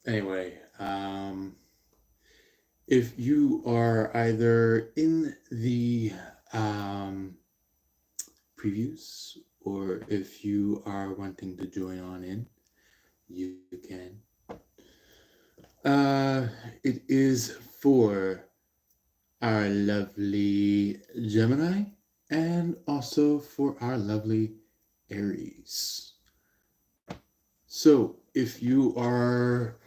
Anyway, if you are either in the um, previews or if you are wanting to join on in, you can. Uh, it is for our lovely Gemini and also for our lovely Aries. So, if you are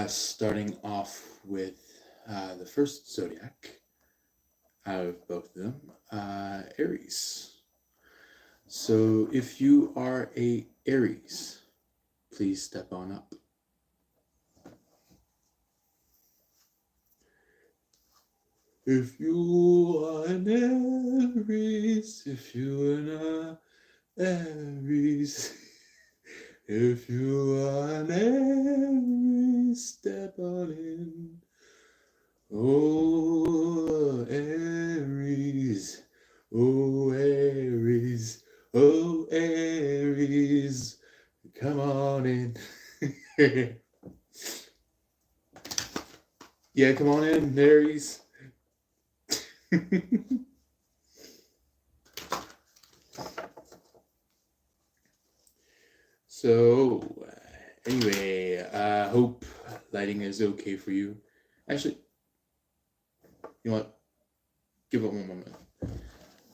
starting off with the first zodiac out of both of them, Aries. So, if you are a Aries, please step on up. If you are an Aries, if you are an Aries, if you are an Aries, step on in. Oh, Aries, oh, Aries, oh, Aries, come on in. Yeah, come on in, Aries. So, anyway, I hope lighting is okay for you. Actually, you know what? Give it one moment.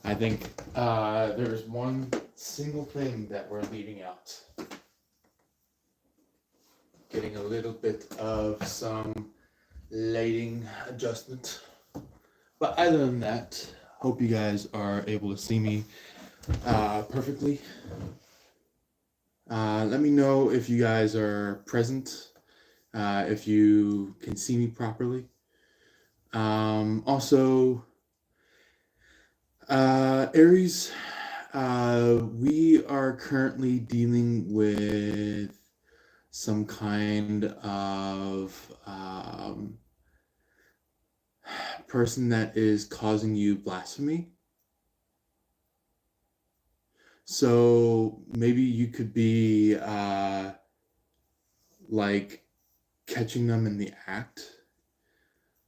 I think there's one single thing that we're leaving out. Getting a little bit of some lighting adjustment. But other than that, hope you guys are able to see me perfectly. Let me know if you guys are present, if you can see me properly. Also, Aries, we are currently dealing with some kind of person that is causing you blasphemy. So maybe you could be like catching them in the act.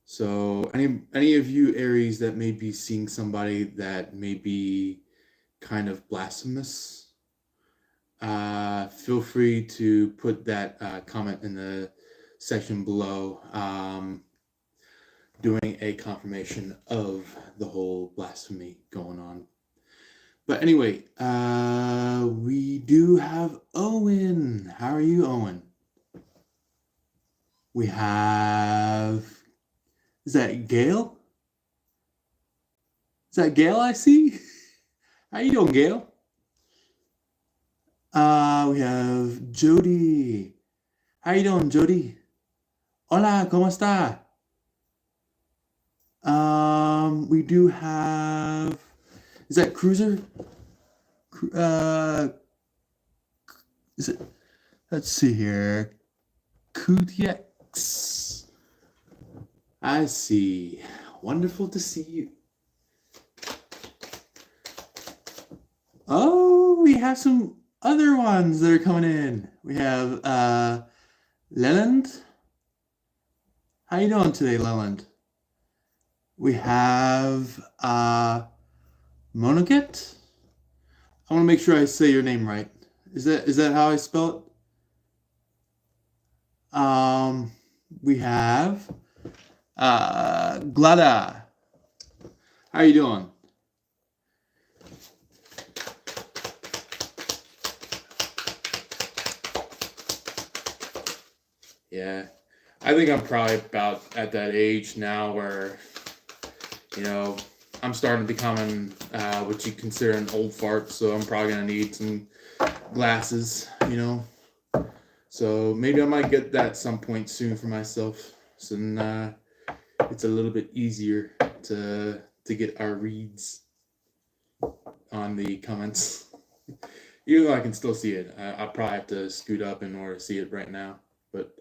So any of you Aries that may be seeing somebody that may be kind of blasphemous, feel free to put that comment in the section below, doing a confirmation of the whole blasphemy going on. But anyway, we do have Owen. How are you, Owen? We have... Is that Gail? Is that Gail I see? How you doing, Gail? We have Jody. How you doing, Jody? Hola, ¿cómo está? We do have... Is that Cruiser? Is it... Let's see here. Kutiex. I see. Wonderful to see you. Oh, we have some other ones that are coming in. We have Leland. How you doing today, Leland? We have Monogit. I want to make sure I say your name right. Is that how I spell it? We have Glada. How you doing? Yeah, I think I'm probably about at that age now where, you know, I'm starting to become what you consider an old fart, so I'm probably gonna need some glasses, you know. So maybe I might get that at some point soon for myself. So then it's a little bit easier to get our reads on the comments. Even though I can still see it, I'll probably have to scoot up in order to see it right now. But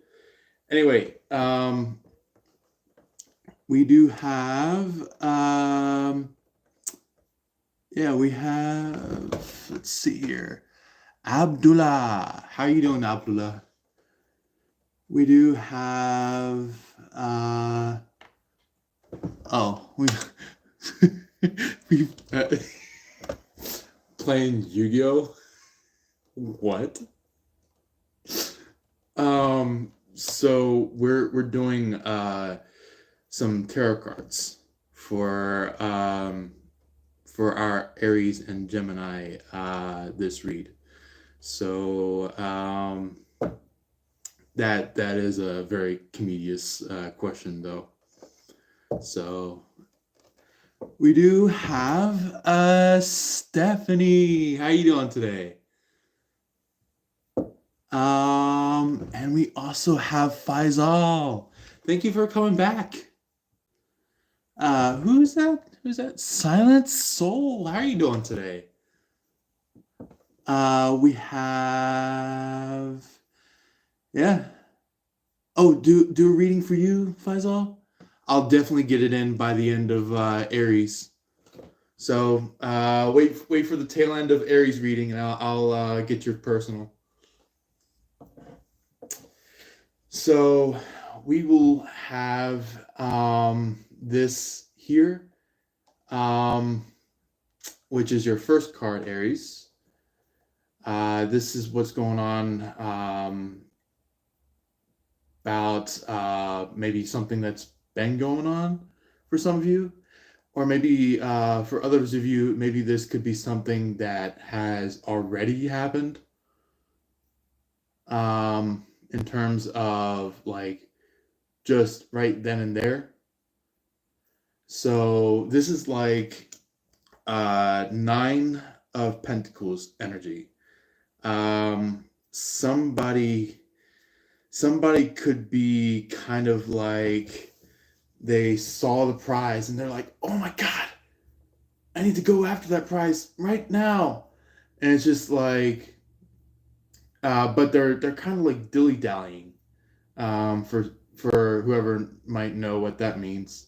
anyway, we do have, we have, let's see here. Abdullah. How are you doing, Abdullah? We do have oh, we we playing Yu-Gi-Oh. What? So we're doing some tarot cards for our Aries and Gemini this read. So that is a very comedious question though. So we do have Stephanie. How you doing today? And we also have Faisal. Thank you for coming back. Who's that? Who's that? Silent Soul. How are you doing today? We have yeah. Oh, do a reading for you, Faisal. I'll definitely get it in by the end of Aries. So wait for the tail end of Aries reading, and I'll get your personal. So we will have this here, which is your first card, Aries. This is what's going on about maybe something that's been going on for some of you, or maybe for others of you, maybe this could be something that has already happened. In terms of like just right then and there. So this is like Nine of Pentacles energy. Somebody could be kind of like they saw the prize and they're like, oh my god, I need to go after that prize right now. And it's just like but they're kind of like dilly dallying. For whoever might know what that means,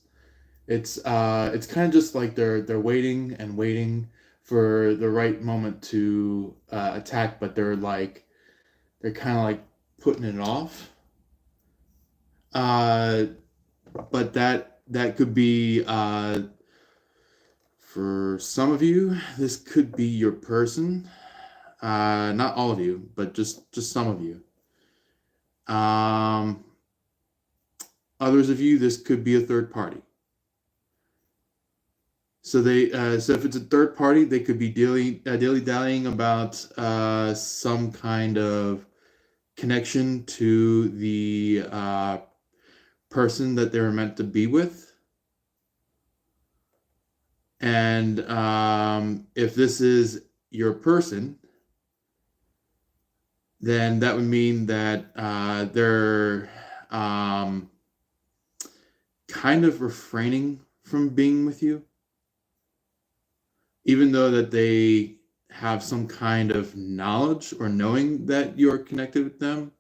it's kind of just like they're waiting and waiting for the right moment to attack, but they're kind of like putting it off. But that could be for some of you. This could be your person. Not all of you, but just some of you. Others of you, this could be a third party. So so if it's a third party, they could be dilly dallying about some kind of connection to the person that they were meant to be with. And if this is your person, then that would mean that they're kind of refraining from being with you, even though that they have some kind of knowledge or knowing that you're connected with them.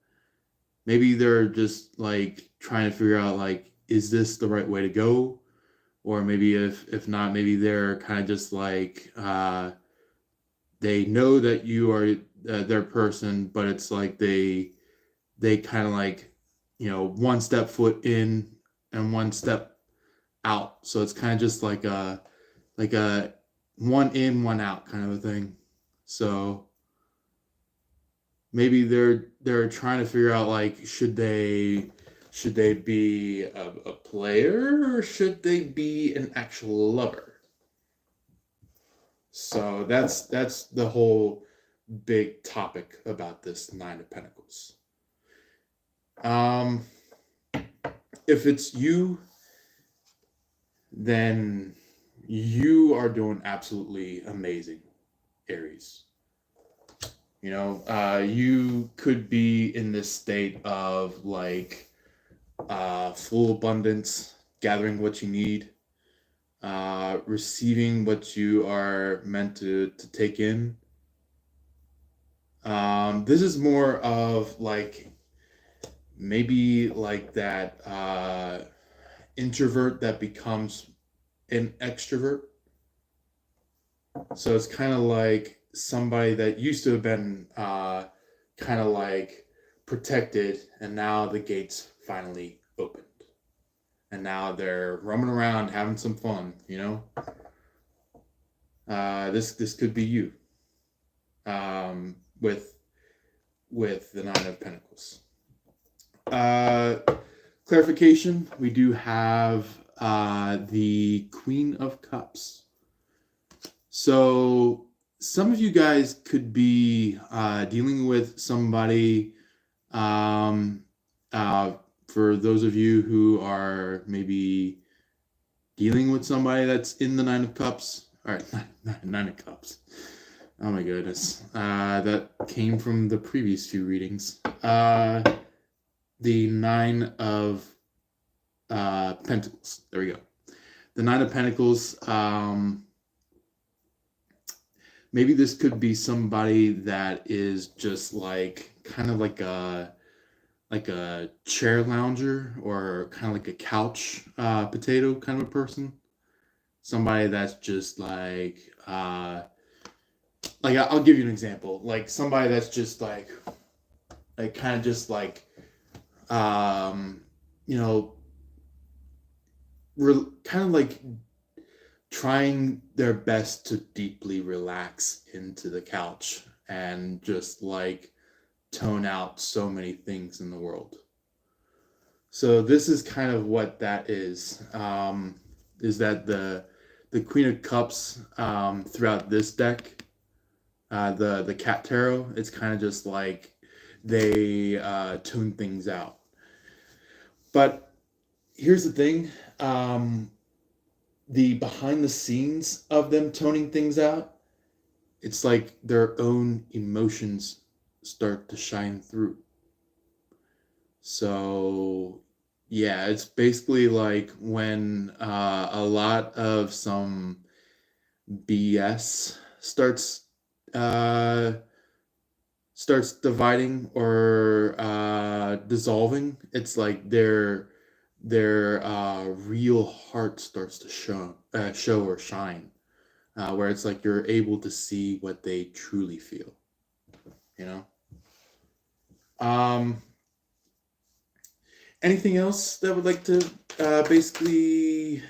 Maybe they're just like trying to figure out like, is this the right way to go? Or maybe if not, maybe they're kind of just like they know that you are their person, but it's like they kind of like, one step foot in and one step out. So it's kind of just like a one in, one out kind of a thing. So maybe they're trying to figure out like, should they be a player or should they be an actual lover? So that's the whole big topic about this Nine of Pentacles. If it's you, then you are doing absolutely amazing, Aries. You could be in this state of like full abundance, gathering what you need, receiving what you are meant to take in. This is more of like maybe like that introvert that becomes an extrovert. So it's kind of like somebody that used to have been kind of like protected, and now the gates finally opened, and now they're roaming around having some fun. This could be you, um, with the Nine of Pentacles. Uh, Clarification: we do have the Queen of Cups. So some of you guys could be dealing with somebody. Um, for those of you who are maybe dealing with somebody that's in the Nine of Cups, all right, Nine of Cups. Oh my goodness, that came from the previous few readings. The Nine of Pentacles. There we go. The Nine of Pentacles. Maybe this could be somebody that is just like kind of like a chair lounger, or kind of like a couch potato kind of a person. Somebody that's just like I'll give you an example. Like somebody that's just like kind of just like you know, kind of like trying their best to deeply relax into the couch and just like tone out so many things in the world. So this is kind of what that is. Is that the Queen of Cups throughout this deck, the Cat Tarot? It's kind of just like they tune things out. But here's the thing. The behind the scenes of them toning things out, it's like their own emotions start to shine through. So yeah, it's basically like when a lot of some BS starts dividing or dissolving. It's like their real heart starts to show or shine, where it's like you're able to see what they truly feel. Anything else that would like to basically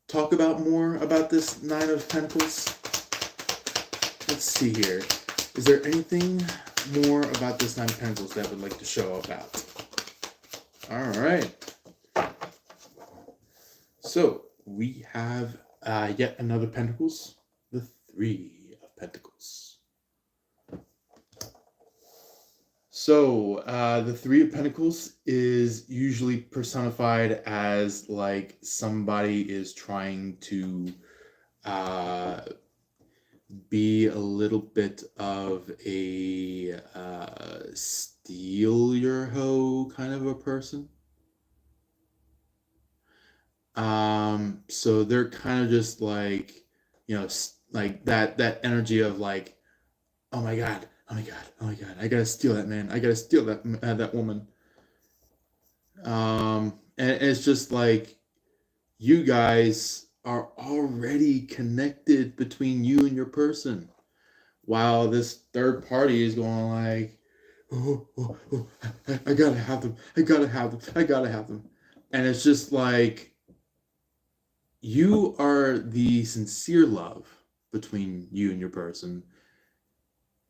talk about more about this Nine of Pentacles? Let's see here. Is there anything more about this Nine of Pentacles that would like to show about? All right. So we have yet another Pentacles, the Three of Pentacles. So the Three of Pentacles is usually personified as like somebody is trying to be a little bit of a steal your hoe kind of a person. So they're kind of just like, like that energy of like, oh my god, I gotta steal that man, I gotta steal that woman. And it's just like you guys are already connected between you and your person, while this third party is going like, oh, I gotta have them, I gotta have them. And it's just like, you are the sincere love between you and your person.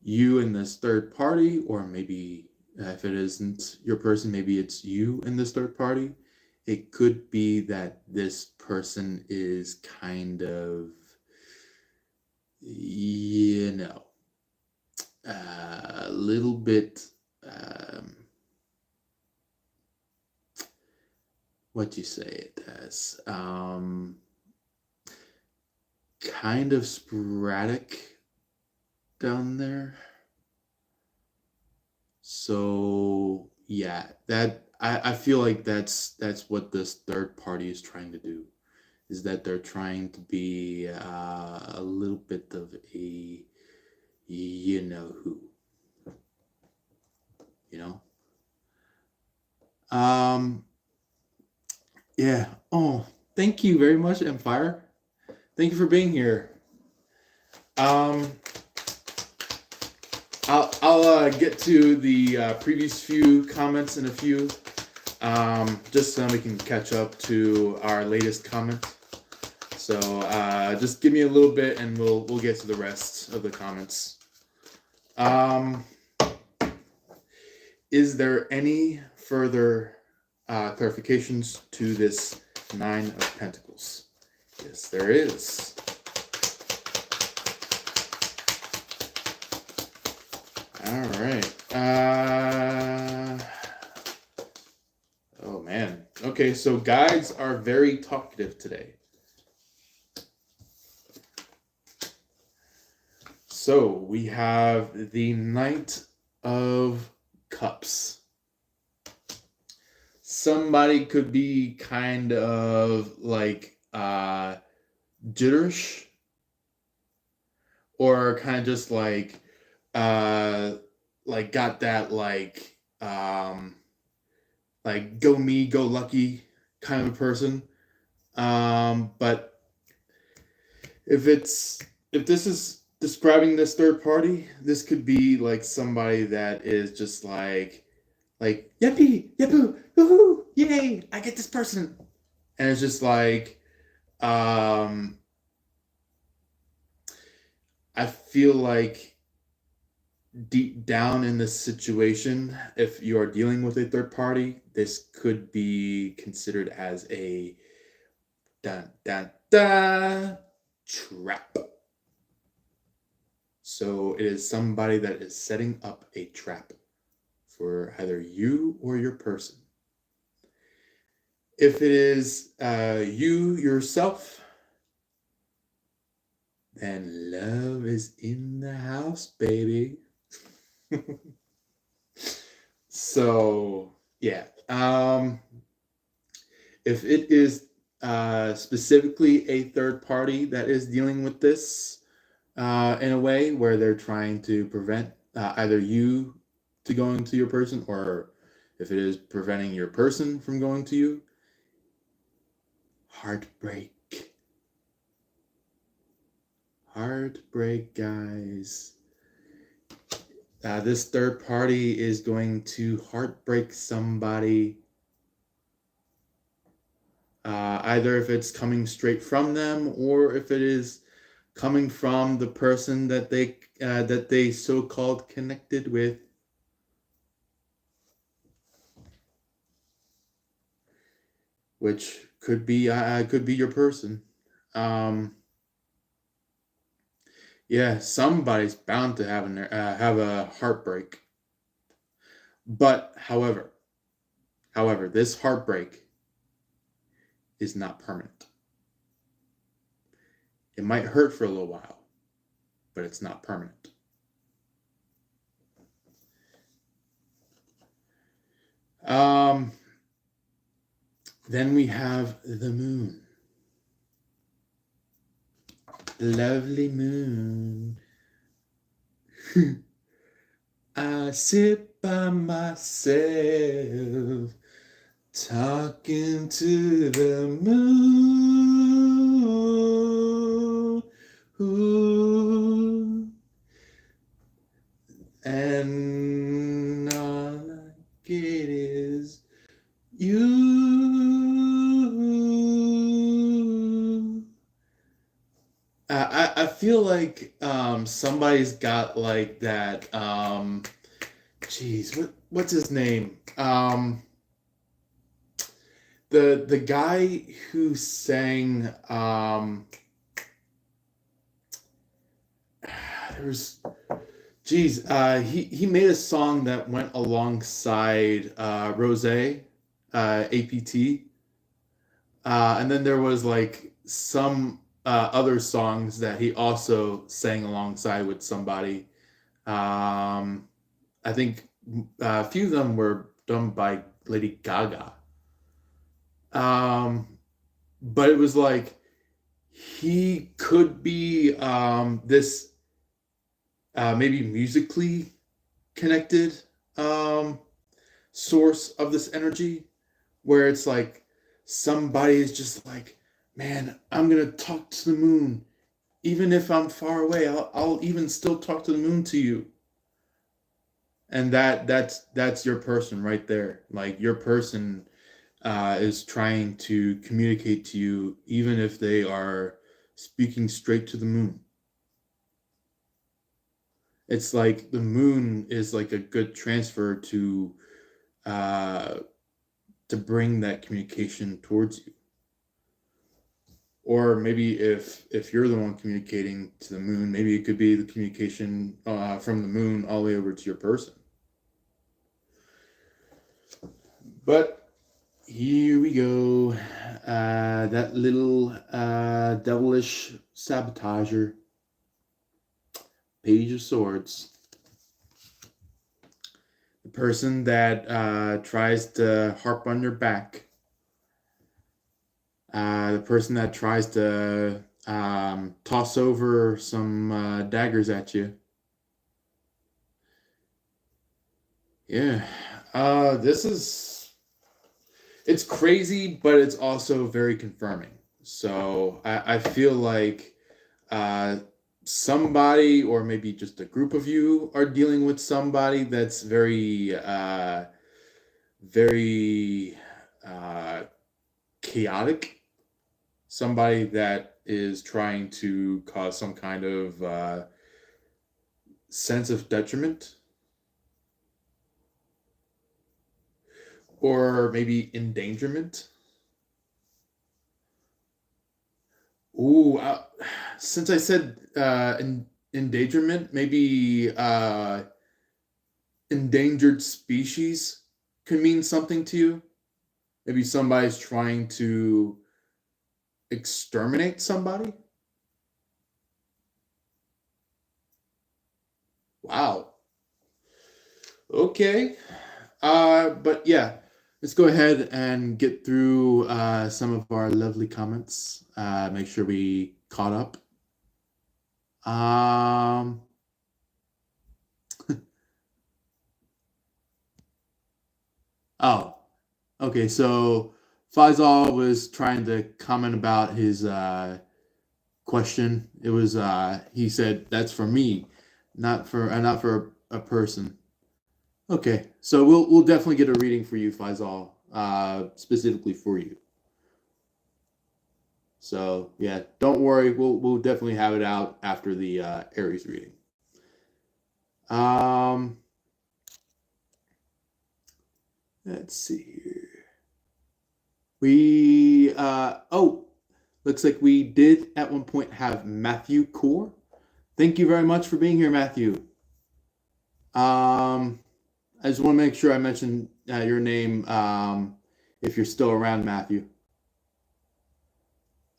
You and this third party, or maybe if it isn't your person, maybe it's you and this third party. It could be that this person is kind of, a little bit, what you say it as, kind of sporadic down there. So yeah, that I feel like that's what this third party is trying to do, is that they're trying to be a little bit of a you know who, yeah. Oh, thank you very much, Empire. Thank you for being here. Um, I'll get to the previous few comments in a few, just so we can catch up to our latest comment. So just give me a little bit, and we'll get to the rest of the comments. Is there any further clarifications to this Nine of Pentacles? Yes, there is. All right. Oh man. Okay, so guides are very talkative today. So we have the Knight of Cups. Somebody could be kind of like jitterish, or kind of just like got that like go me, go lucky kind of a person. But if this is describing this third party, this could be like somebody that is just like yippee, yippoo, woohoo, yay, I get this person. And it's just like, I feel like deep down in this situation, if you are dealing with a third party, this could be considered as a trap. So it is somebody that is setting up a trap for either you or your person. If it is you yourself, then love is in the house, baby. So yeah, if it is specifically a third party that is dealing with this in a way where they're trying to prevent either you to going to your person, or if it is preventing your person from going to you, heartbreak, guys. This third party is going to heartbreak somebody, either if it's coming straight from them, or if it is coming from the person that they so-called connected with. Which could be your person. Yeah, somebody's bound to have a heartbreak. But however, this heartbreak is not permanent. It might hurt for a little while, but it's not permanent. Then we have the moon. Lovely moon. I sit by myself, talking to the moon. Ooh. And all I get is you. I feel like somebody's got like that. What's his name? The guy who sang he made a song that went alongside Rose, APT, and then there was like some other songs that he also sang alongside with somebody. I think a few of them were done by Lady Gaga. But it was like he could be this maybe musically connected source of this energy, where it's like somebody is just like, man, I'm gonna talk to the moon. Even if I'm far away, I'll even still talk to the moon to you. And that's your person right there. Like your person is trying to communicate to you, even if they are speaking straight to the moon. It's like the moon is like a good transfer uh, to bring that communication towards you. Or maybe if you're the one communicating to the moon, maybe it could be the communication from the moon all the way over to your person. But here we go. That little devilish sabotager, Page of Swords. The person that tries to harp on your back. The person that tries to toss over some daggers at you. Yeah. It's crazy, but it's also very confirming. So I feel like somebody, or maybe just a group of you, are dealing with somebody that's very chaotic. Somebody that is trying to cause some kind of sense of detriment, or maybe endangerment. Ooh, since I said endangerment, maybe endangered species could mean something to you. Maybe somebody's trying to exterminate somebody. Wow. Okay. But yeah, let's go ahead and get through some of our lovely comments. Make sure we caught up. Oh, okay. So Faisal was trying to comment about his question. It was he said that's for me, not for a person. Okay, so we'll definitely get a reading for you, Faisal, specifically for you. So yeah, don't worry. We'll definitely have it out after the Aries reading. Um, let's see here. We looks like we did at one point have Matthew Core. Thank you very much for being here, Matthew. I just want to make sure I mention your name if you're still around, Matthew.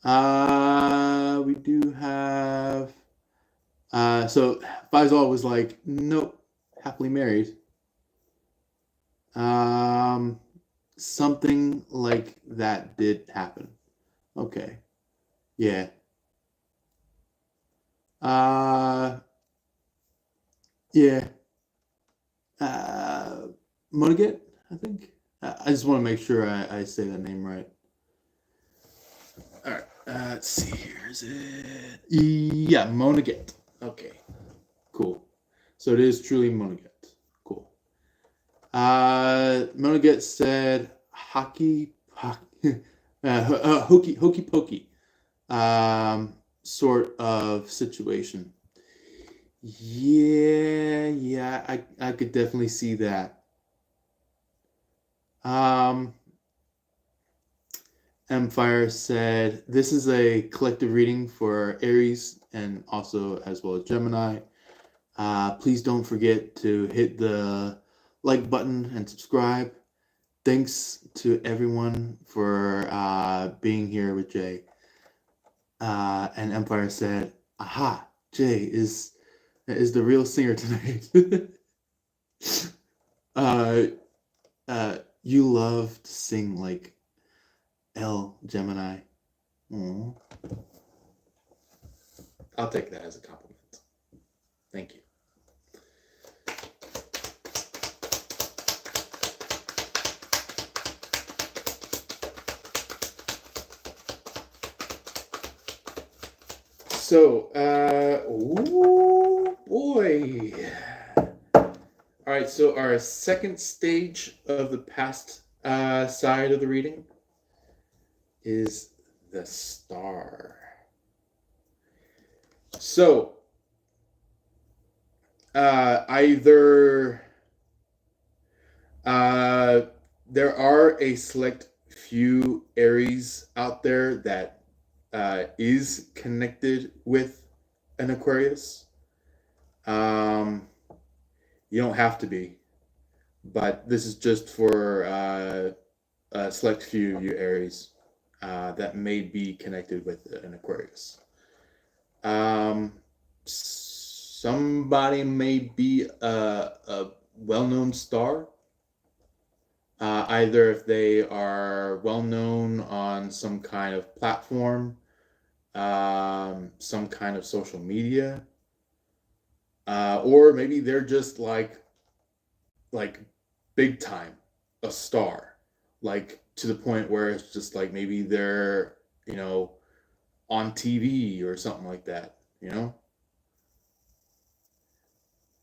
We do have. So Faisal was like, nope, happily married. Something like that did happen. Okay. Yeah. Yeah. Monaget, I think. I just want to make sure I say that name right. All right. Let's see here. Is it? Yeah, Monaget. Okay. Cool. So it is truly Monaget. Cool. Monaget said hokey pokey sort of situation. Yeah, I could definitely see that. Empire said this is a collective reading for Aries and also as well as Gemini. Please don't forget to hit the like button and subscribe. Thanks to everyone for being here with Jay. And Empire said, "Aha, Jay is the real singer tonight." You love to sing like L Gemini. Aww. I'll take that as a compliment. Thank you. Oh boy. All right, so our second stage of the past side of the reading is the star. So, either there are a select few Aries out there that is connected with an Aquarius. You don't have to be, but this is just for a select few of you Aries that may be connected with an Aquarius. Somebody may be a well-known star. Either if they are well known on some kind of platform, some kind of social media, or maybe they're just like big time a star, like to the point where it's just like maybe they're on TV or something like that.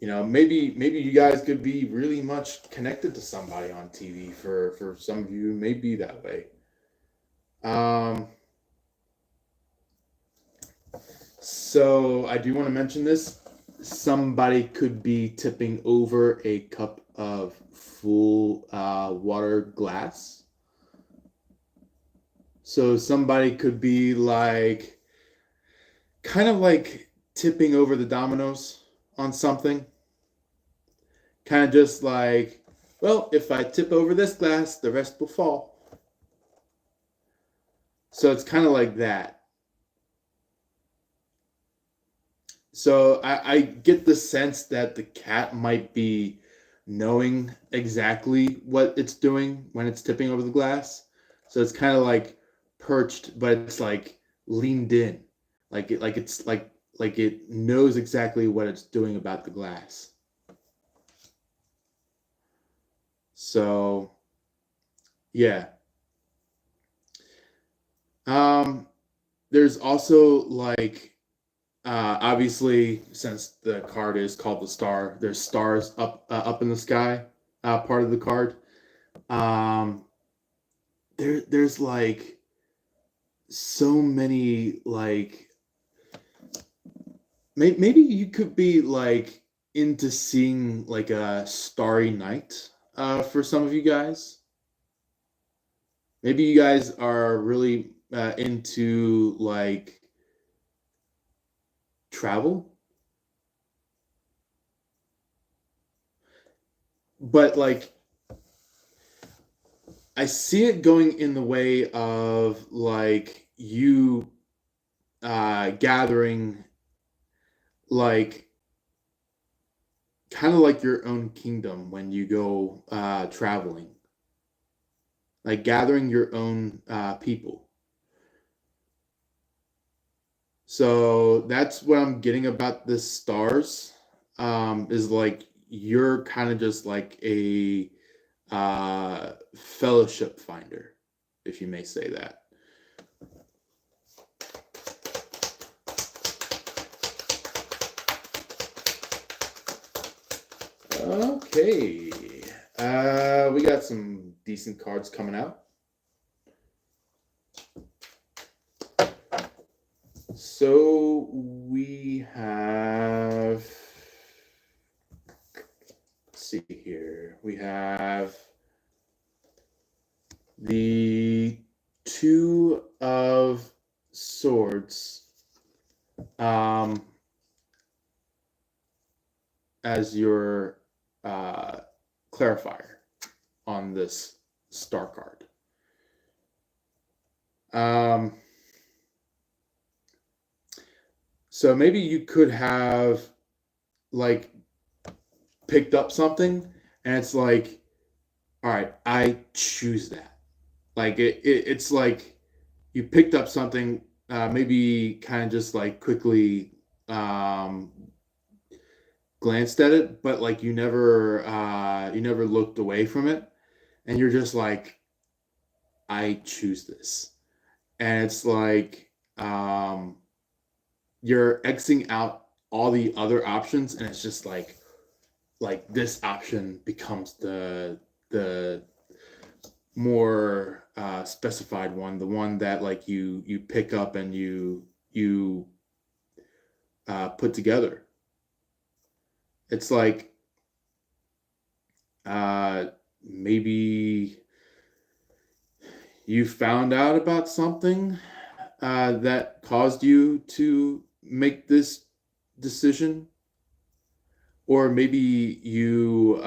Maybe you guys could be really much connected to somebody on TV. For some of you, may be that way. So I do want to mention this. Somebody could be tipping over a cup of full water glass. So somebody could be kind of like tipping over the dominoes on something. Kind of just like, well, if I tip over this glass, the rest will fall. So it's kind of like that. So I get the sense that the cat might be knowing exactly what it's doing when it's tipping over the glass. So it's kind of like perched, but it's like leaned in, like it knows exactly what it's doing about the glass. So yeah. There's also obviously, since the card is called the star, there's stars up in the sky, part of the card. There's so many maybe you could be into seeing a starry night for some of you guys. Maybe you guys are really into travel, but I see it going in the way of you gathering kind of like your own kingdom when you go traveling, like gathering your own people. So that's what I'm getting about the stars, is you're kind of just like a fellowship finder, if you may say that. Okay, we got some decent cards coming out. So we have, let's see here, we have the Two of Swords as your clarifier on this star card. So maybe you could have picked up something and it's like, all right, I choose that. It's like you picked up something, maybe kind of just quickly glanced at it, but you never looked away from it, and you're just like, I choose this. And it's you're Xing out all the other options, and it's just like this option becomes the more specified one, the one that like you pick up and you put together. It's like maybe you found out about something that caused you to make this decision, or maybe you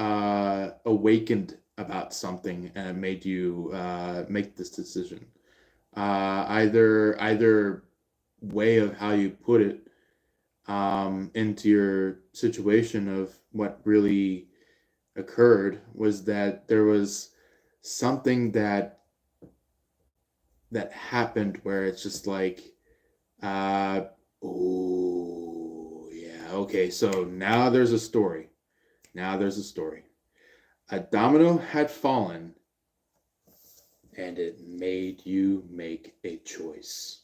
awakened about something and it made you make this decision. Either way of how you put it into your situation of what really occurred was that there was something that happened where it's just like, uh, oh yeah, okay. So now there's a story. Now there's a story. A domino had fallen, and it made you make a choice.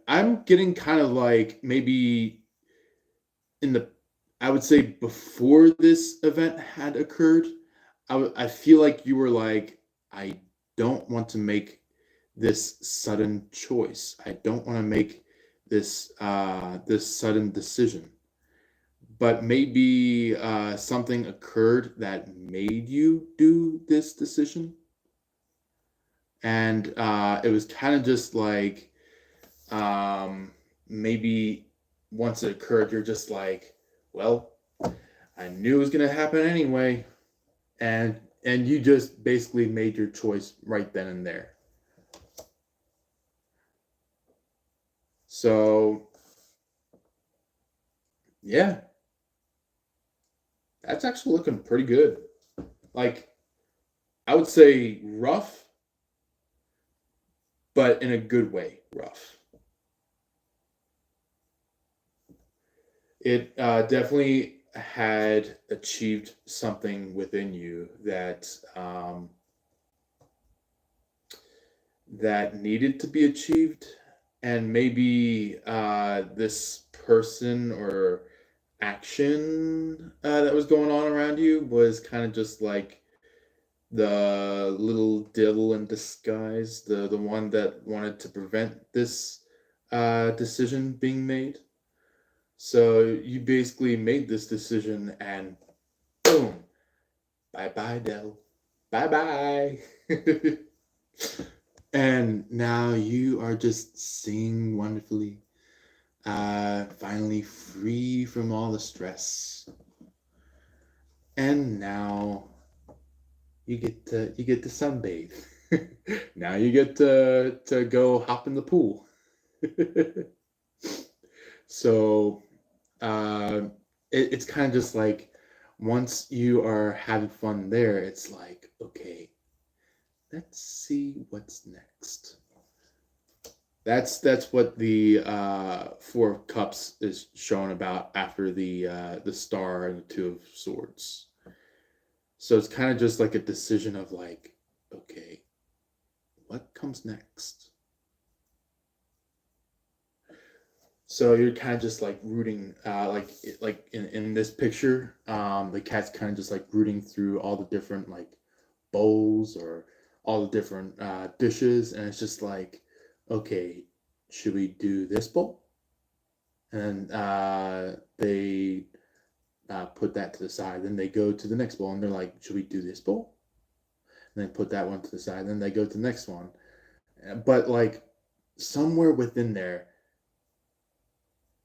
I'm getting kind of like maybe in the, I would say before this event had occurred, I feel like you were like, I don't want to make this sudden choice. I don't want to make this sudden decision. But maybe something occurred that made you do this decision, and it was kind of just like maybe once it occurred, you're just like, well, I knew it was gonna happen anyway, and you just basically made your choice right then and there. So yeah, that's actually looking pretty good. Like, I would say rough, but in a good way, rough. It definitely had achieved something within you that needed to be achieved, and maybe this person or action that was going on around you was kind of just like the little devil in disguise, the one that wanted to prevent this decision being made. So you basically made this decision, and boom, bye bye, devil, bye bye. And now you are just singing wonderfully, finally free from all the stress. And now you get to sunbathe. Now you get to go hop in the pool. So it's kind of just like once you are having fun there, it's like, okay, let's see what's next. That's what the Four of Cups is shown about after the Star and the Two of Swords. So it's kind of just like a decision of like, okay, what comes next? So you're kind of just like rooting, like in this picture, the cat's kind of just like rooting through all the different like bowls or all the different dishes, and it's just like, okay, should we do this bowl? And they put that to the side. Then they go to the next bowl, and they're like, should we do this bowl? And they put that one to the side. Then they go to the next one. But like somewhere within there,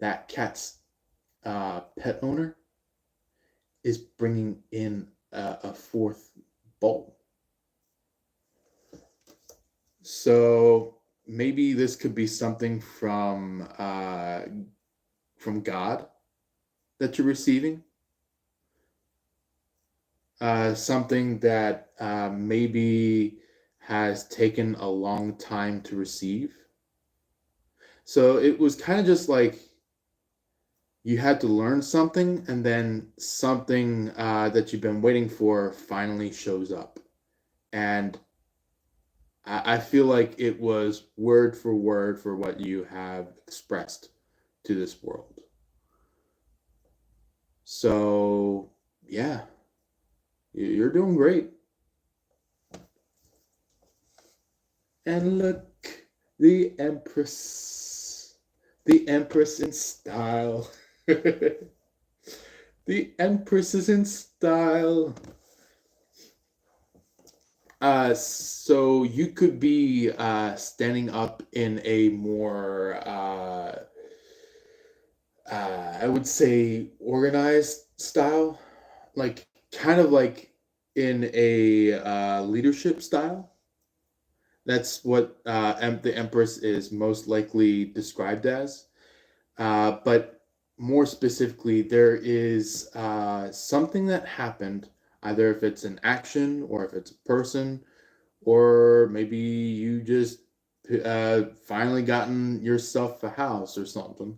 that cat's pet owner is bringing in a fourth bowl. So maybe this could be something from God that you're receiving. Something that maybe has taken a long time to receive. So it was kind of just like you had to learn something, and then something that you've been waiting for finally shows up. And I feel like it was word for what you have expressed to this world. So yeah, you're doing great. And look, the Empress, the Empress in style. The Empress is in style. So you could be standing up in a more, I would say, organized style, like kind of like in a leadership style. That's what the Empress is most likely described as. But more specifically, there is something that happened, either if it's an action or if it's a person, or maybe you just finally gotten yourself a house or something,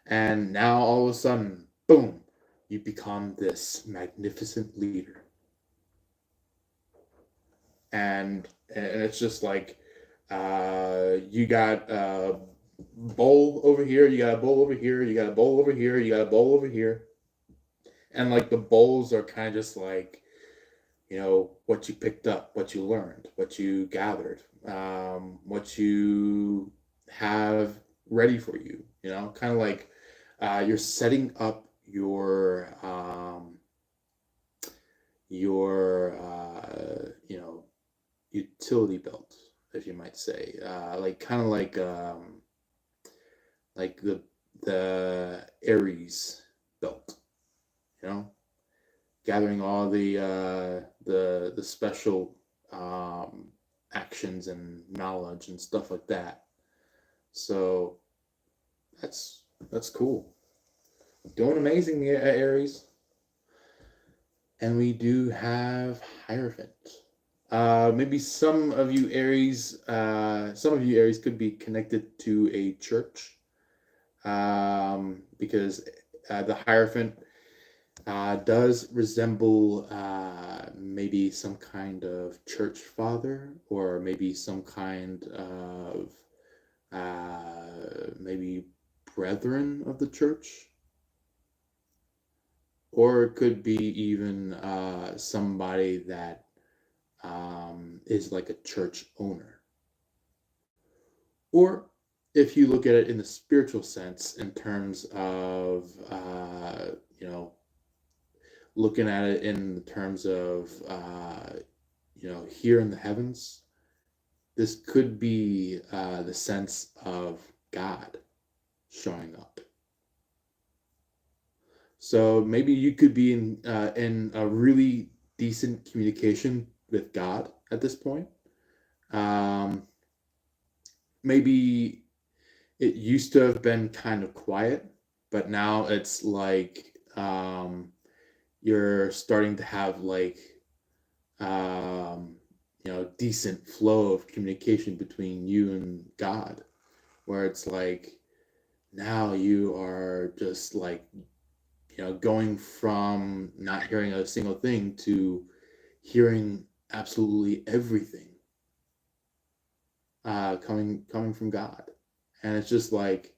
and now all of a sudden, boom, you become this magnificent leader, and it's just like you got a bowl over here, you got a bowl over here, you got a bowl over here, you got a bowl over here, and like the bowls are kind of just like, what you picked up, what you learned, what you gathered, what you have ready for you. Kind of like you're setting up your utility belt, if you might say, like kind of like the Aries belt, you know, gathering all the special actions and knowledge and stuff like that. So that's cool. Doing amazing, Aries. And we do have Hierophant. Maybe some of you Aries could be connected to a church, because the Hierophant does resemble maybe some kind of church father, or maybe some kind of maybe brethren of the church, or it could be even somebody that is like a church owner. Or if you look at it in the spiritual sense, in terms of, looking at it in terms of, here in the heavens, this could be the sense of God showing up. So maybe you could be in a really decent communication with God at this point. Um, Maybe it used to have been kind of quiet, but now it's like you're starting to have like um, decent flow of communication between you and God, where it's like now you are just like going from not hearing a single thing to hearing absolutely everything coming from God, and it's just like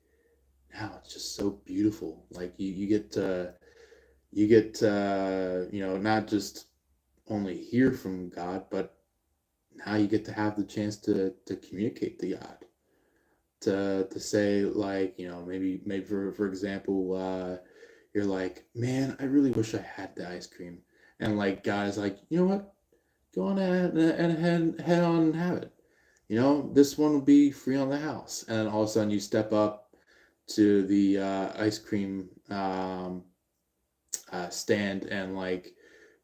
now it's just so beautiful. Like you get to not just only hear from God, but now you get to have the chance to communicate to God, to say like maybe for example, you're like, man, I really wish I had the ice cream, and like God is like, you know what, go on ahead and head on and have it. This one will be free on the house. And then all of a sudden you step up to the ice cream stand, and like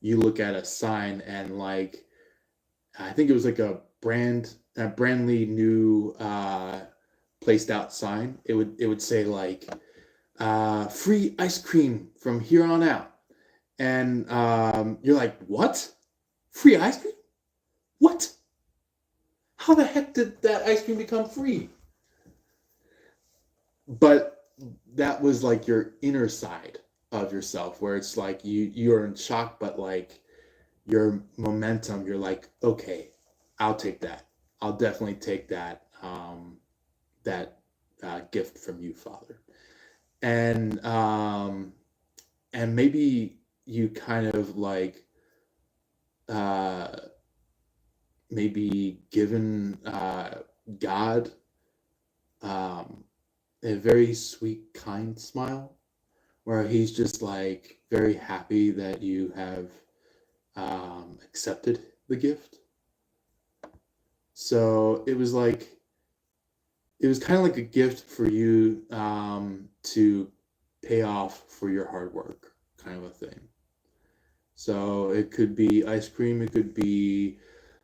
you look at a sign, and like I think it was like a brandly new placed out sign. It would say like free ice cream from here on out. And you're like, what? Free ice cream? What? How the heck did that ice cream become free? But that was like your inner side of yourself, where it's like you're in shock, but like your momentum, you're like, okay, I'll take that. I'll definitely take that gift from you, Father. And and maybe you kind of like uh, maybe given God um, a very sweet, kind smile, where he's just like very happy that you have accepted the gift. So it was kind of like a gift for you to pay off for your hard work, kind of a thing. So it could be ice cream, it could be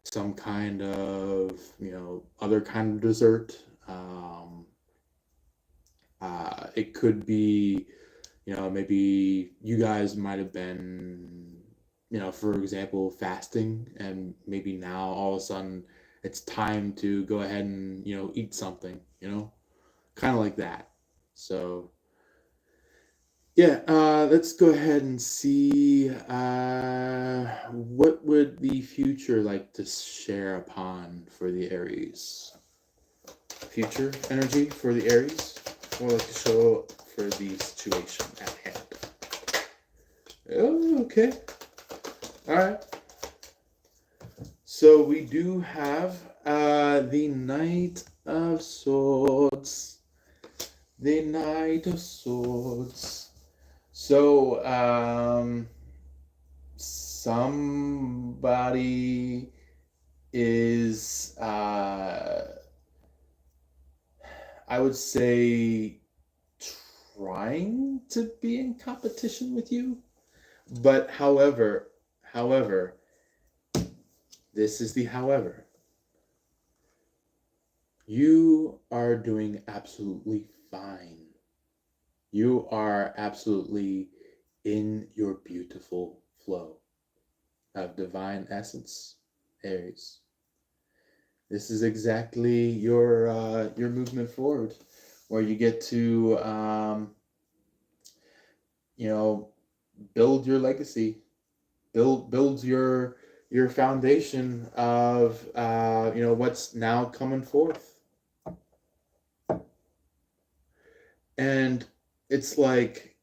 some kind of, other kind of dessert. It could be, maybe you guys might have been, for example, fasting, and maybe now all of a sudden it's time to go ahead and, eat something, kind of like that. So, yeah, let's go ahead and see what would the future like to share upon for the Aries. Future energy for the Aries. What would like to show for the situation at hand. Oh, okay. All right. So we do have the Knight of Swords. The Knight of Swords. So, somebody is, I would say, trying to be in competition with you. But however, this is the however. You are doing absolutely fine. You are absolutely in your beautiful flow of divine essence, Aries. This is exactly your movement forward, where you get to you know build your legacy, build your foundation of what's now coming forth, and it's like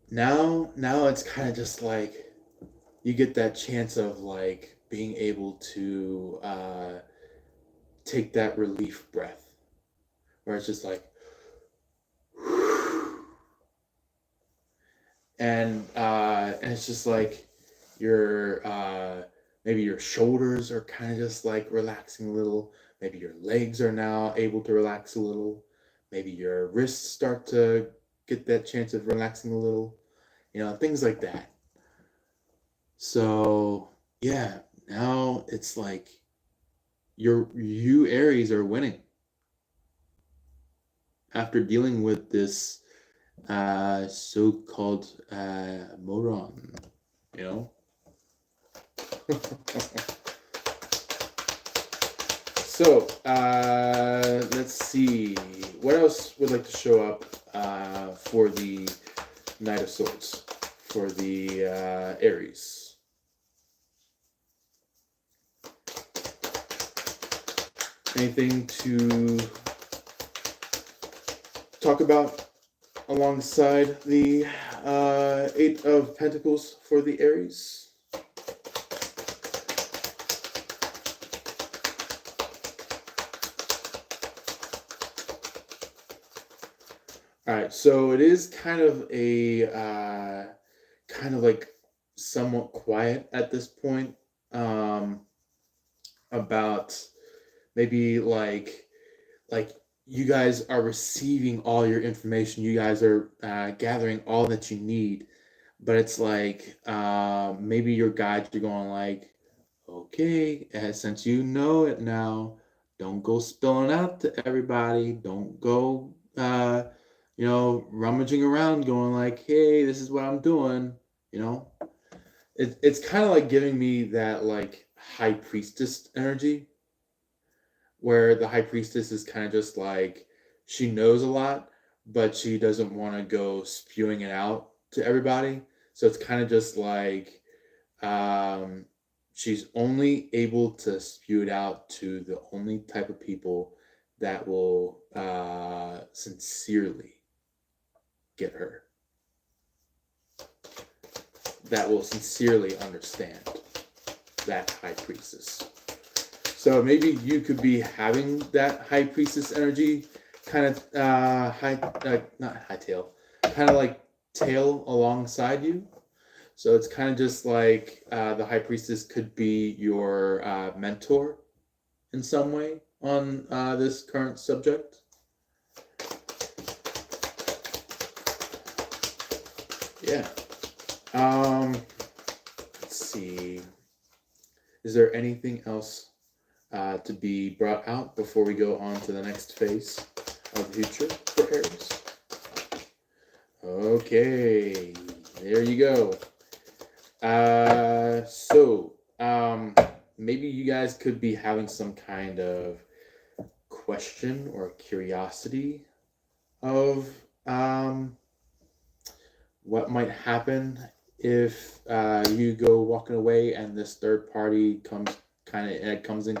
now it's kind of just like you get that chance of like being able to take that relief breath where it's just like and it's just like your maybe your shoulders are kind of just like relaxing a little, maybe your legs are now able to relax a little, maybe your wrists start to get that chance of relaxing a little, things like that. So yeah, now it's like you Aries are winning after dealing with this so-called moron, you know. So let's see what else would like to show up for the Knight of Swords for the Aries. Anything to talk about alongside the Eight of Pentacles for the Aries? All right, so it is kind of a kind of like somewhat quiet at this point about maybe like you guys are receiving all your information, you guys are gathering all that you need, but it's like maybe your guides are going like, okay, since you know it now, don't go spilling out to everybody, don't go rummaging around going like, hey, this is what I'm doing, you know. It's kind of like giving me that like high priestess energy, where the high priestess is kind of just like she knows a lot, but she doesn't want to go spewing it out to everybody. So it's kind of just like um, she's only able to spew it out to the only type of people that will sincerely get her, that will sincerely understand that high priestess. So maybe you could be having that high priestess energy, kind of not hightail, kind of like tail alongside you. So it's kind of just like the high priestess could be your mentor in some way on this current subject. Yeah. Let's see. Is there anything else to be brought out before we go on to the next phase of the future for Aries? Okay, there you go. Maybe you guys could be having some kind of question or curiosity of what might happen if you go walking away and this third party comes in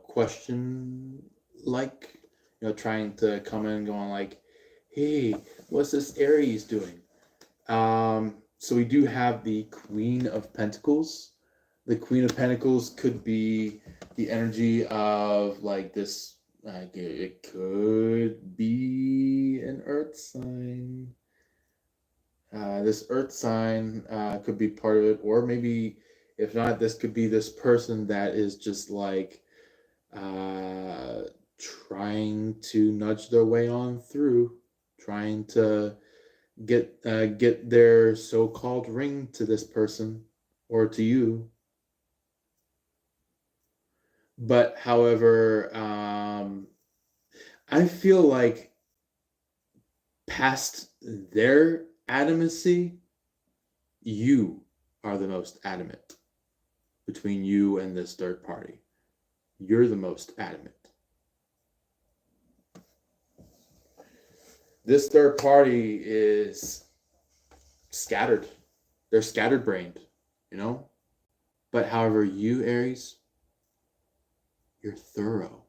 question, like, trying to come in going like, hey, what's this Aries doing? So we do have the Queen of Pentacles. The Queen of Pentacles could be the energy of like this. It could be an Earth sign. This Earth sign could be part of it, or maybe if not, this could be this person that is just like trying to nudge their way on through, trying to get their so-called ring to this person or to you. But however, I feel like past their adamancy, you are the most adamant between you and this third party. You're the most adamant. This third party is scattered. They're scattered-brained, But however, you, Aries, you're thorough.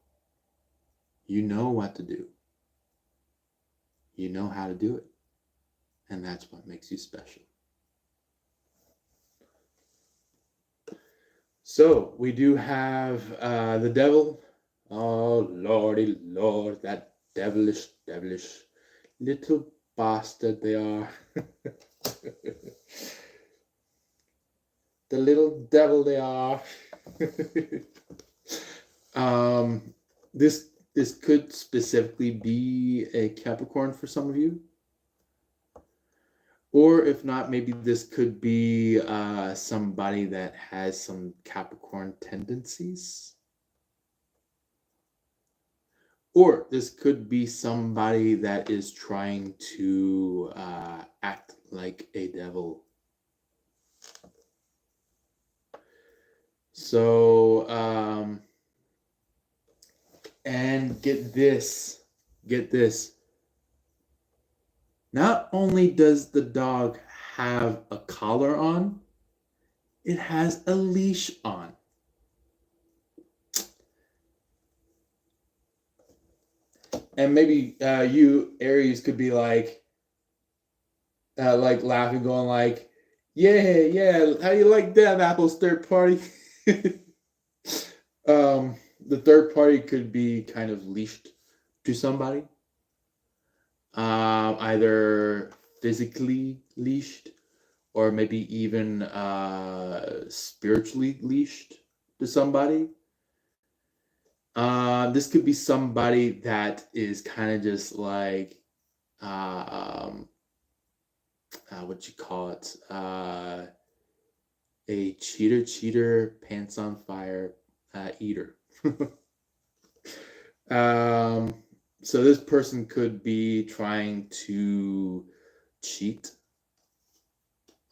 You know what to do. You know how to do it. And that's what makes you special. So we do have the devil. Oh, lordy lord, that devilish little bastard they are. The little devil they are. This could specifically be a Capricorn for some of you. Or if not, maybe this could be somebody that has some Capricorn tendencies. Or this could be somebody that is trying to act like a devil. So, and get this. Not only does the dog have a collar on, it has a leash on. And maybe you, Aries, could be like laughing, going like, yeah, how you like that, Apple's third party? The third party could be kind of leashed to somebody. Either physically leashed or maybe even spiritually leashed to somebody. This could be somebody that is kind of just like, what you call it? A cheater, pants on fire, eater. So this person could be trying to cheat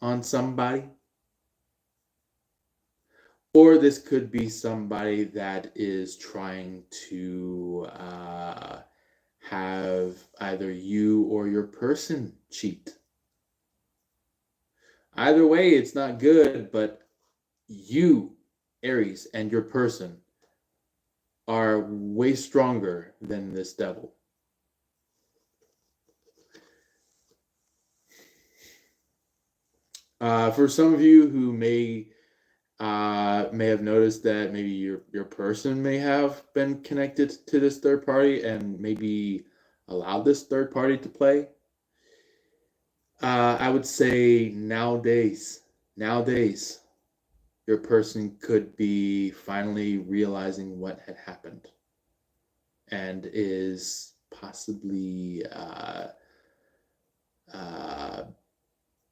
on somebody. Or this could be somebody that is trying to have either you or your person cheat. Either way, it's not good, but you, Aries, and your person are way stronger than this devil. For some of you who may have noticed that maybe your person may have been connected to this third party and maybe allowed this third party to play. I would say nowadays, your person could be finally realizing what had happened and is possibly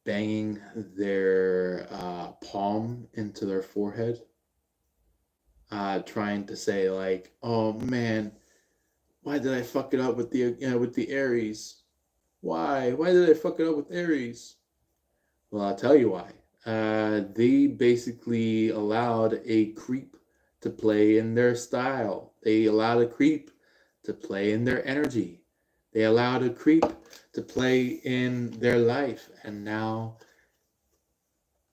banging their palm into their forehead, trying to say like, "Oh man, why did I fuck it up with the Aries? Why did I fuck it up with Aries?" Well, I'll tell you why. They basically allowed a creep to play in their style. They allowed a creep to play in their energy. They allowed a creep to play in their life. And now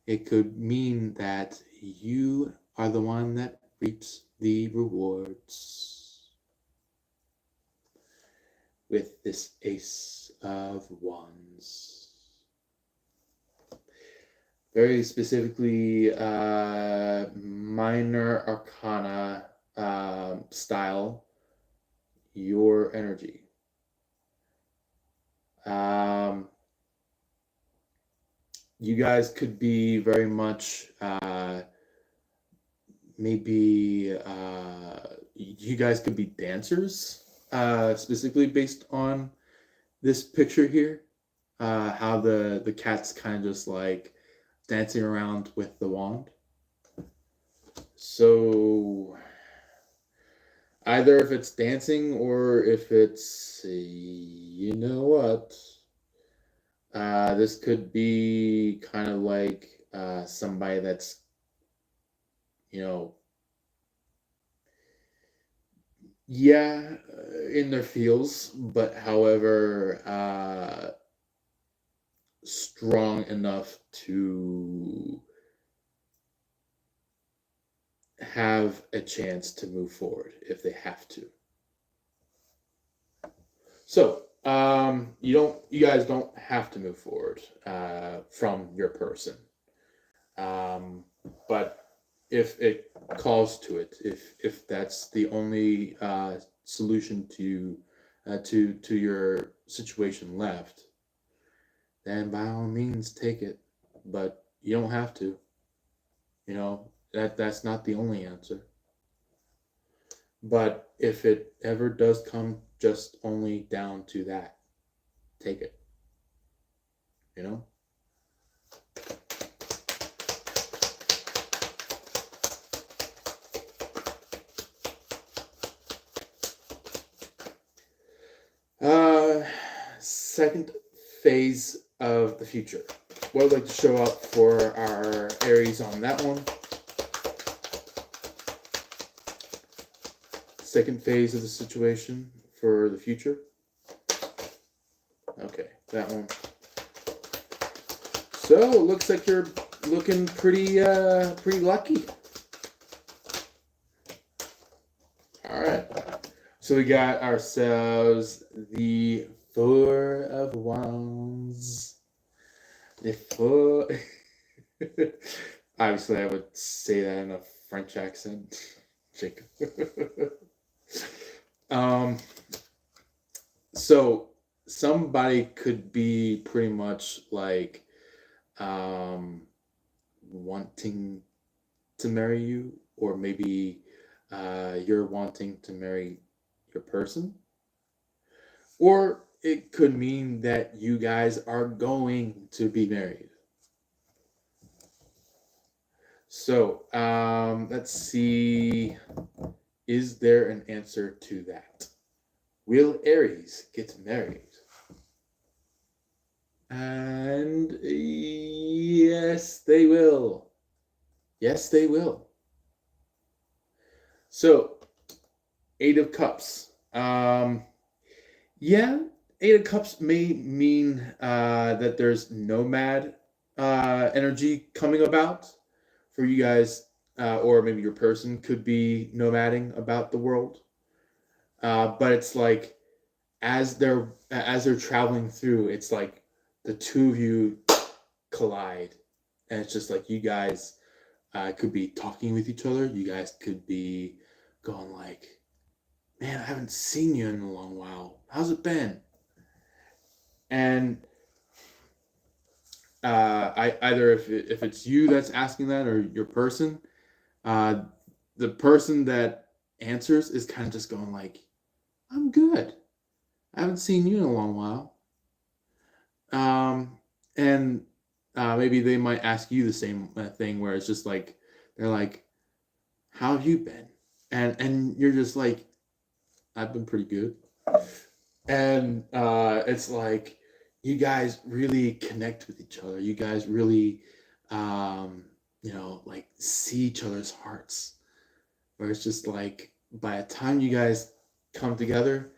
it could mean that you are the one that reaps the rewards with this Ace of Wands. Very specifically, minor arcana style, your energy. You guys could be very much maybe you guys could be dancers, specifically based on this picture here. How the cat's kind of just like dancing around with the wand. So either if it's dancing or if it's, you know what, this could be kind of like somebody that's, you know, yeah, in their feels, but however, strong enough to have a chance to move forward if they have to. So you guys don't have to move forward from your person, but if it calls to it, if that's the only solution to your situation left, then by all means take it. But you don't have to. You know, that's not the only answer. But if it ever does come just only down to that, take it. You know? Second phase of the future. What would like to show up for our Aries on that one? Second phase of the situation for the future. Okay, that one. So it looks like you're looking pretty lucky. All right. So we got ourselves the Four of Wands. The Four. Obviously, I would say that in a French accent. Jacob. So somebody could be pretty much like wanting to marry you, or maybe you're wanting to marry your person, or it could mean that you guys are going to be married. So let's see, is there an answer to that? Will Aries get married? And yes, they will. Yes, they will. So, Eight of Cups. Yeah, Eight of Cups may mean that there's nomad energy coming about for you guys, or maybe your person could be nomading about the world. But it's like as they're traveling through, it's like the two of you collide, and it's just like you guys could be talking with each other. You guys could be going like, "Man, I haven't seen you in a long while. How's it been?" And either if it's you that's asking that or your person, uh, the person that answers is kind of just going like, "I'm good. I haven't seen you in a long while." And maybe they might ask you the same thing, where it's just like they're like, "How have you been?" And you're just like, "I've been pretty good." And it's like you guys really connect with each other. You guys really, um, like see each other's hearts. Where it's just like by the time you guys come together,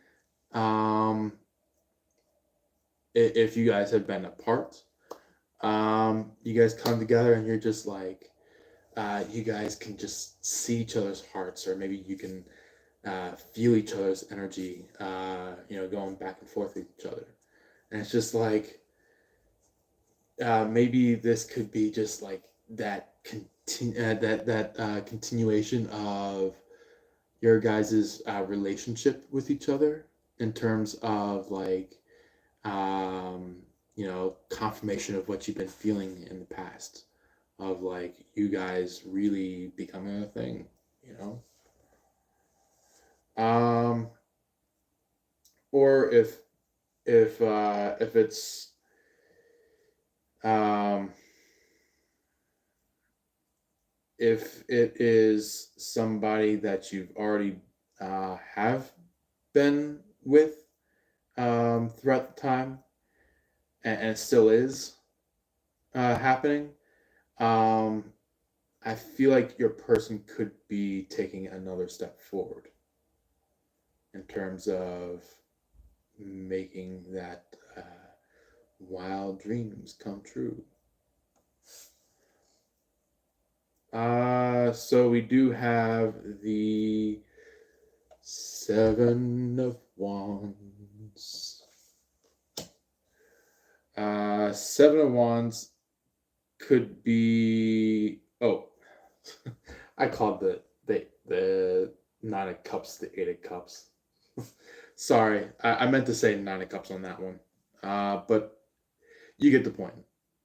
um, if you guys have been apart, you guys come together and you're just like, you guys can just see each other's hearts, or maybe you can feel each other's energy, going back and forth with each other. And it's just like, maybe this could be just like that continuation of your guys' relationship with each other, in terms of like, um, confirmation of what you've been feeling in the past, of like you guys really becoming a thing, you know. Um, or if it's um, if it is somebody that you've already have been with throughout the time, and it still is happening, um, I feel like your person could be taking another step forward in terms of making that wild dreams come true. So we do have the Seven of Wands. Seven of Wands could be. Oh, I called the Nine of Cups the Eight of Cups. Sorry, I meant to say Nine of Cups on that one. But you get the point.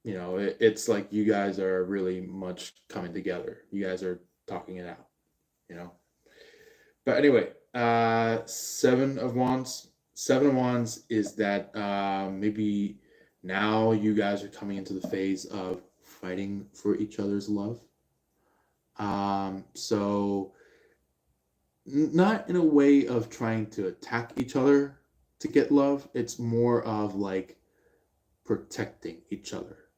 It's like you guys are really much coming together. You guys are talking it out. You know. But anyway, Seven of Wands. Seven of Wands is that maybe now you guys are coming into the phase of fighting for each other's love. So not in a way of trying to attack each other to get love. It's more of like protecting each other,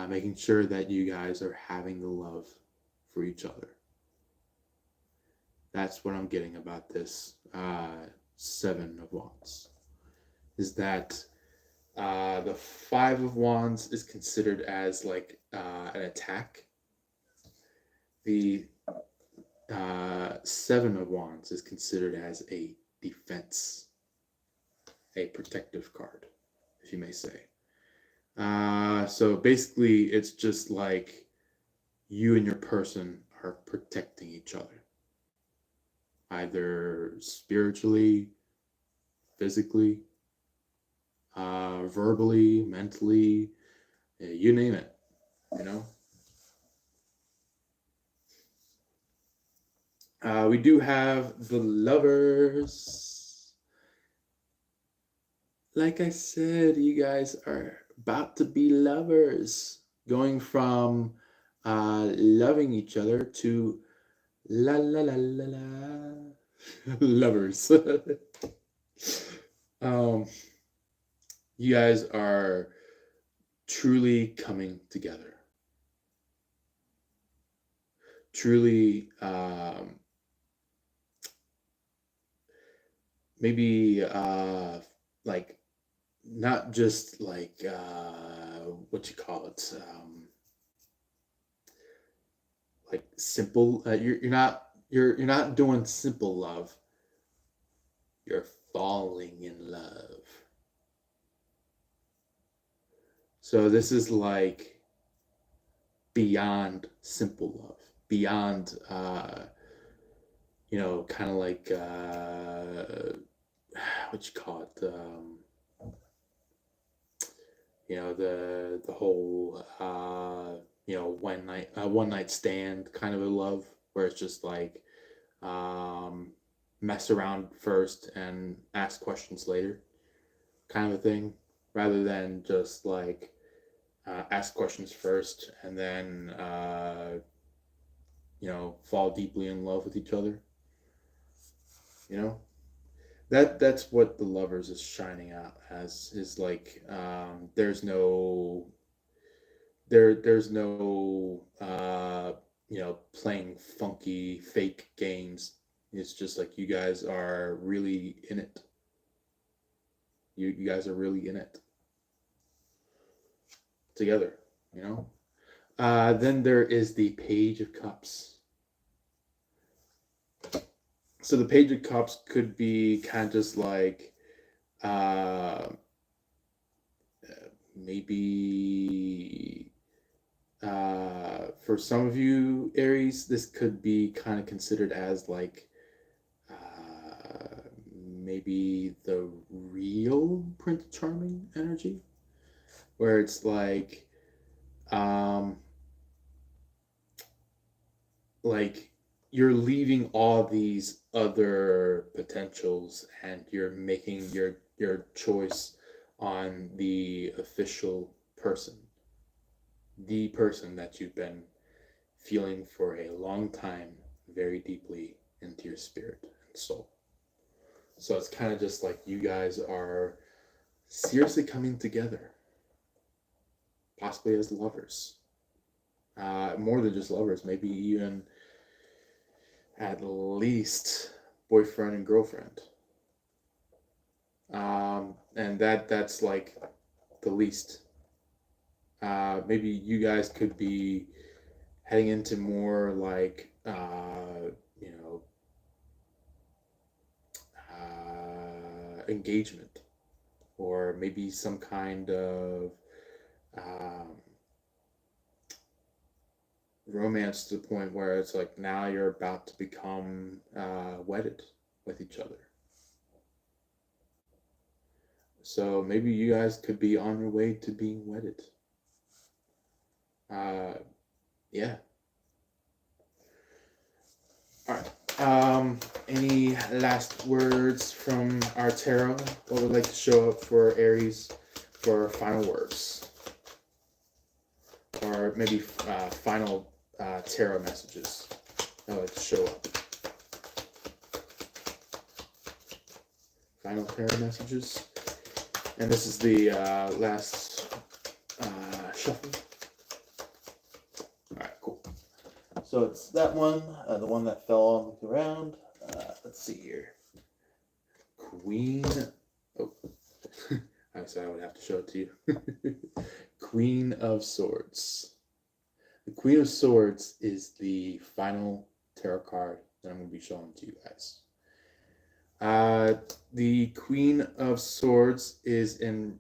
making sure that you guys are having the love for each other. That's what I'm getting about this Seven of Wands. Is that the Five of Wands is considered as like an attack. The Seven of Wands is considered as a defense, a protective card, if you may say. So basically, it's just like you and your person are protecting each other, either spiritually, physically, verbally, mentally, you name it, you know. We do have the Lovers. Like I said, you guys are about to be lovers, going from loving each other to la la la la la lovers. um, you guys are truly coming together, truly, maybe like not just like what you call it, like simple. You're not doing simple love. You're falling in love. So this is like beyond simple love, beyond kind of like what you call it, the whole one night stand kind of a love where it's just like um, mess around first and ask questions later, kind of a thing, rather than just like ask questions first and then fall deeply in love with each other. You know, that's what the lovers is shining out as, is like there's no playing funky fake games. It's just like you guys are really in it. You guys are really in it together, you know. Then there is the Page of Cups. So the Page of Cups could be kind of just like uh, maybe for some of you Aries, this could be kind of considered as like maybe the real Prince Charming energy, where it's um, like you're leaving all these other potentials and you're making your choice on the official person, the person that you've been feeling for a long time, very deeply into your spirit and soul. So it's kind of just like you guys are seriously coming together, possibly as lovers, more than just lovers, maybe even at least boyfriend and girlfriend. And that's like the least. Maybe you guys could be heading into more like engagement, or maybe some kind of um, romance to the point where it's like now you're about to become wedded with each other. So maybe you guys could be on your way to being wedded. Uh, yeah. All right. Any last words from our tarot? What would like to show up for Aries for final words, or maybe final tarot messages that would like to show up? Final tarot messages, and this is the last shuffle. All right, cool. So it's that one, the one that fell on the ground. Let's see here. Queen. Oh, I said I would have to show it to you. Queen of Swords. The Queen of Swords is the final tarot card that I'm going to be showing to you guys. The Queen of Swords is in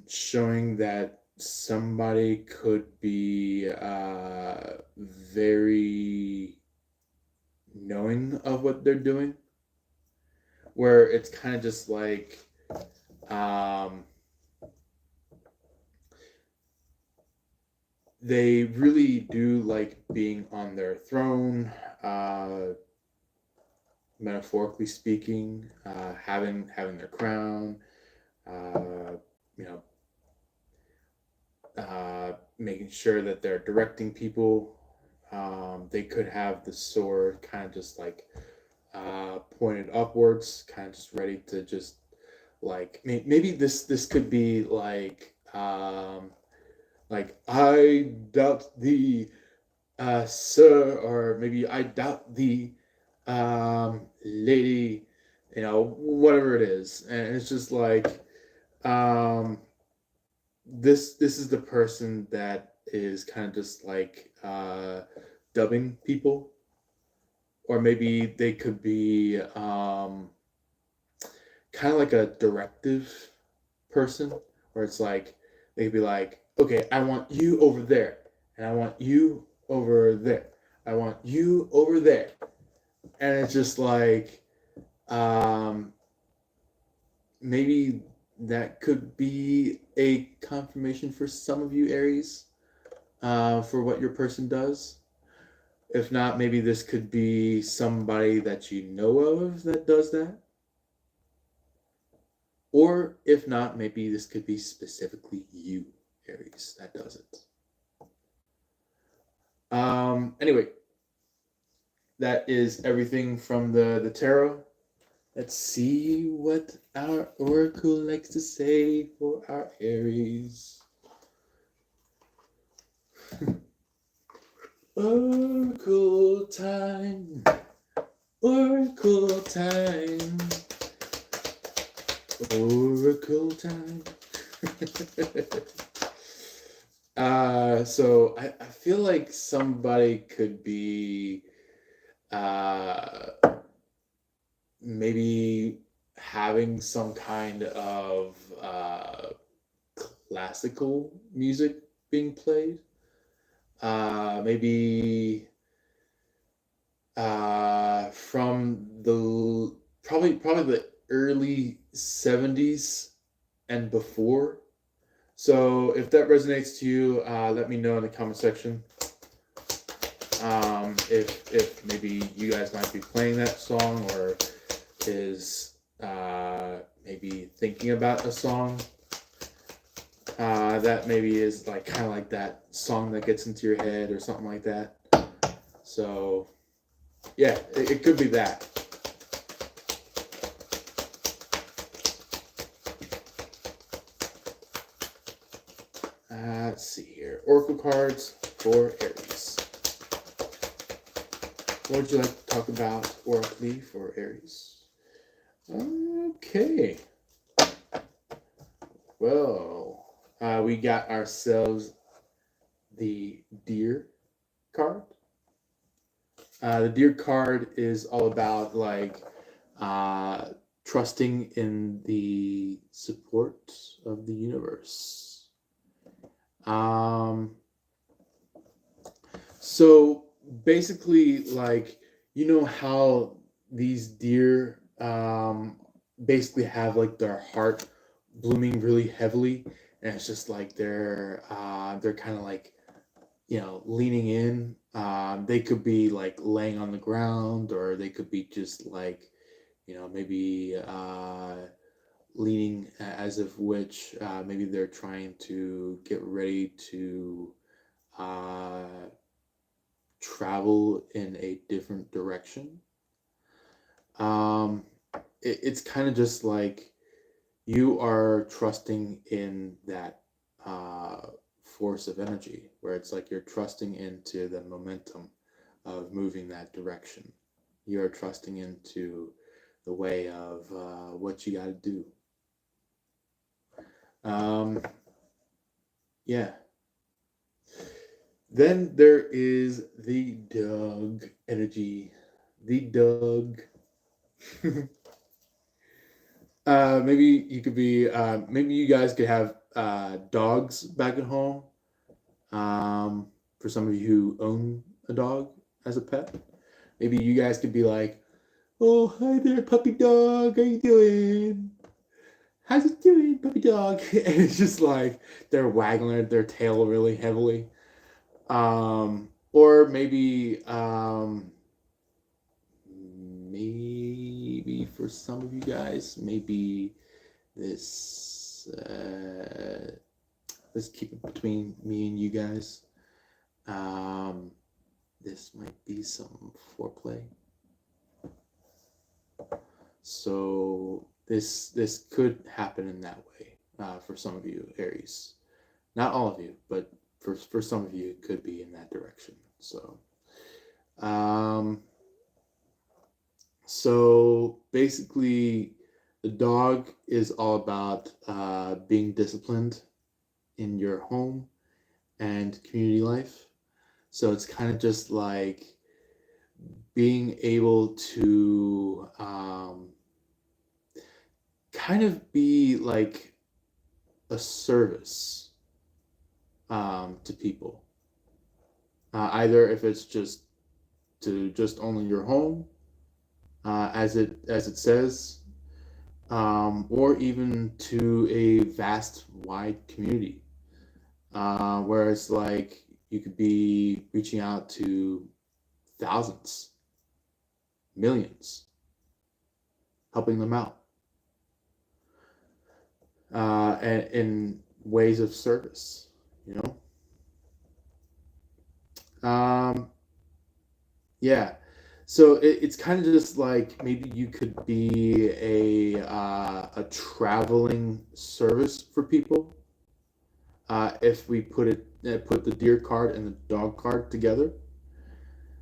showing that somebody could be very knowing of what they're doing, where it's kind of just like they really do like being on their throne, metaphorically speaking, having their crown, making sure that they're directing people. They could have the sword kind of just like pointed upwards, kind of just ready to just like maybe this could be like I doubt thee, sir, or maybe I doubt thee, lady, whatever it is, and it's just like Um, this is the person that is kind of just like dubbing people, or maybe they could be kind of like a directive person, where it's like they could be like, okay, I want you over there, and I want you over there, I want you over there, and it's just like um, maybe that could be a confirmation for some of you Aries, for what your person does. If not, maybe this could be somebody that you know of that does that. Or if not, maybe this could be specifically you, Aries, that does it. Anyway, that is everything from the tarot. Let's see what our oracle likes to say for our Aries. Oracle time. Oracle time. Oracle time. So I feel like somebody could be uh, maybe having some kind of classical music being played. Maybe from the probably the early 70s and before. So if that resonates to you, let me know in the comment section. If maybe you guys might be playing that song, or is maybe thinking about a song that maybe is like kind of like that song that gets into your head or something like that. So yeah, it could be that. Let's see here. Oracle cards for Aries. What would you like to talk about oracally for Aries? Okay. Well, we got ourselves the Deer card. The Deer card is all about like trusting in the support of the universe. Um, so basically, like, you know how these deer basically have like their heart blooming really heavily, and it's just like they're kind of like, you know, leaning in. They could be like laying on the ground, or they could be just like, you know, maybe leaning as of which maybe they're trying to get ready to uh, travel in a different direction. Um, it's kind of just like you are trusting in that uh, force of energy, where it's like you're trusting into the momentum of moving that direction. You're trusting into the way of what you got to do. Um, yeah. Then there is the dog energy. The dog. Maybe you could be. Maybe you guys could have dogs back at home. For some of you who own a dog as a pet, maybe you guys could be like, "Oh, hi there, puppy dog. How you doing? How's it doing, puppy dog?" And it's just like they're waggling their tail really heavily. Or maybe for some of you guys, maybe this. Let's keep it between me and you guys. Um, this might be some foreplay. So this could happen in that way for some of you Aries. Not all of you, but for some of you, it could be in that direction. Um, so basically, The dog is all about being disciplined in your home and community life. So it's kind of just like being able to kind of be like a service to people. Either if it's just to just only your home, as it says, or even to a vast, wide community, where it's like you could be reaching out to thousands, millions, helping them out, and in ways of service, you know. Yeah. So it's kind of just like maybe you could be a traveling service for people. If we put the deer card and the dog card together.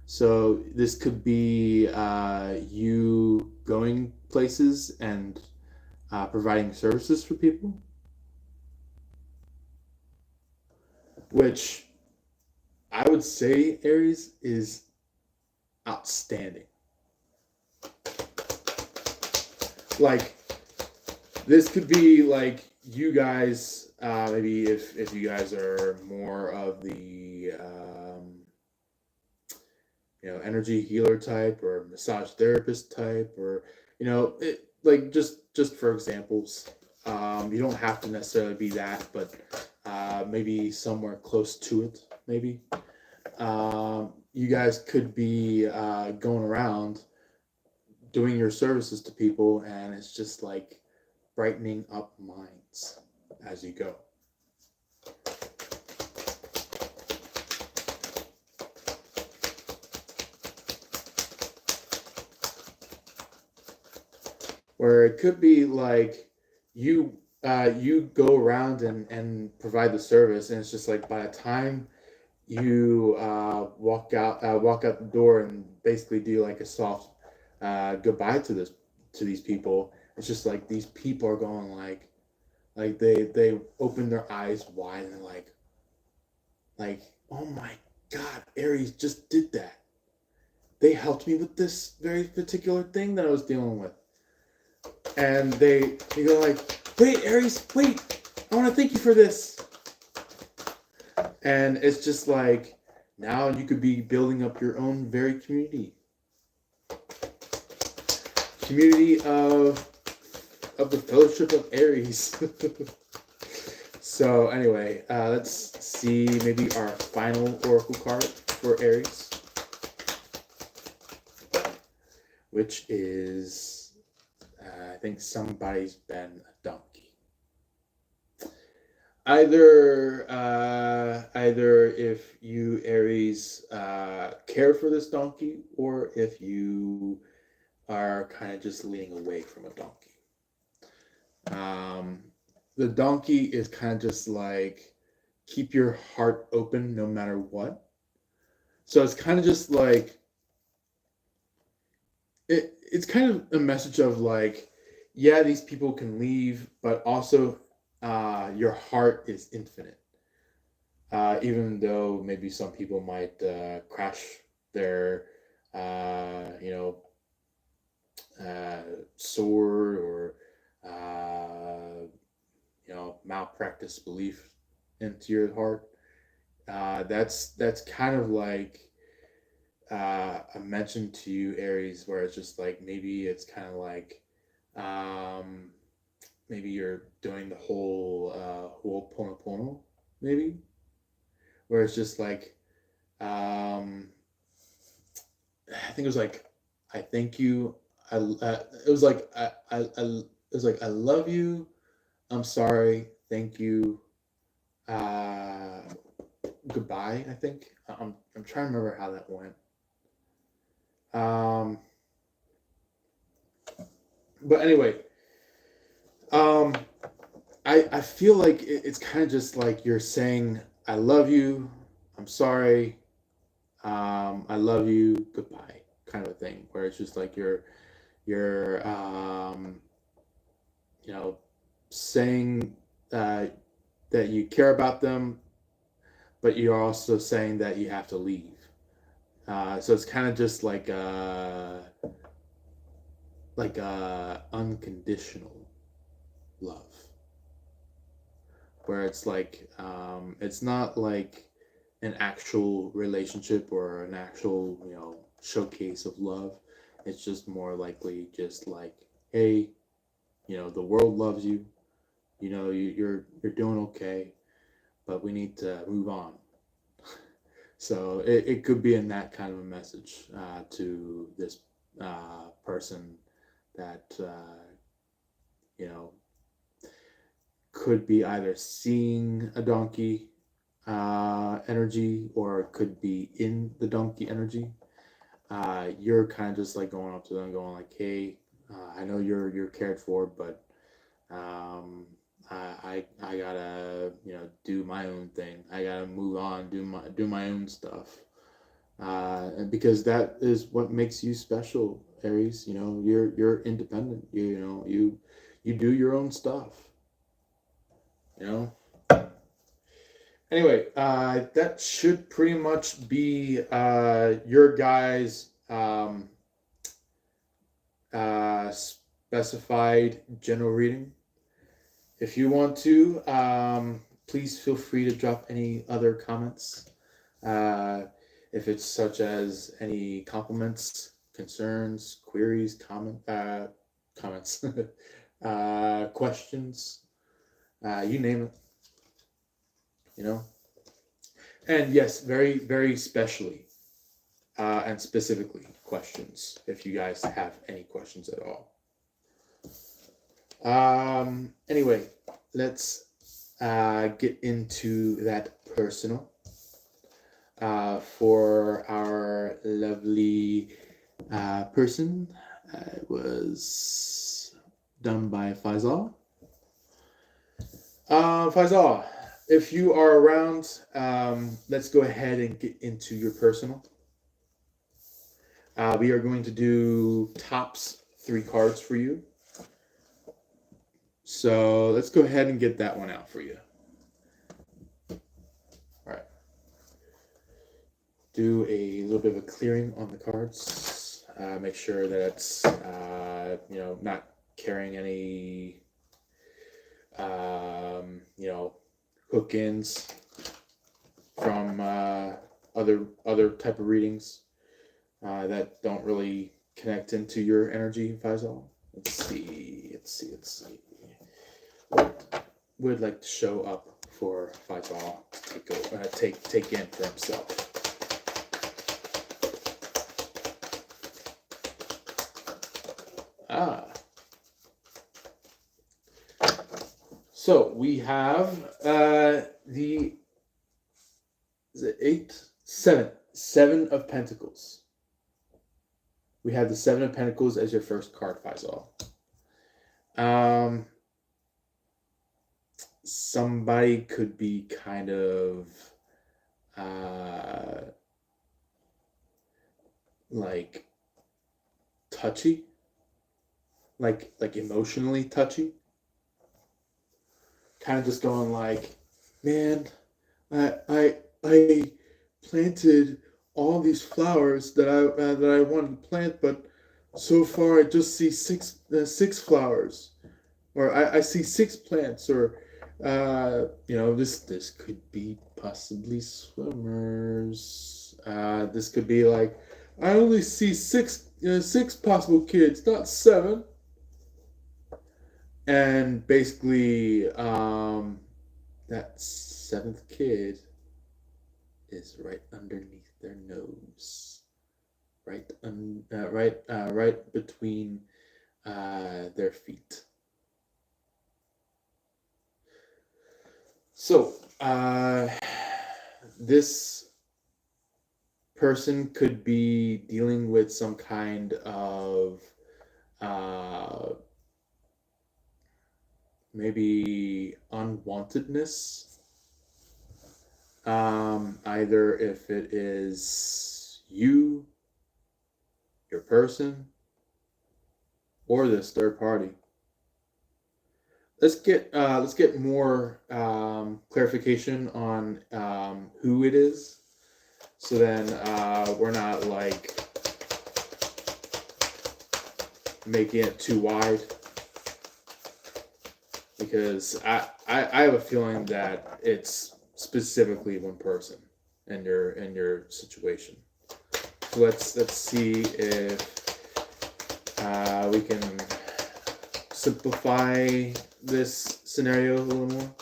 So this could be you going places and providing services for people, which I would say Aries is outstanding. Like this could be like you guys, maybe if you guys are more of the energy healer type or massage therapist type, or like just for examples, you don't have to necessarily be that, but maybe somewhere close to it, maybe. You guys could be going around doing your services to people, and it's just like brightening up minds as you go. Where it could be like you go around and provide the service, and it's just like by the time you walk out the door and basically do like a soft goodbye to these people. It's just like these people are going like they open their eyes wide and they're like, oh my God, Aries just did that. They helped me with this very particular thing that I was dealing with. And they go like, wait, Aries, wait, I want to thank you for this. And it's just like, now you could be building up your own very community of the Fellowship of Aries. So anyway, let's see maybe our final oracle card for Aries, which is I think somebody's been a donkey. Either if you Aries care for this donkey, or if you are kind of just leaning away from a donkey. The donkey is kind of just like keep your heart open no matter what. So it's kind of just like it's kind of a message of like, yeah, these people can leave, but also your heart is infinite. Even though maybe some people might crash their, sword, or malpractice belief into your heart. That's kind of like I mentioned to you, Aries, where it's just like maybe it's kind of like maybe you're doing the whole Ho'oponopono, maybe, where it's just like I think it was like I thank you. It was like it was like I love you. I'm sorry. Thank you. Uh, Goodbye. I think I'm trying to remember how that went. Um, but anyway, um, I feel like it's kind of just like you're saying I love you. I'm sorry. I love you. Goodbye. Kind of a thing where it's just like you're you know, saying that you care about them, but you're also saying that you have to leave. So it's kind of just like unconditional love, where it's like it's not like an actual relationship or an actual showcase of love. It's just more likely just like, hey, the world loves you. You're doing okay, but we need to move on. So it could be in that kind of a message to this person that you know could be either seeing a donkey energy, or it could be in the donkey energy. You're kind of just like going up to them, going like, "Hey, I know you're cared for, but I gotta do my own thing. I gotta move on, do my own stuff, and because that is what makes you special, Aries. You're independent. You do your own stuff. You know. Anyway, that should pretty much be your guys' specified general reading. If you want to, please feel free to drop any other comments. If it's such as any compliments, concerns, queries, comments, questions, you name it. And yes, very, very specially and specifically questions, if you guys have any questions at all. Anyway, let's get into that personal. For our lovely person, it was done by Faisal. Faisal, if you are around, let's go ahead and get into your personal. We are going to do tops 3 cards for you. So let's go ahead and get that one out for you. All right. Do a little bit of a clearing on the cards. Make sure that it's not carrying any hook-ins from other type of readings that don't really connect into your energy, Faisal. Let's see. What would like to show up for Faisal to take in for himself? So we have the is it 8, 7 of Pentacles. We have the 7 of Pentacles as your first card, Faisal. Somebody could be kind of like touchy, like emotionally touchy. Kind of just going like, man, I planted all these flowers that I wanted to plant, but so far I just see six flowers, or I see 6 plants, or this could be possibly swimmers. This could be like, I only see 6 possible kids, not 7. And basically, that 7th kid is right underneath their nose, right between their feet. So, this person could be dealing with some kind of maybe unwantedness. Either if it is you, your person, or this third party. let's get more clarification on who it is, so then we're not like making it too wide, because I have a feeling that it's specifically one person in your situation. So let's see if we can simplify this scenario a little more.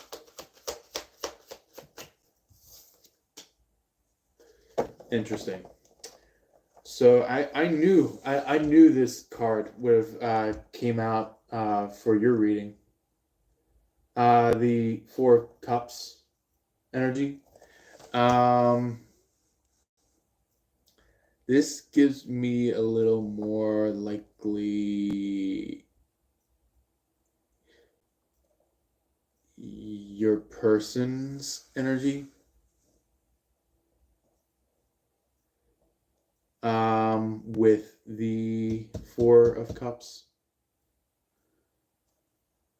Interesting. So I knew this card would have came out for your reading. The Four of Cups energy. Um, this gives me a little more likely your person's energy. With the Four of Cups.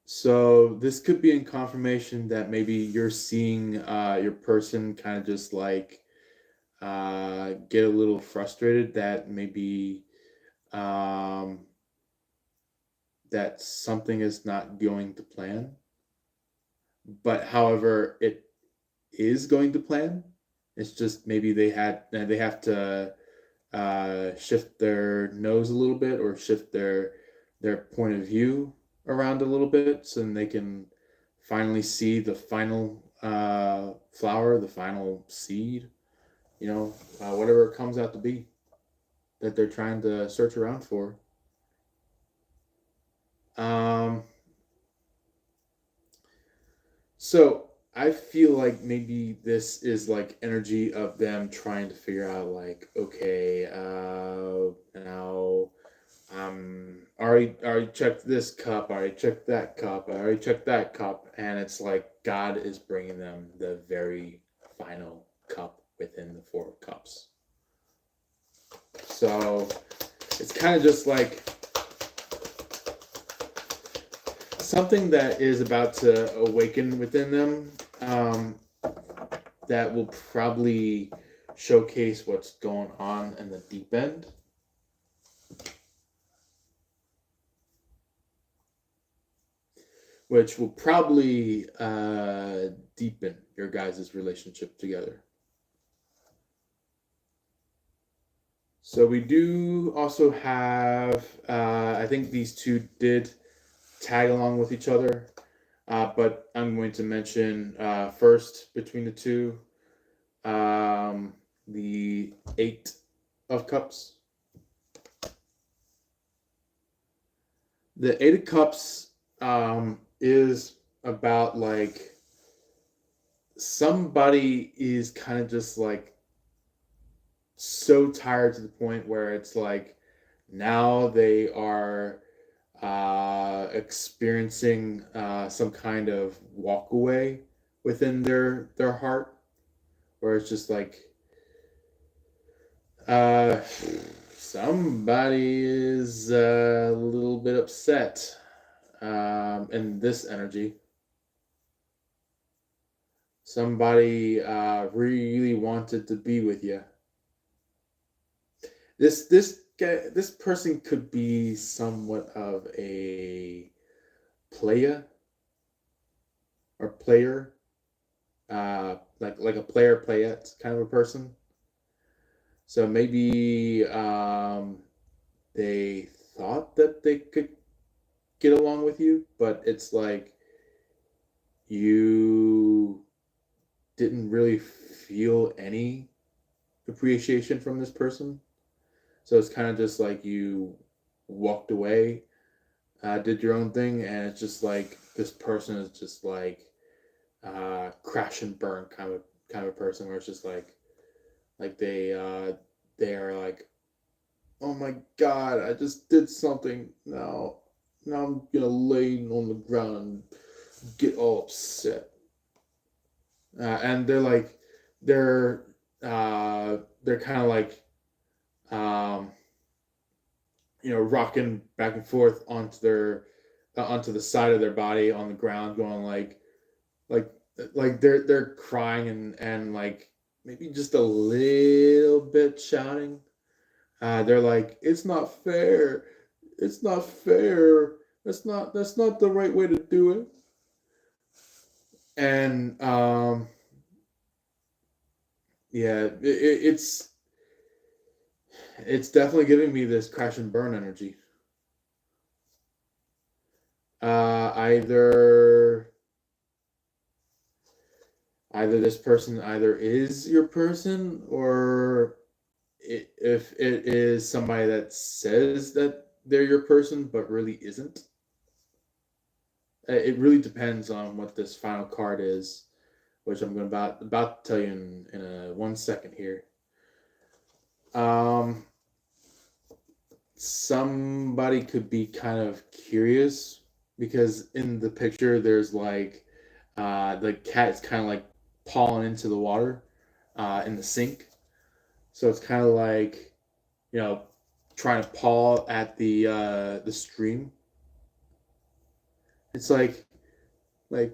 So this could be in confirmation that maybe you're seeing your person kind of just like get a little frustrated that maybe um, that something is not going to plan. But however, it is going to plan. It's just maybe they have to shift their nose a little bit, or shift their point of view around a little bit, so then they can finally see the final flower, the final seed, whatever it comes out to be that they're trying to search around for. Um, so I feel like maybe this is like energy of them trying to figure out, like, okay, now already checked this cup, I already checked that cup, I already checked that cup, and it's like God is bringing them the very final cup within the Four of Cups. So it's kind of just like something that is about to awaken within them, that will probably showcase what's going on in the deep end. Which will probably deepen your guys' relationship together. So we do also have, I think these two did tag along with each other, but I'm going to mention first between the two, the Eight of Cups. The Eight of Cups is about like somebody is kind of just like so tired to the point where it's like now they are experiencing some kind of walk away within their heart, where it's just like uh, somebody is a little bit upset in this energy. Somebody really wanted to be with you. This person could be somewhat of a player, like a player playette kind of a person. So maybe they thought that they could get along with you, but it's like you didn't really feel any appreciation from this person. So it's kind of just like you walked away, did your own thing, and it's just like this person is just like crash and burn kind of person, where it's just like they are like, oh my god, I just did something, now I'm gonna lay on the ground and get all upset, and they're they're kind of like um, rocking back and forth onto onto the side of their body on the ground, going like like they're crying and like maybe just a little bit shouting. They're like, it's not fair. It's not fair. That's not the right way to do it. And yeah, it's definitely giving me this crash and burn energy. Either this person either is your person, or if it is somebody that says that they're your person but really isn't. It really depends on what this final card is, which I'm going about to tell you in a 1 second here. Um, Somebody could be kind of curious because in the picture there's like the cat is kind of like pawing into the water in the sink, so it's kind of like, you know, trying to paw at the stream. It's like I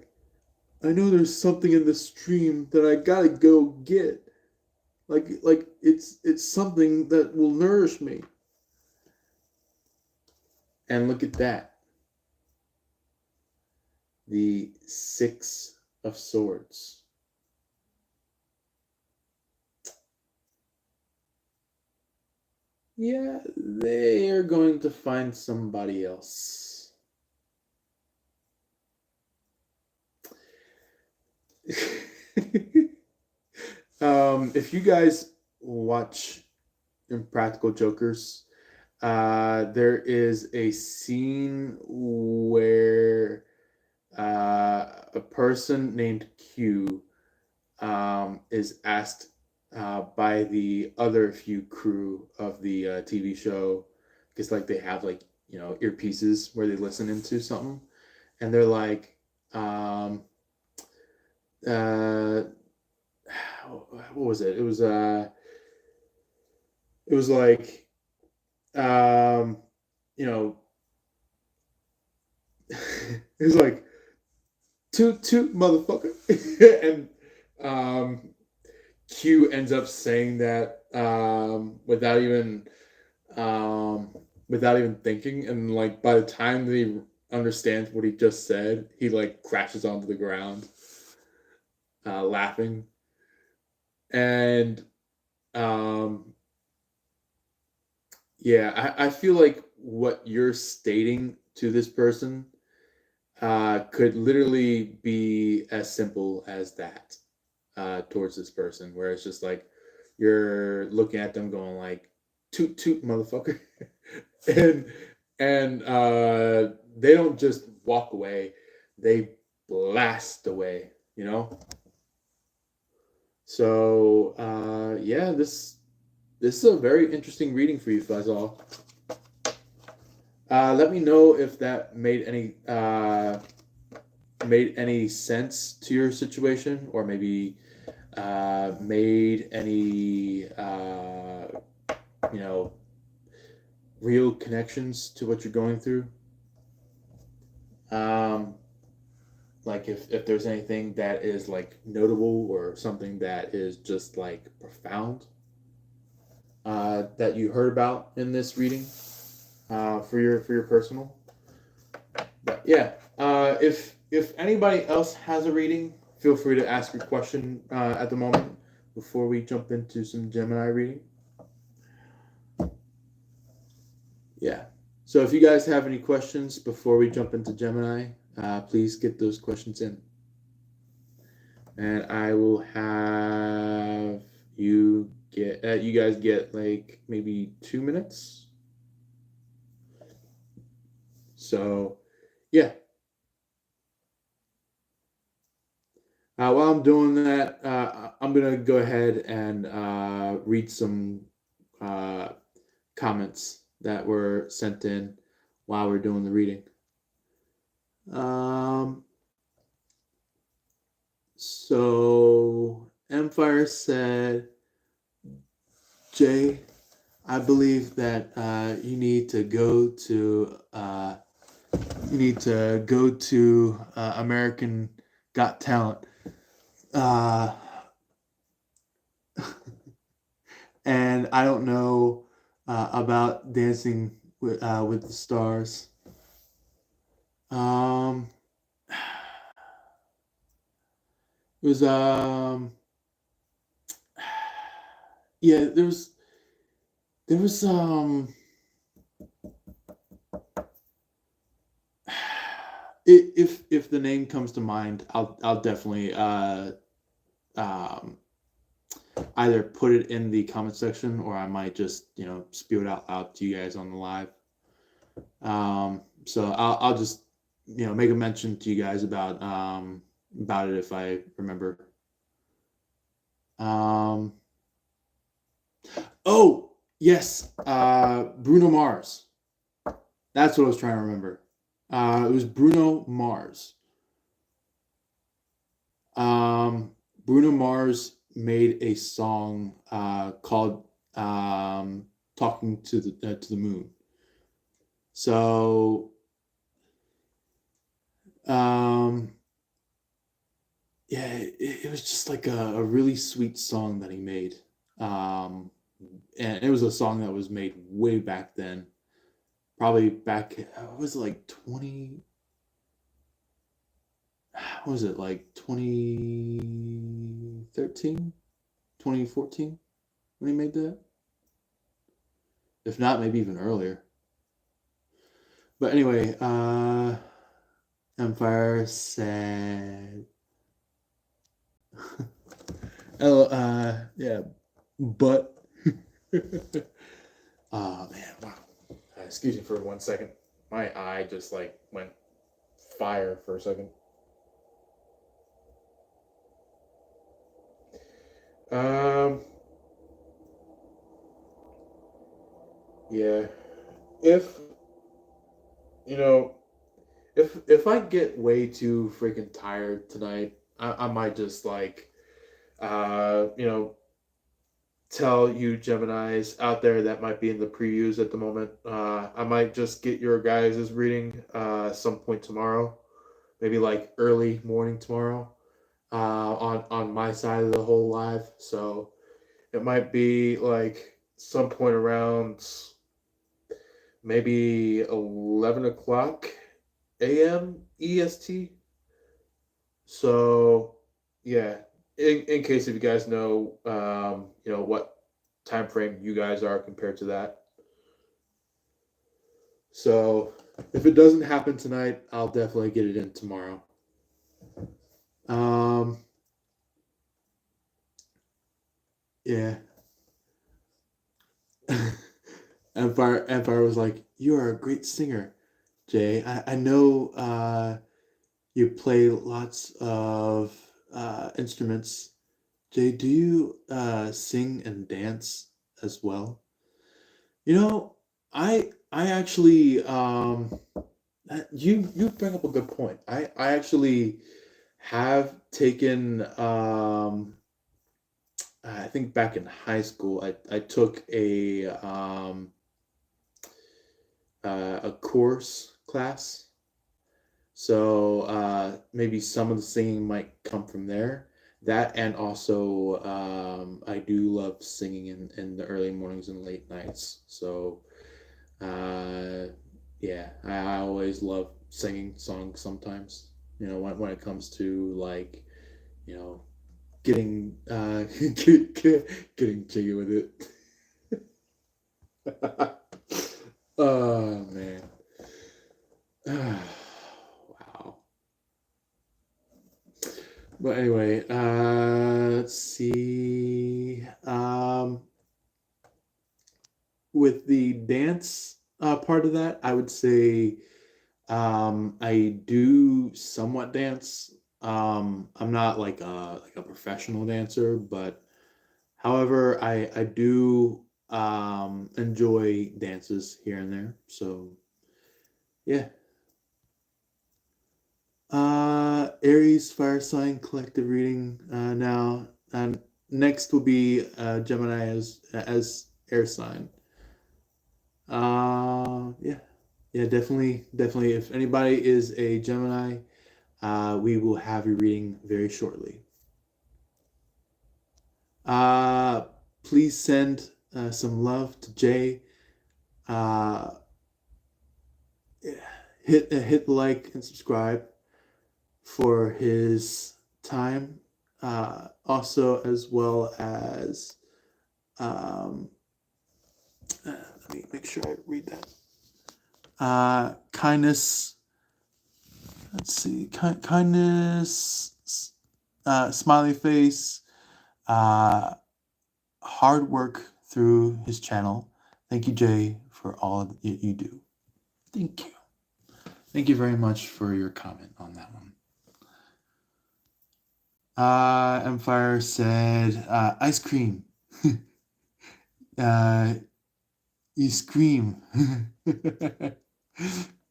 know there's something in the stream that I gotta go get. Like it's something that will nourish me. And look at that. The Six of Swords. Yeah, they are going to find somebody else. If you guys watch Impractical Jokers, there is a scene where a person named Q is asked by the other few crew of the TV show, because like they have like, you know, earpieces where they listen into something, and they're like, uh, what was it? It was like, um, you know, it was like toot toot motherfucker, and Q ends up saying that without even thinking, and like by the time that he understands what he just said, he like crashes onto the ground, laughing. And um, yeah, I feel like what you're stating to this person could literally be as simple as that towards this person, where it's just like you're looking at them going like toot toot motherfucker, and they don't just walk away, they blast away, you know. So yeah, this is a very interesting reading for you, Faisal. Let me know if that made any sense to your situation, or maybe made any you know, real connections to what you're going through. Um, like if there's anything that is like notable, or something that is just like profound that you heard about in this reading for your personal. But yeah, if anybody else has a reading, feel free to ask your question at the moment before we jump into some Gemini reading. Yeah. So if you guys have any questions before we jump into Gemini, please get those questions in, and I will have you guys get like maybe 2 minutes. So yeah. While I'm doing that, I'm gonna go ahead and read some comments that were sent in while we're doing the reading. So Empire said, Jay, I believe that you need to go to you need to go to American Got Talent. Uh, and I don't know about Dancing with the Stars. Um, it was yeah, there was if the name comes to mind, I'll definitely um either put it in the comment section, or I might just spew it out loud to you guys on the live. So I'll just make a mention to you guys about it if I remember. Um, oh yes, Bruno Mars. That's what I was trying to remember. It was Bruno Mars. Bruno Mars made a song called "Talking to the Moon." So, um, yeah, it was just like a really sweet song that he made. Um, and it was a song that was made way back then. Probably back, what was it, like 20, what was it, like 2013, 2014 when he made that? If not, maybe even earlier. But anyway, Empire said, oh, yeah, but, oh man, wow. Excuse me for 1 second. My eye just like went fire for a second. Um, yeah. If you know, if I get way too freaking tired tonight, I might just like, you know, tell you Geminis out there that might be in the previews at the moment. I might just get your guys' reading some point tomorrow, maybe like early morning tomorrow, on my side of the whole live. So it might be like some point around maybe 11 o'clock a.m. EST. So yeah, in case if you guys know, what time frame you guys are compared to that. So if it doesn't happen tonight, I'll definitely get it in tomorrow. Um, yeah. Empire was like, "You are a great singer, Jay. I know you play lots of instruments. Jay, do you sing and dance as well?" You know, I actually you bring up a good point. I actually have taken I think back in high school I took a course class. So maybe some of the singing might come from there. That, and also I do love singing in the early mornings and late nights. So uh, yeah, I always love singing songs sometimes. When it comes to like, you know, getting getting jiggy with it. Oh man. Wow. But anyway, let's see. With the dance part of that, I would say I do somewhat dance. I'm not like a professional dancer, but however, I do enjoy dances here and there. So yeah. Aries fire sign collective reading now, and next will be Gemini as air sign. Yeah. Yeah, definitely, definitely. If anybody is a Gemini, we will have your reading very shortly. Uh, Please send some love to Jay. Uh, hit like and subscribe for his time. Also, as well as let me make sure I read that. Kindness. Let's see. Kindness. Smiley face. Uh, Hard work through his channel. Thank you, Jay, for all that you do. Thank you. Thank you very much for your comment on that one. Empire said, ice cream. uh, you scream.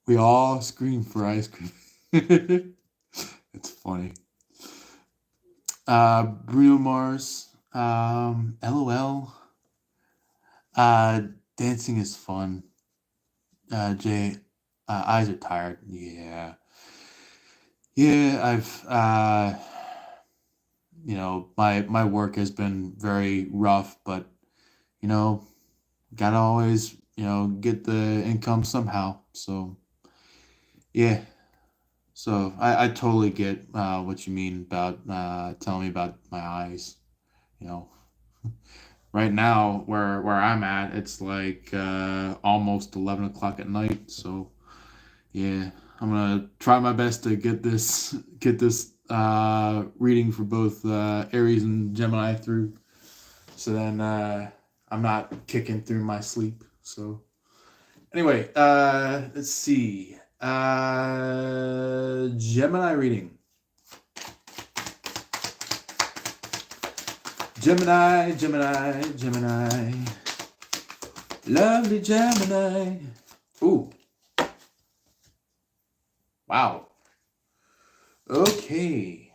We all scream for ice cream. It's funny. Bruno Mars. LOL. Dancing is fun. Jay, eyes are tired. Yeah. Yeah, I've my work has been very rough, but you know, gotta always, get the income somehow. So yeah. So I totally get what you mean about telling me about my eyes. You know, right now where I'm at, it's like almost 11 o'clock at night. So yeah, I'm gonna try my best to get this reading for both Aries and Gemini through. So then I'm not kicking through my sleep. So anyway, let's see. Gemini reading. Gemini, Gemini, Gemini. Lovely Gemini. Ooh. Wow. Okay.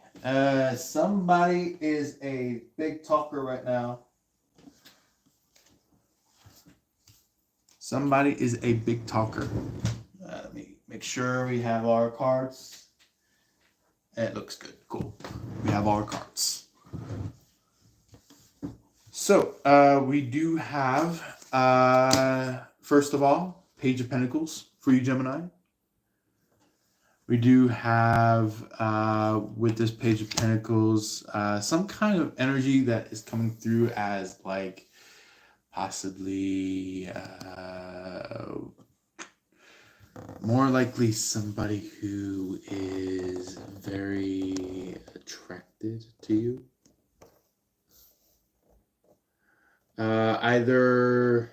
Somebody is a big talker right now. Somebody is a big talker. Let me make sure we have our cards. It looks good. Cool. We have our cards. So we do have, first of all, Page of Pentacles for you, Gemini. We do have, with this Page of Pentacles, some kind of energy that is coming through as like possibly more likely somebody who is very attracted to you. Either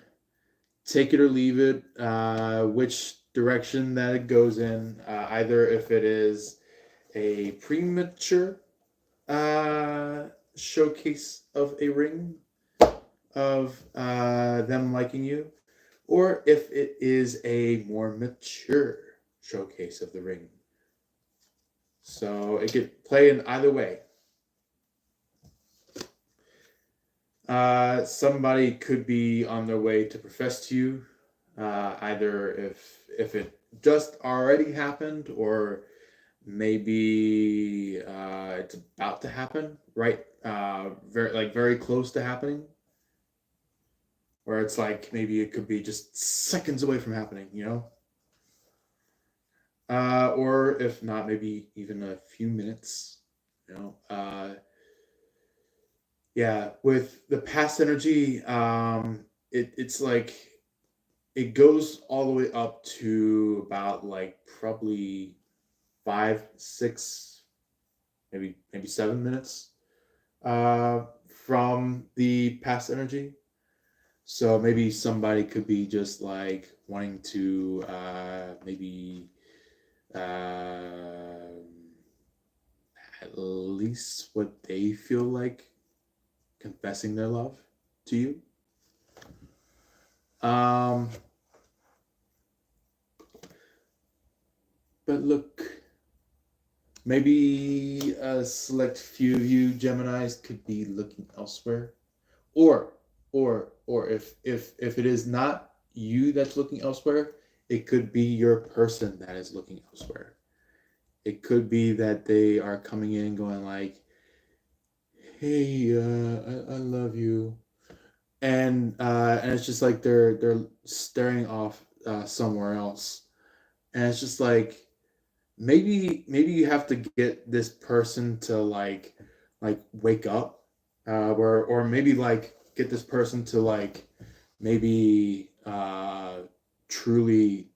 take it or leave it, which direction that it goes in. Either if it is a premature showcase of a ring of them liking you, or if it is a more mature showcase of the ring. So it could play in either way. Somebody could be on their way to profess to you, either if it just already happened, or maybe it's about to happen, right? Very close to happening, where it's like maybe it could be just seconds away from happening, or if not, maybe even a few minutes, yeah, with the past energy, it's like it goes all the way up to about like probably 5, 6, maybe 7 minutes from the past energy. So maybe somebody could be just like wanting to maybe at least what they feel like confessing their love to you. But look, maybe a select few of you Geminis could be looking elsewhere, or if it is not you that's looking elsewhere, it could be your person that is looking elsewhere. It could be that they are coming in going like, "Hey, I love you," and it's just like they're staring off somewhere else, and it's just like maybe you have to get this person to like wake up, or maybe like get this person to like maybe truly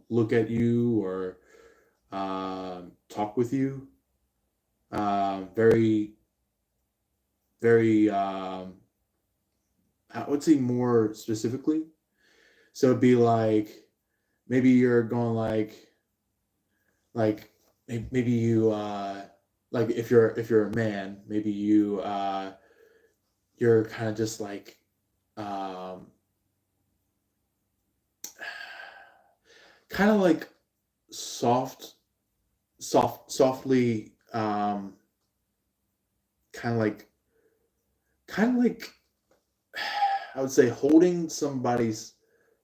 look at you or talk with you very very I would say more specifically. So it'd be like maybe you're going like maybe you like if you're a man, maybe you're kind of just like um kind of like softly kind of like kind of like I would say holding somebody's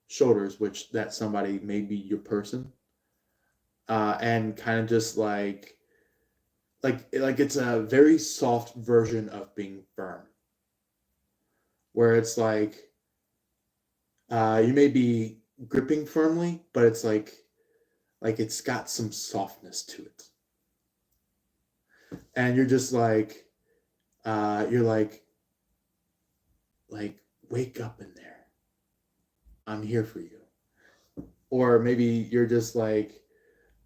shoulders, which that somebody may be your person, and kind of just like it's a very soft version of being firm, where it's like you may be gripping firmly, but it's like it's got some softness to it, and you're just you're like wake up in there. I'm here for you. Or maybe you're just like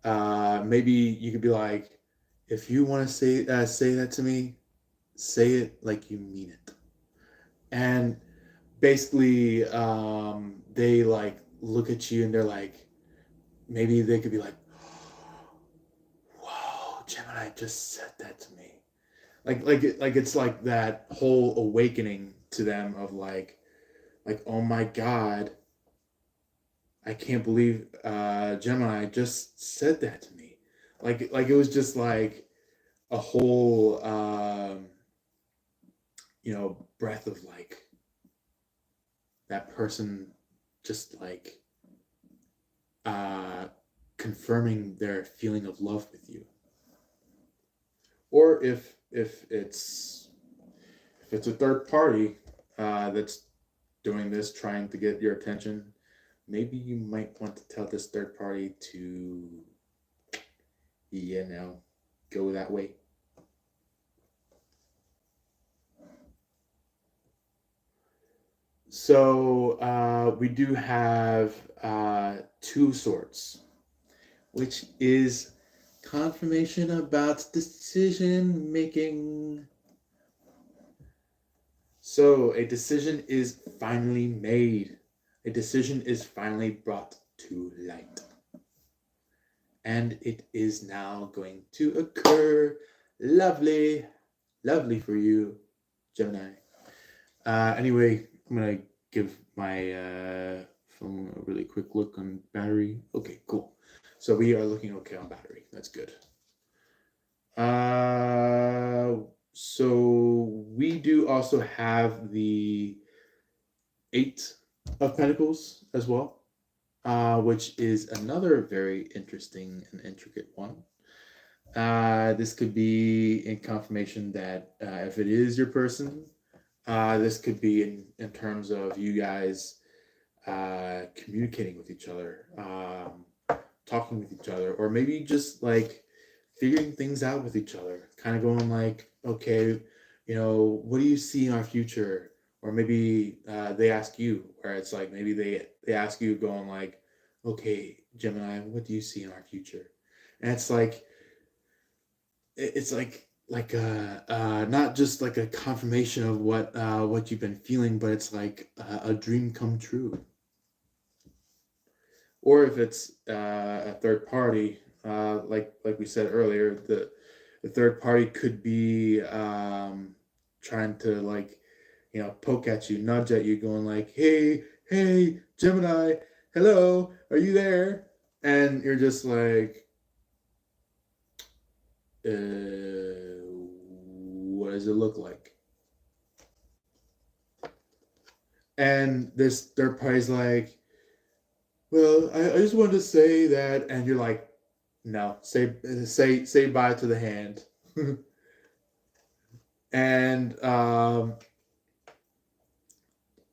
maybe you could be like, if you want to say that to me, say it like you mean it. And basically, they like look at you and they're like, maybe they could be like, "Whoa, Gemini just said that to me." Like it's like that whole awakening to them of like oh my god, I can't believe Gemini just said that to me. Like it was just like a whole breath of like that person just like uh confirming their feeling of love with you. Or if it's a third party that's doing this, trying to get your attention, maybe you might want to tell this third party to, go that way. So we do have two sorts, which is confirmation about decision making. So a decision is finally made. A decision is finally brought to light. And it is now going to occur. Lovely. Lovely for you, Gemini. Anyway, I'm going to give my phone a really quick look on battery. Okay, cool. So we are looking okay on battery. That's good. So we do also have the Eight of Pentacles as well, which is another very interesting and intricate one. This could be in confirmation that if it is your person, this could be in terms of you guys communicating with each other, talking with each other, or maybe just like figuring things out with each other, kind of going like, okay, what do you see in our future? Or maybe they ask you, where it's like maybe they ask you, going like, okay, Gemini, what do you see in our future? And it's like not just like a confirmation of what you've been feeling, but it's like a dream come true. Or if it's a third party, like we said earlier, the third party could be trying to like poke at you, nudge at you, going like, hey, Gemini, hello, are you there? And you're just like, what does it look like? And this third party's like, well, I just wanted to say that, and you're like, no, say bye to the hand. And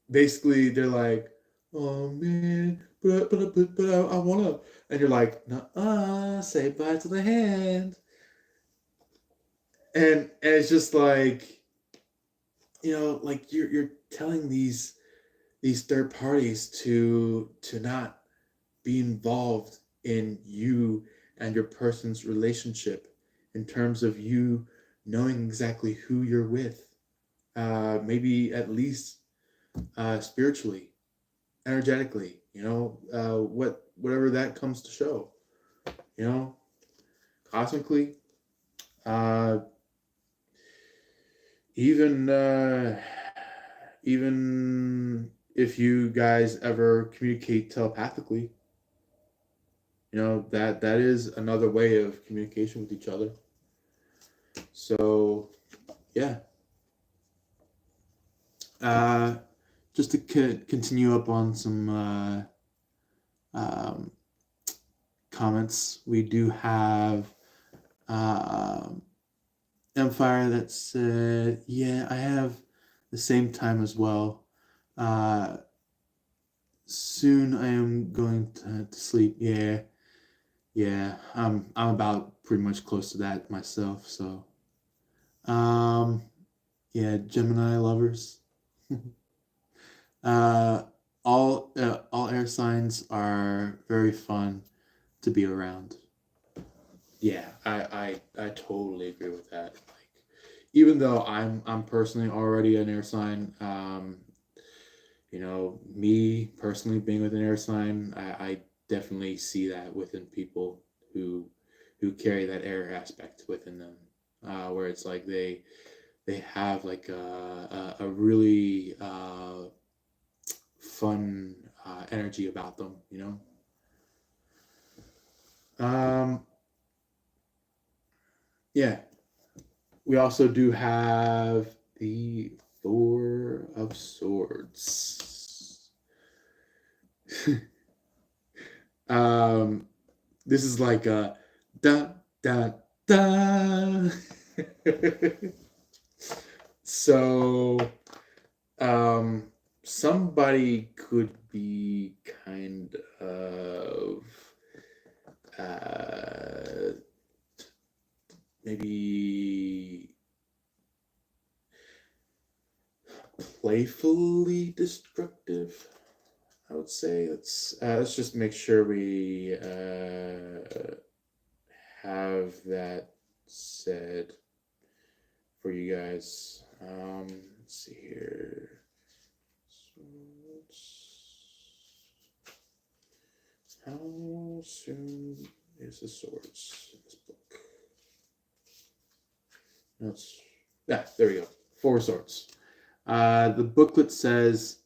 basically they're like, oh man, but I wanna, and you're like, no, say bye to the hand, and it's just like, like you're telling these third parties to not be involved in you and your person's relationship in terms of you knowing exactly who you're with, maybe at least spiritually, energetically, whatever that comes to show, you know, cosmically, uh, even even if you guys ever communicate telepathically, that is another way of communication with each other. So yeah, uh, just to continue up on some um, comments, we do have um Empire that said, "Yeah, I have the same time as well. Uh, soon I am going to sleep. Yeah, yeah. I'm about pretty much close to that myself. So, um, yeah, Gemini lovers. uh, all air signs are very fun to be around. Yeah, I totally agree with that. Like, even though I'm personally already an air sign, me personally being with an air sign, I definitely see that within people who carry that air aspect within them, where it's like they have like a really fun energy about them, Um, yeah, we also do have the Four of Swords. um, this is like a da da da. So, um, somebody could be kind of uh, maybe playfully destructive. I would say let's just make sure we have that said for you guys. Let's see here. How soon is the swords in this book? No, there we go. Four swords. The booklet says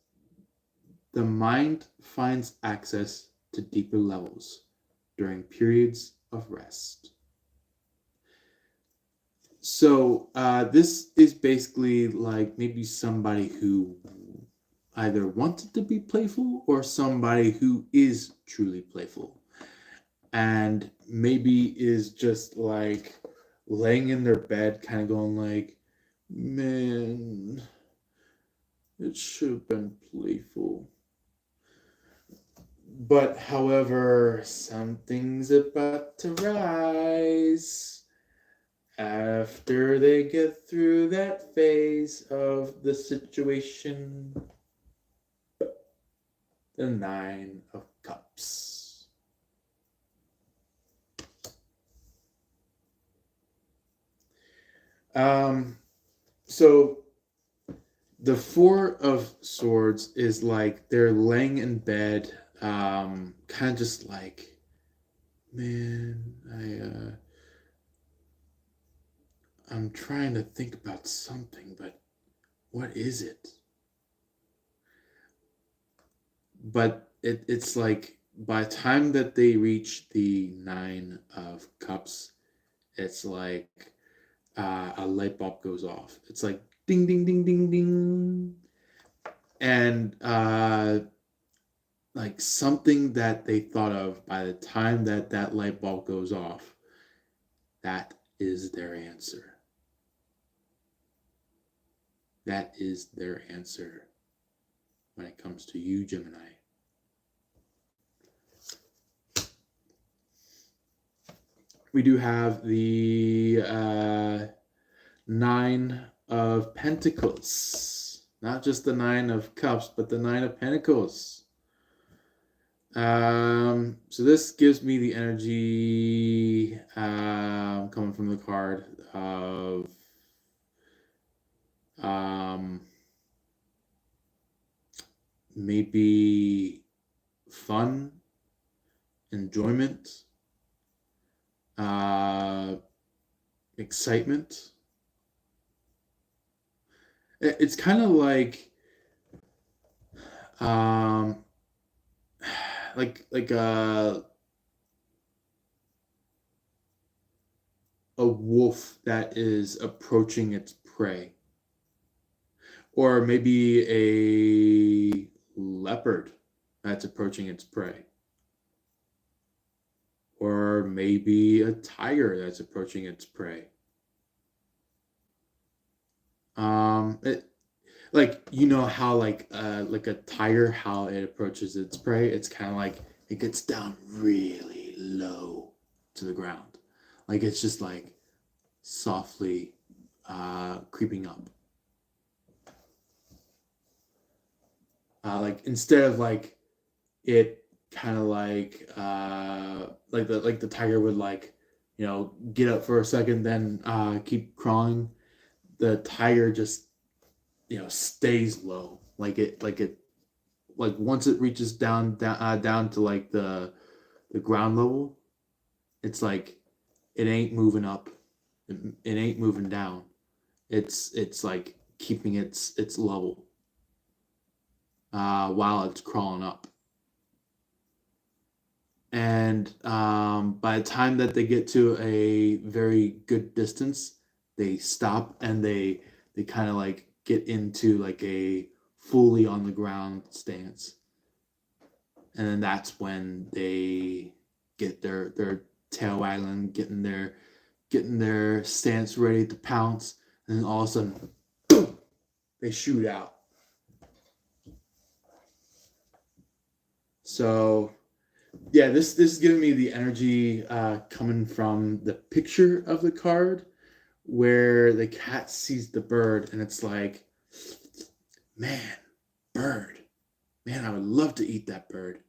the mind finds access to deeper levels during periods of rest. So this is basically like maybe somebody who either wanted to be playful or somebody who is truly playful and maybe is just like laying in their bed kind of going like, man, it should have been playful. But however, something's about to rise after they get through that phase of the situation. The Nine of Cups. So the Four of Swords is like they're laying in bed, kind of just like, man, I'm trying to think about something, but what is it? But it's like by the time that they reach the Nine of Cups, it's like a light bulb goes off. It's like ding, ding, ding, ding, ding, and like something that they thought of by the time that that light bulb goes off. That is their answer. That is their answer when it comes to you, Gemini. We do have the Nine of Pentacles. Not just the Nine of Cups, but the Nine of Pentacles. So this gives me the energy coming from the card of maybe fun, enjoyment, excitement. It's kind of um, like a wolf that is approaching its prey, or maybe a leopard that's approaching its prey, or maybe a tiger that's approaching its prey. Like you know how like a tiger, how it approaches its prey, it's kind of like it gets down really low to the ground, like it's just like softly creeping up. Like instead of like it kind of like the tiger would like get up for a second, then keep crawling. The tiger just stays low, like once it reaches down to like the ground level, it's like it ain't moving up, it ain't moving down. It's like keeping its level while it's crawling up. And by the time that they get to a very good distance, they stop and they kind of like get into like a fully on the ground stance. And then that's when they get their tail waggling, getting their stance ready to pounce, and then all of a sudden, boom, they shoot out. So yeah, this is giving me the energy coming from the picture of the card, where the cat sees the bird and it's like, man, bird, man, I would love to eat that bird.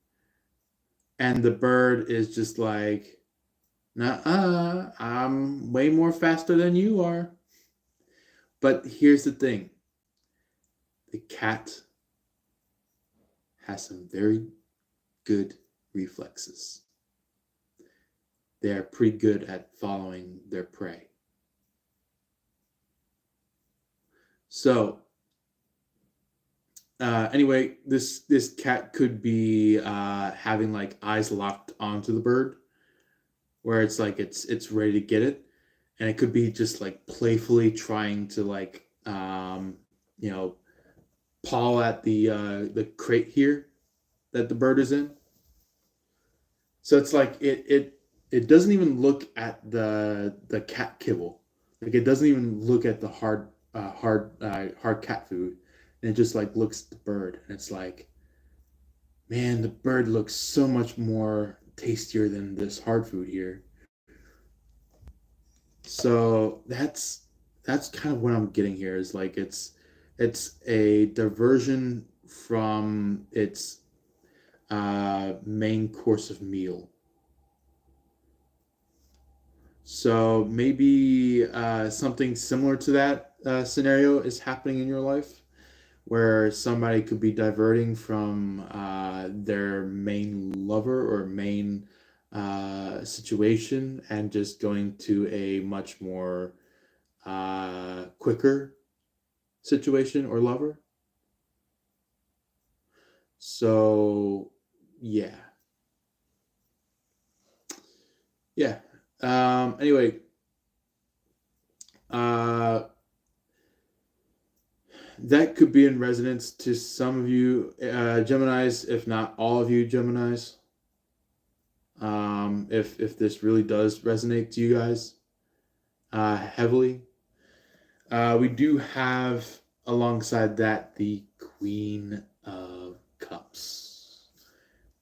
And the bird is just like, nah, I'm way more faster than you are. But here's the thing, the cat has some very good reflexes. They're pretty good at following their prey. So anyway, this cat could be having like eyes locked onto the bird, where it's like it's ready to get it, and it could be just like playfully trying to like paw at the crate here that the bird is in. So it's like it doesn't even look at the cat kibble, like it doesn't even look at the hard cat food, and it just like looks at the bird, and it's like, man, the bird looks so much more tastier than this hard food here. So that's kind of what I'm getting here, is like it's a diversion from its main course of meal. So maybe something similar to that scenario is happening in your life, where somebody could be diverting from their main lover or main situation and just going to a much more quicker situation or lover. So yeah, yeah. Anyway, uh, that could be in resonance to some of you Geminis, if not all of you Geminis. If this really does resonate to you guys heavily, we do have alongside that the Queen of Cups.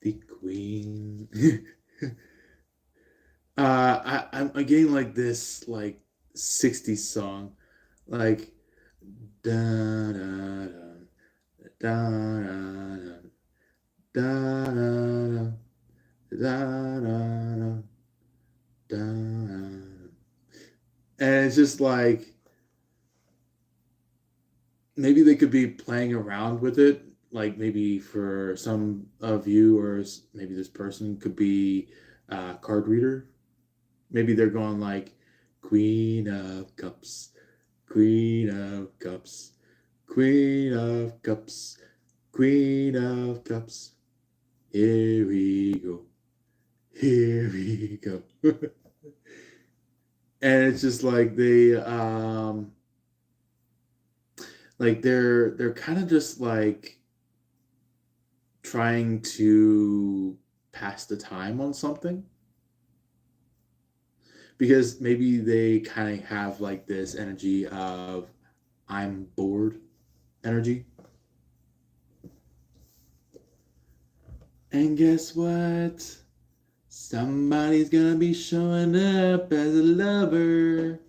The Queen. I'm getting like this like 60s song, like da da da da da da da da da, and it's just like maybe they could be playing around with it. Like maybe for some of you, or maybe this person could be a card reader. Maybe they're going like Queen of Cups, Queen of Cups, Queen of Cups, Queen of Cups. Here we go. Here we go. And it's just like they're kind of just like trying to pass the time on something, because maybe they kind of have like this energy of I'm bored energy. And guess what? Somebody's gonna be showing up as a lover.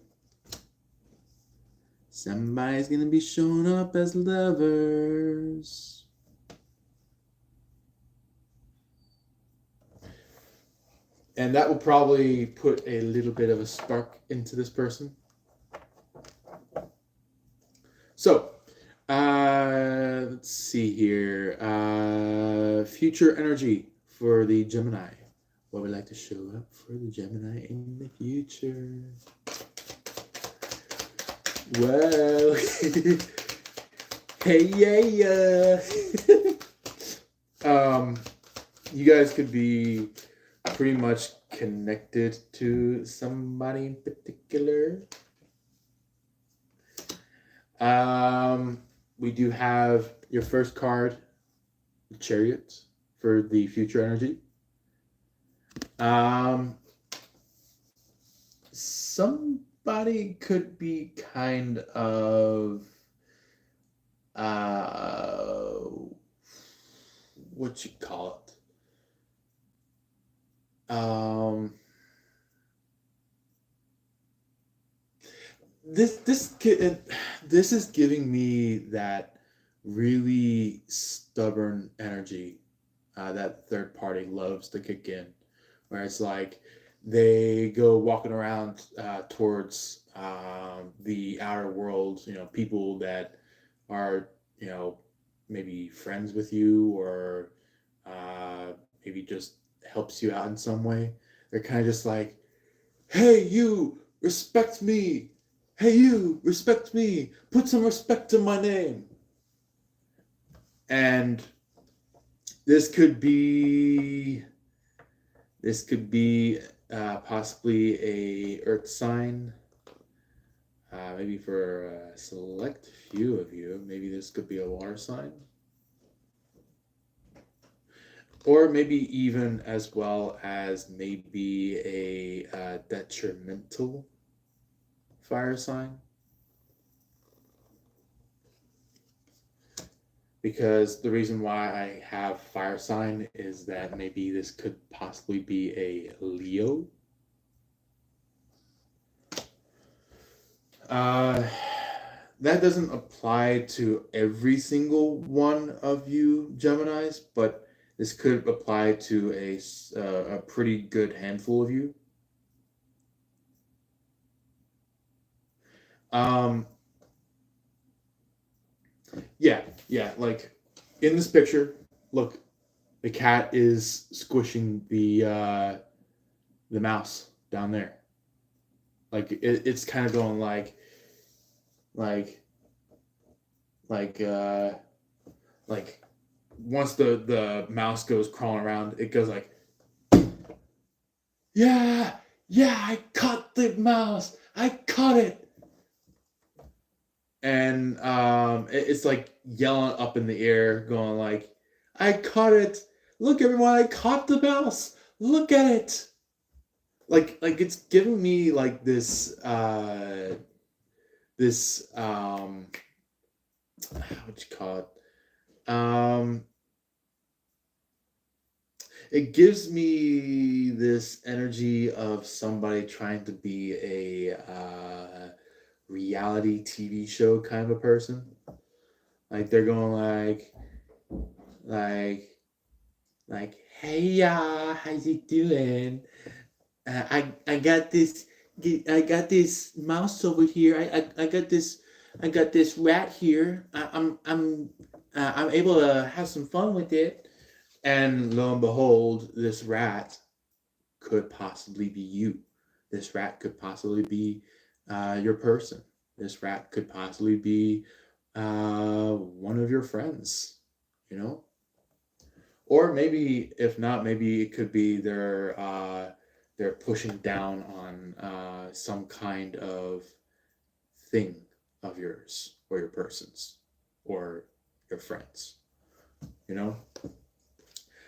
Somebody's gonna be showing up as lovers. And that will probably put a little bit of a spark into this person. So, let's see here. Future energy for the Gemini. What would like to show up for the Gemini in the future? Well, hey, yeah. You guys could be pretty much connected to somebody in particular. We do have your first card, the Chariot, for the future energy. Somebody could be kind of what you call it? This is giving me that really stubborn energy that third party loves to kick in, where it's like they go walking around towards the outer world, people that are, maybe friends with you, or maybe just helps you out in some way. They're kind of just like, hey, you, respect me. Hey, you, respect me. Put some respect to my name. And this could be possibly a earth sign. Maybe for a select few of you, maybe this could be a water sign. Or maybe even as well as maybe a detrimental fire sign. Because the reason why I have fire sign is that maybe this could possibly be a Leo. That doesn't apply to every single one of you Geminis, but this could apply to a pretty good handful of you. Yeah, like in this picture, look, the cat is squishing the mouse down there. Like it's kind of going like once the mouse goes crawling around, it goes like, yeah, I caught the mouse, I caught it. and it's like yelling up in the air, going like, "I caught it! Look, everyone! I caught the mouse! Look at it!" Like it's giving me like this what you call it? It gives me this energy of somebody trying to be a reality TV show kind of a person. Like they're going like like, hey y'all, how you doing? I got this mouse over here. I got this rat here. I'm able to have some fun with it. And lo and behold, this rat could possibly be you. This rat could possibly be your person. This rat could possibly be one of your friends, you know? Or maybe, if not, maybe it could be they're pushing down on some kind of thing of yours or your person's or your friends, you know?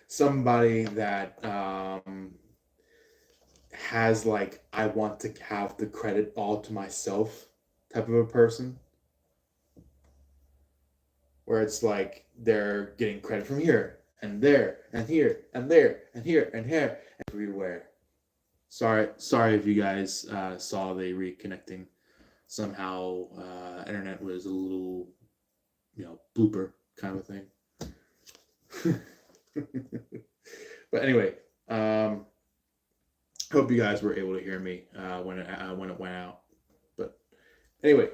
Somebody that has like, I want to have the credit all to myself type of a person, where it's like they're getting credit from here and there and here and there and here and here and everywhere. Sorry if you guys saw the reconnecting. Somehow internet was a little, blooper kind of thing. But anyway, hope you guys were able to hear me when it went out. But anyway,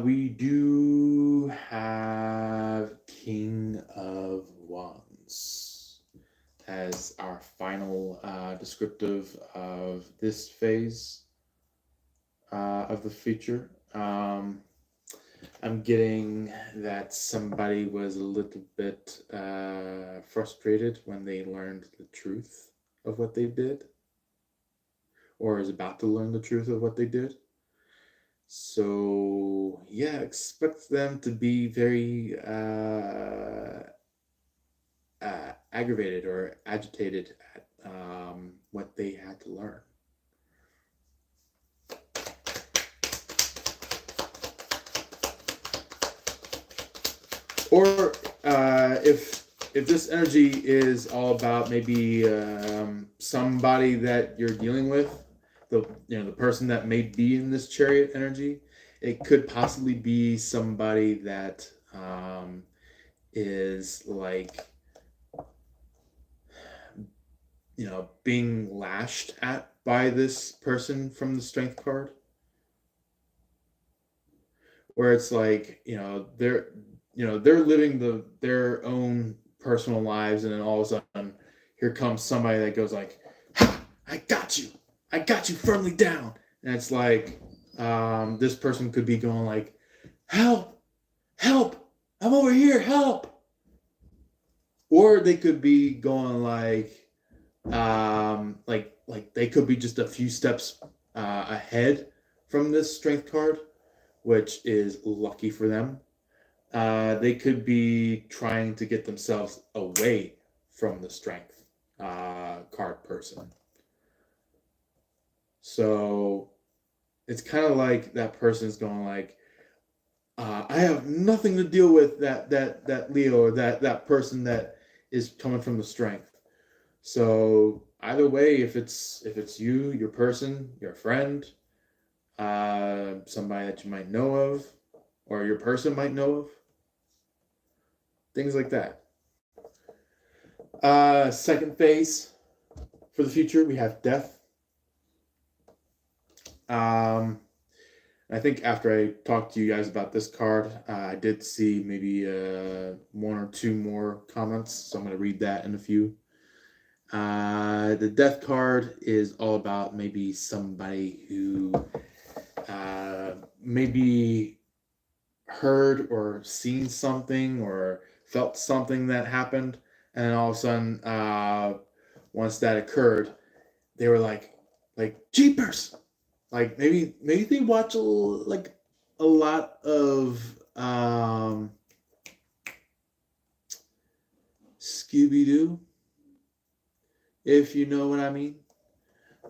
we do have King of Wands as our final descriptive of this phase of the feature. I'm getting that somebody was a little bit frustrated when they learned the truth of what they did, or is about to learn the truth of what they did. So yeah, expect them to be very aggravated or agitated at what they had to learn. Or if this energy is all about maybe somebody that you're dealing with, the person that may be in this chariot energy, it could possibly be somebody that is like, being lashed at by this person from the Strength card, where it's like, they're living their own personal lives, and then all of a sudden here comes somebody that goes like, ha, I got you firmly down. And it's like, this person could be going like, help, I'm over here, help. Or they could be going like they could be just a few steps ahead from this Strength card, which is lucky for them. They could be trying to get themselves away from the Strength card person. So it's kind of like that person's going like, I have nothing to deal with that Leo or that person that is coming from the Strength. So either way, if it's you, your person, your friend, somebody that you might know of, or your person might know of, things like that. Second phase for the future, we have Death. I think after I talked to you guys about this card, I did see maybe one or two more comments, so I'm going to read that in a few. The Death card is all about maybe somebody who maybe heard or seen something or felt something that happened, and then all of a sudden, once that occurred, they were like jeepers. Like maybe they watch a a lot of Scooby Doo, if you know what I mean.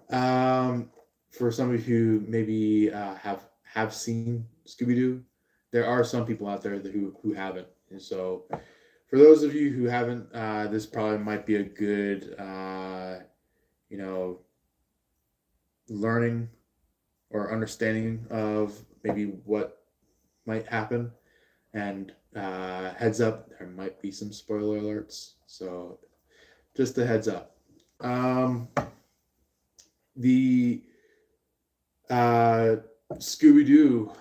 Um, for some of you who maybe have seen Scooby Doo, there are some people out there who haven't, and so for those of you who haven't, this probably might be a good you know learning or understanding of maybe what might happen. And heads up, there might be some spoiler alerts. So just a heads up. Um, the Scooby Doo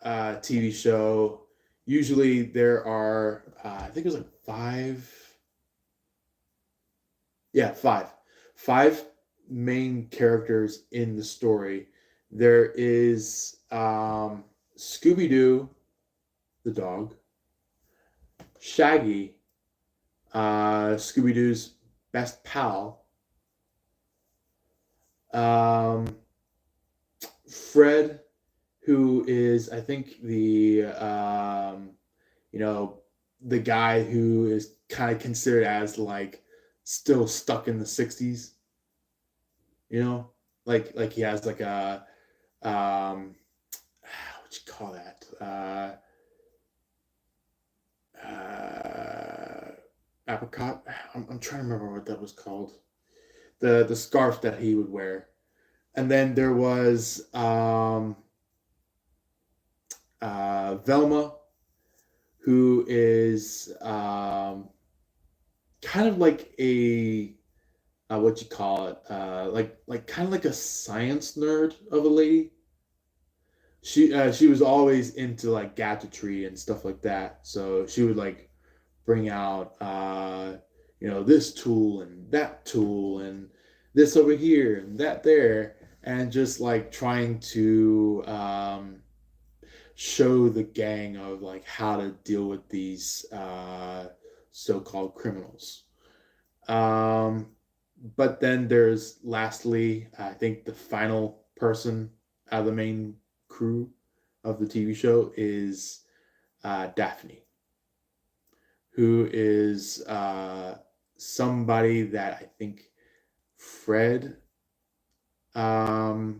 TV show, usually there are, I think it was like five. Yeah, five. Five main characters in the story. There is Scooby Doo, the dog, Shaggy, Scooby Doo's best pal, um, Fred, who is, I think, you know, the guy who is kind of considered as like still stuck in the '60s. You know, like he has like a what you call that? Apricot. I'm trying to remember what that was called. The scarf that he would wear. And then there was Velma, who is kind of like a what you call it, like kind of like a science nerd of a lady. She was always into like gadgetry and stuff like that. So she would like bring out this tool and that tool and this over here and that there, and just like trying to show the gang of like how to deal with these so-called criminals. Um, but then there's lastly, I think the final person out of the main crew of the TV show is Daphne, who is somebody that I think Fred has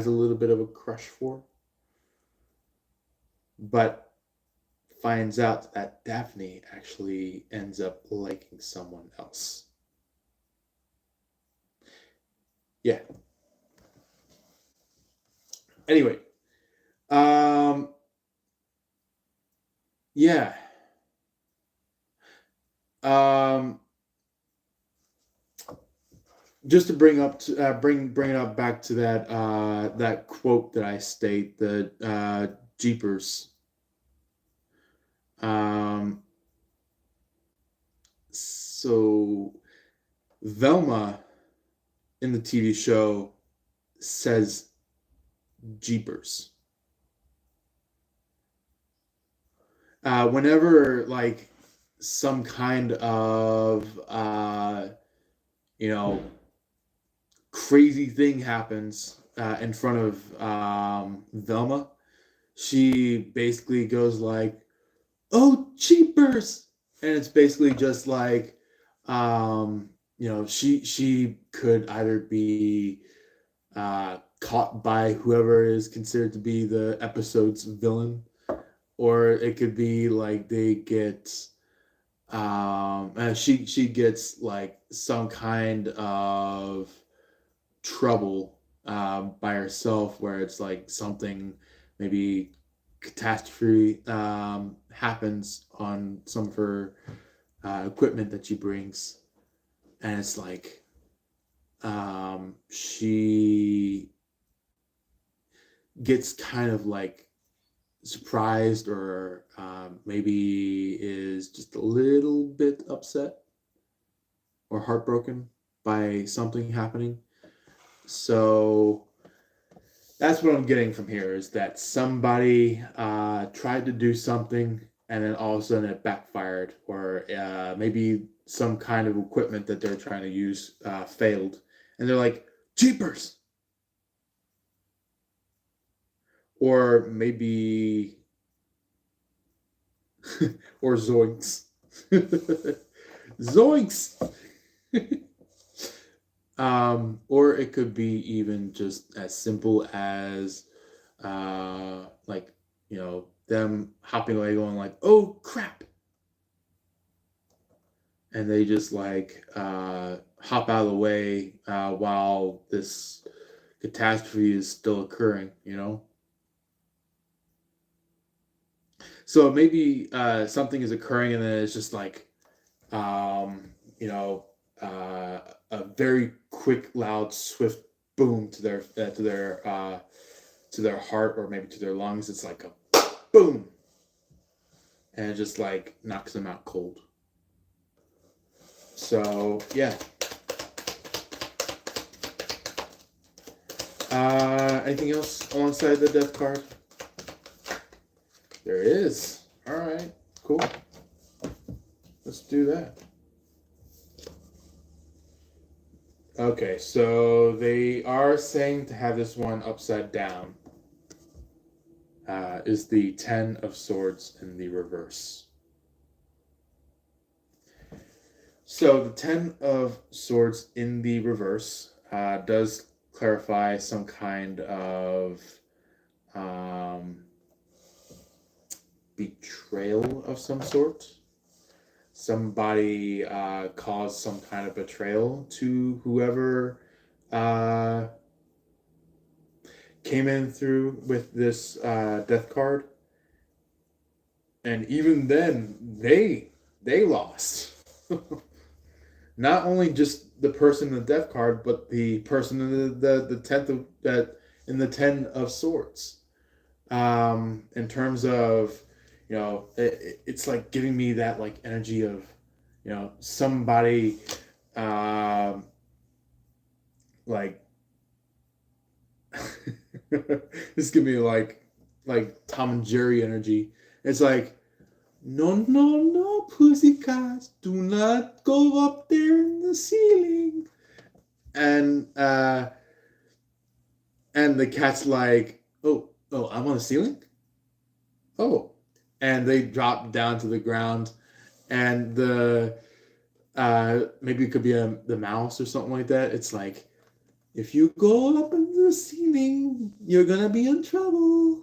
a little bit of a crush for, but finds out that Daphne actually ends up liking someone else. Yeah. Anyway, yeah. Um, just to bring it up back to that quote that I state, the Jeepers. So Velma in the TV show says Jeepers. Whenever like some kind of crazy thing happens in front of Velma, she basically goes like, "Oh, cheapers!" And it's basically just like, she could either be caught by whoever is considered to be the episode's villain, or it could be like they get she gets like some kind of trouble by herself, where it's like something, maybe catastrophe happens on some of her equipment that she brings, and it's like she gets kind of like surprised, or maybe is just a little bit upset or heartbroken by something happening. So that's what I'm getting from here, is that somebody tried to do something, and then all of a sudden it backfired, or maybe some kind of equipment that they're trying to use failed, and they're like, "Jeepers!" or maybe or zoinks. Zoinks. Or it could be even just as simple as like, them hopping away going like, oh crap, and they just like hop out of the way while this catastrophe is still occurring. So maybe something is occurring and then it's just like um, you know a very quick, loud, swift boom to their heart, or maybe to their lungs. It's like a boom, and it just like knocks them out cold. So yeah. Anything else alongside the death card? There is. All right, cool. Let's do that. Okay, so they are saying to have this one upside down. Is the Ten of Swords in the reverse. So the Ten of Swords in the reverse does clarify some kind of betrayal of some sort. Somebody caused some kind of betrayal to whoever came in through with this death card, and even then they lost. Not only just the person in the death card, but the person in the tenth of that in the Ten of Swords. In terms of, it's like giving me that like energy of, somebody like this give me like Tom and Jerry energy. It's like, no, no, no, pussycats, do not go up there in the ceiling. And the cat's like, oh, I'm on the ceiling? Oh. And they drop down to the ground, and the maybe it could be the mouse or something like that. It's like, if you go up in the ceiling, you're gonna be in trouble.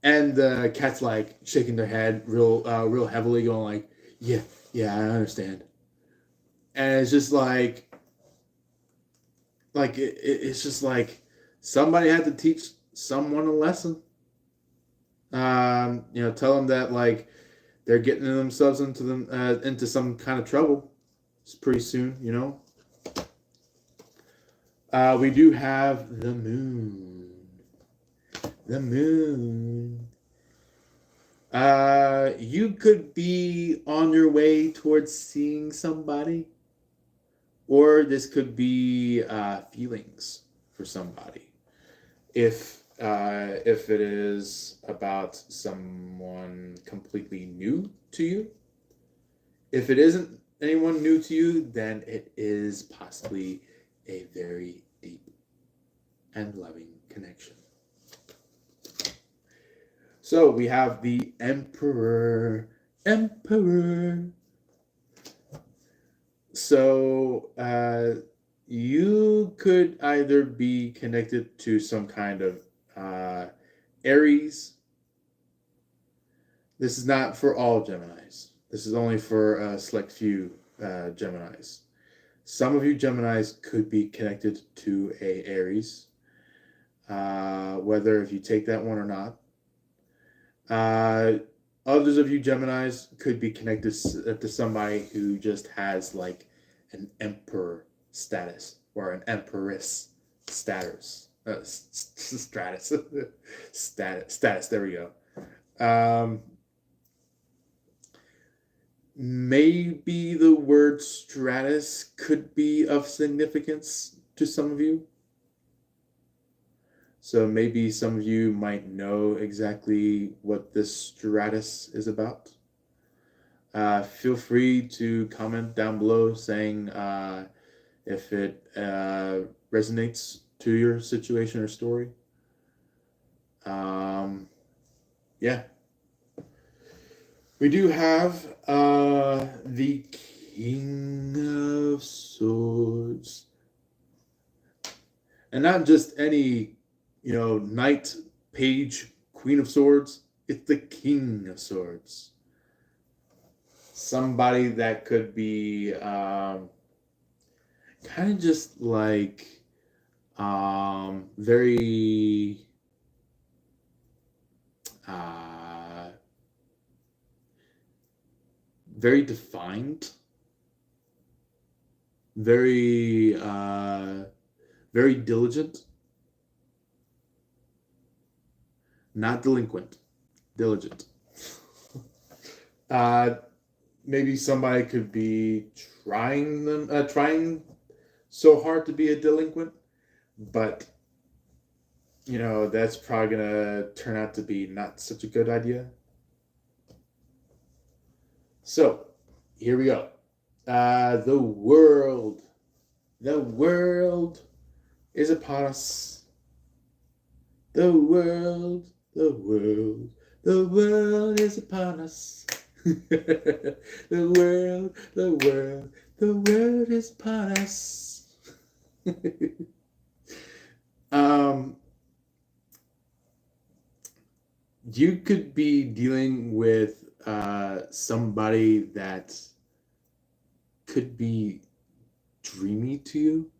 And the cat's like shaking their head real heavily, going like, yeah, I understand. And it's just like it's just like somebody had to teach someone a lesson. Tell them that like they're getting themselves into some kind of trouble. It's pretty soon. We do have the moon. The moon. You could be on your way towards seeing somebody, or this could be feelings for somebody. If it is about someone completely new to you. If it isn't anyone new to you, then it is possibly a very deep and loving connection. So we have the Emperor. So you could either be connected to some kind of Aries. This is not for all Geminis. This is only for a select few Geminis. Some of you Geminis could be connected to a Aries, whether if you take that one or not. Others of you Geminis could be connected to somebody who just has like an emperor status or an empress status. Status. Status. There we go. Maybe the word stratus could be of significance to some of you. So maybe some of you might know exactly what this stratus is about. Feel free to comment down below saying if it resonates to your situation or story. Yeah, we do have the King of Swords, and not just any, knight, page, Queen of Swords. It's the King of Swords. Somebody that could be kind of just like very uh, very defined, very diligent, not delinquent, diligent. uh, Maybe somebody could be trying so hard to be a delinquent, but that's probably gonna turn out to be not such a good idea. So here we go. The world is upon us. The world is upon us. the world is upon us. um, you could be dealing with somebody that could be dreamy to you,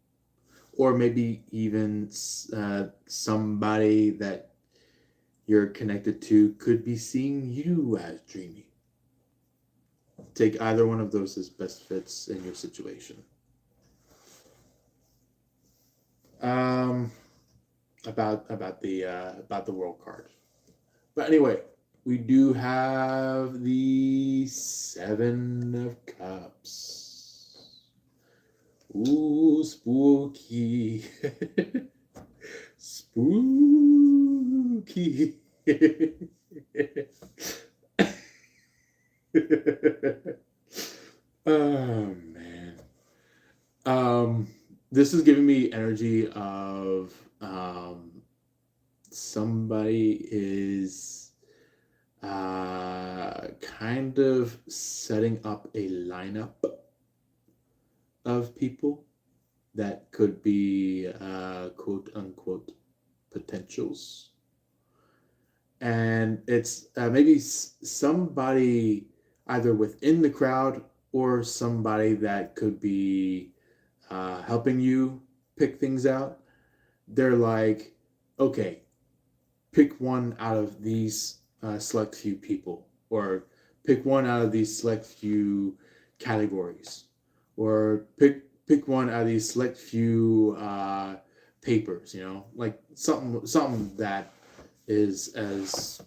or maybe even somebody that you're connected to could be seeing you as dreamy. Take either one of those as best fits in your situation. Um, about the world card. But anyway, we do have the Seven of Cups. Ooh, spooky. Spooky. Oh man. Um, this is giving me energy of somebody is kind of setting up a lineup of people that could be quote unquote potentials. And it's maybe somebody either within the crowd or somebody that could be helping you pick things out. They're like, okay, pick one out of these select few people, or pick one out of these select few categories, or pick one out of these select few papers. Like something that is as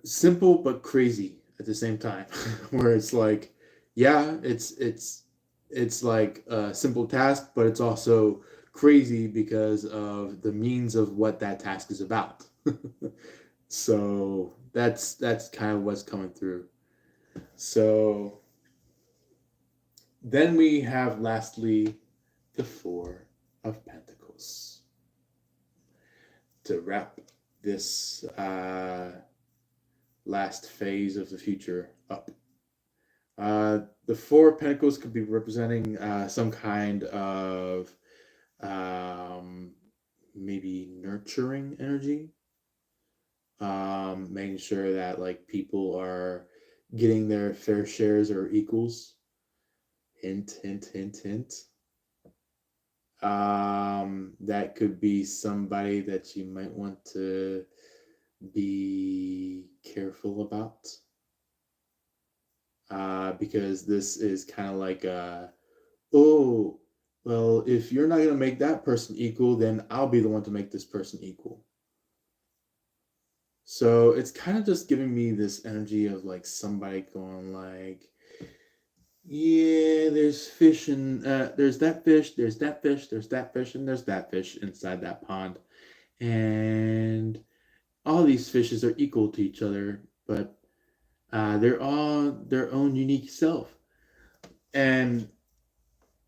simple but crazy at the same time, where it's like, yeah, it's like a simple task, but it's also crazy because of the means of what that task is about. So that's kind of what's coming through. So then we have lastly the Four of Pentacles to wrap this last phase of the future up. The Four of Pentacles could be representing some kind of maybe nurturing energy, making sure that like people are getting their fair shares or equals. Hint, hint, hint, hint. That could be somebody that you might want to be careful about. Because this is kind of like oh, well, if you're not going to make that person equal, then I'll be the one to make this person equal. So it's kind of just giving me this energy of like somebody going like, yeah, there's fish and there's that fish, there's that fish, there's that fish, and there's that fish inside that pond. And all these fishes are equal to each other, but they're all their own unique self. And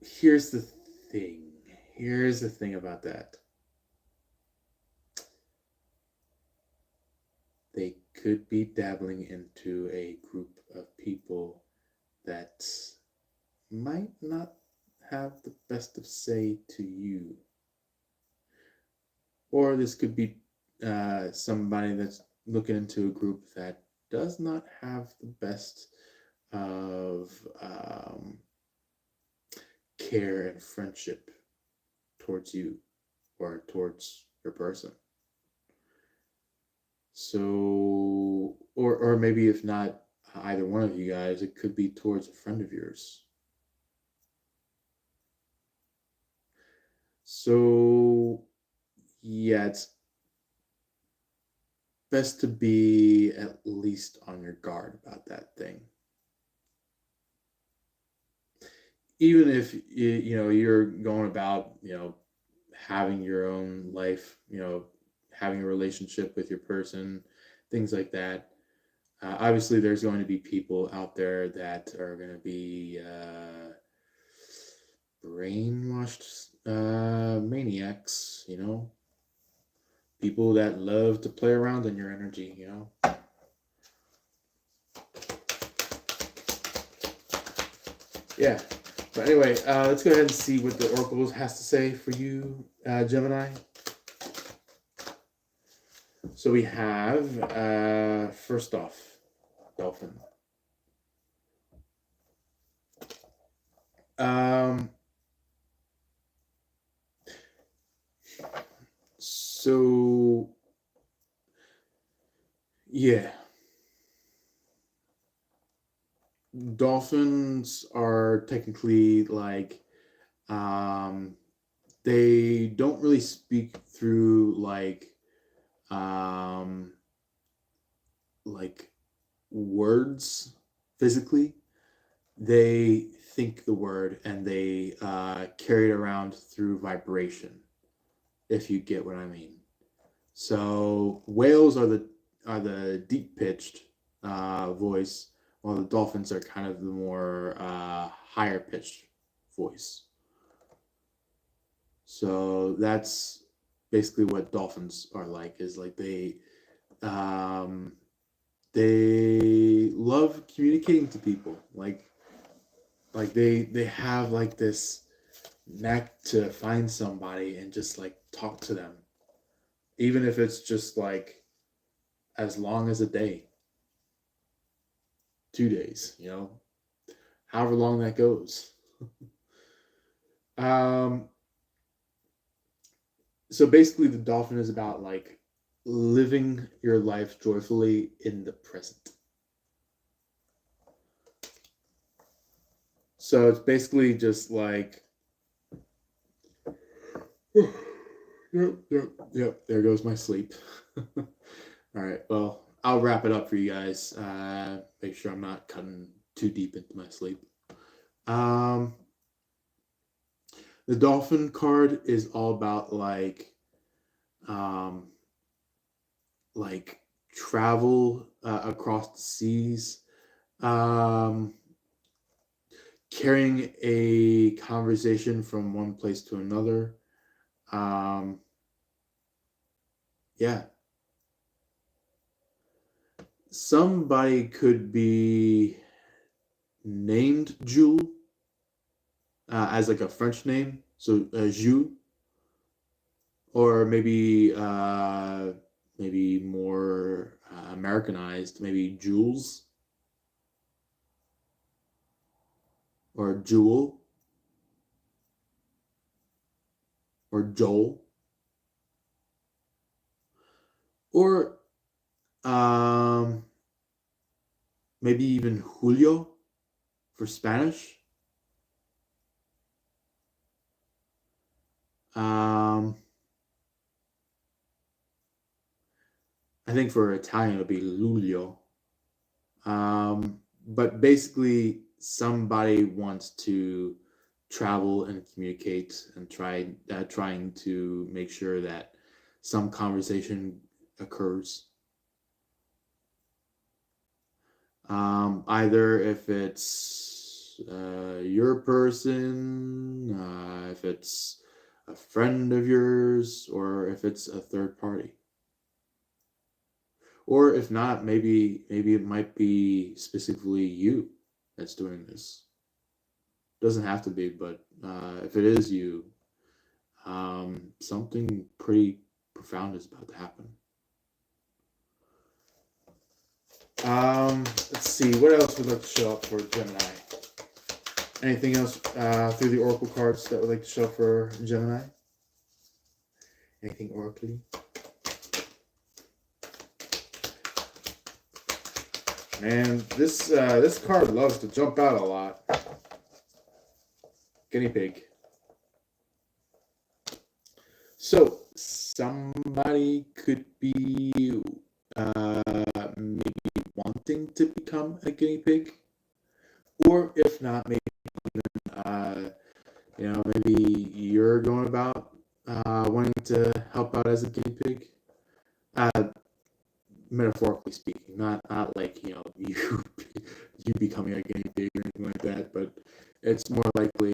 here's the thing. Here's the thing about that. they could be dabbling into a group of people that might not have the best of say to you. Or this could be somebody that's looking into a group that does not have the best of care and friendship towards you or towards your person. So, or maybe if not either one of you guys, it could be towards a friend of yours. So, yeah, it's best to be at least on your guard about that thing. Even if you're going about having your own life, having a relationship with your person, things like that. Obviously, there's going to be people out there that are going to be brainwashed maniacs, people that love to play around in your energy. Yeah. But anyway, let's go ahead and see what the Oracle has to say for you, Gemini. So we have, first off, Dolphin. So, yeah. Dolphins are technically they don't really speak through like words physically. They think the word and they carry it around through vibration, if you get what I mean. So whales are the deep pitched voice, while the dolphins are kind of the more higher pitched voice. So that's basically what dolphins are like. Is like they love communicating to people. Like they have like this knack to find somebody and just like talk to them, even if it's just like as long as a day, 2 days, however long that goes. um, so basically, the dolphin is about like living your life joyfully in the present. So it's basically just like, yep, there goes my sleep. All right, well, I'll wrap it up for you guys. Make sure I'm not cutting too deep into my sleep. The dolphin card is all about like travel across the seas, carrying a conversation from one place to another. Yeah. Somebody could be named Jules as like a French name, so Jules, or maybe more Americanized, maybe Jules or Jewel or Joel, or maybe even Julio for Spanish. I think for Italian it'll be Luglio. But basically, somebody wants to travel and communicate and trying to make sure that some conversation occurs. Either if it's your person, if it's a friend of yours, or if it's a third party. Or if not, maybe it might be specifically you that's doing this. Doesn't have to be, but if it is you, something pretty profound is about to happen. Let's see, what else would like to show up for Gemini? Anything else through the Oracle cards that would like to show up for Gemini? Anything oracly? Man, this card loves to jump out a lot. Guinea pig. So somebody could be maybe wanting to become a guinea pig, or if not, maybe maybe you're going about wanting to help out as a guinea pig. Metaphorically speaking, not like you you becoming a guinea pig or anything like that, but it's more likely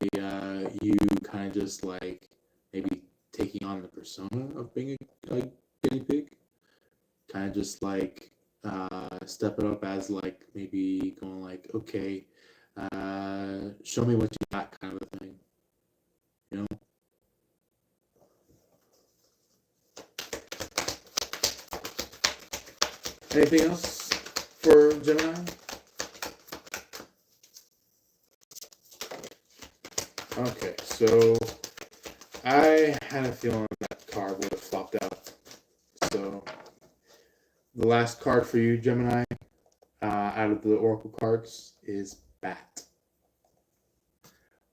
you kind of just like maybe taking on the persona of being a guinea pig, kind of just like stepping up as like maybe going like, okay, show me what you got, kind of a thing, you know. Anything else for Gemini? Okay, so I had a feeling that card would have flopped out. So the last card for you, Gemini, out of the Oracle cards is Bat.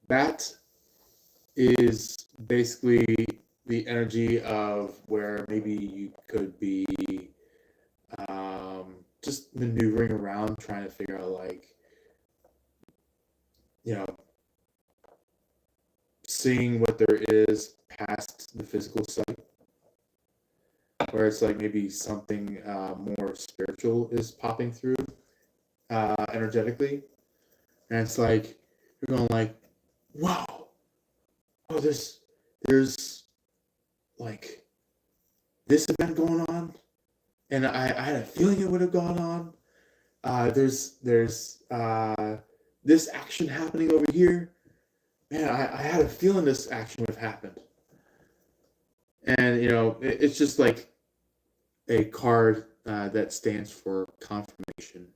Bat is basically the energy of where maybe you could be just maneuvering around trying to figure out like, seeing what there is past the physical sight, where it's like maybe something more spiritual is popping through energetically, and it's like you're going like, wow, oh, there's like this event going on, and I had a feeling it would have gone on. There's this action happening over here. Man, I had a feeling this action would have happened. And, it's just like a card that stands for confirmation.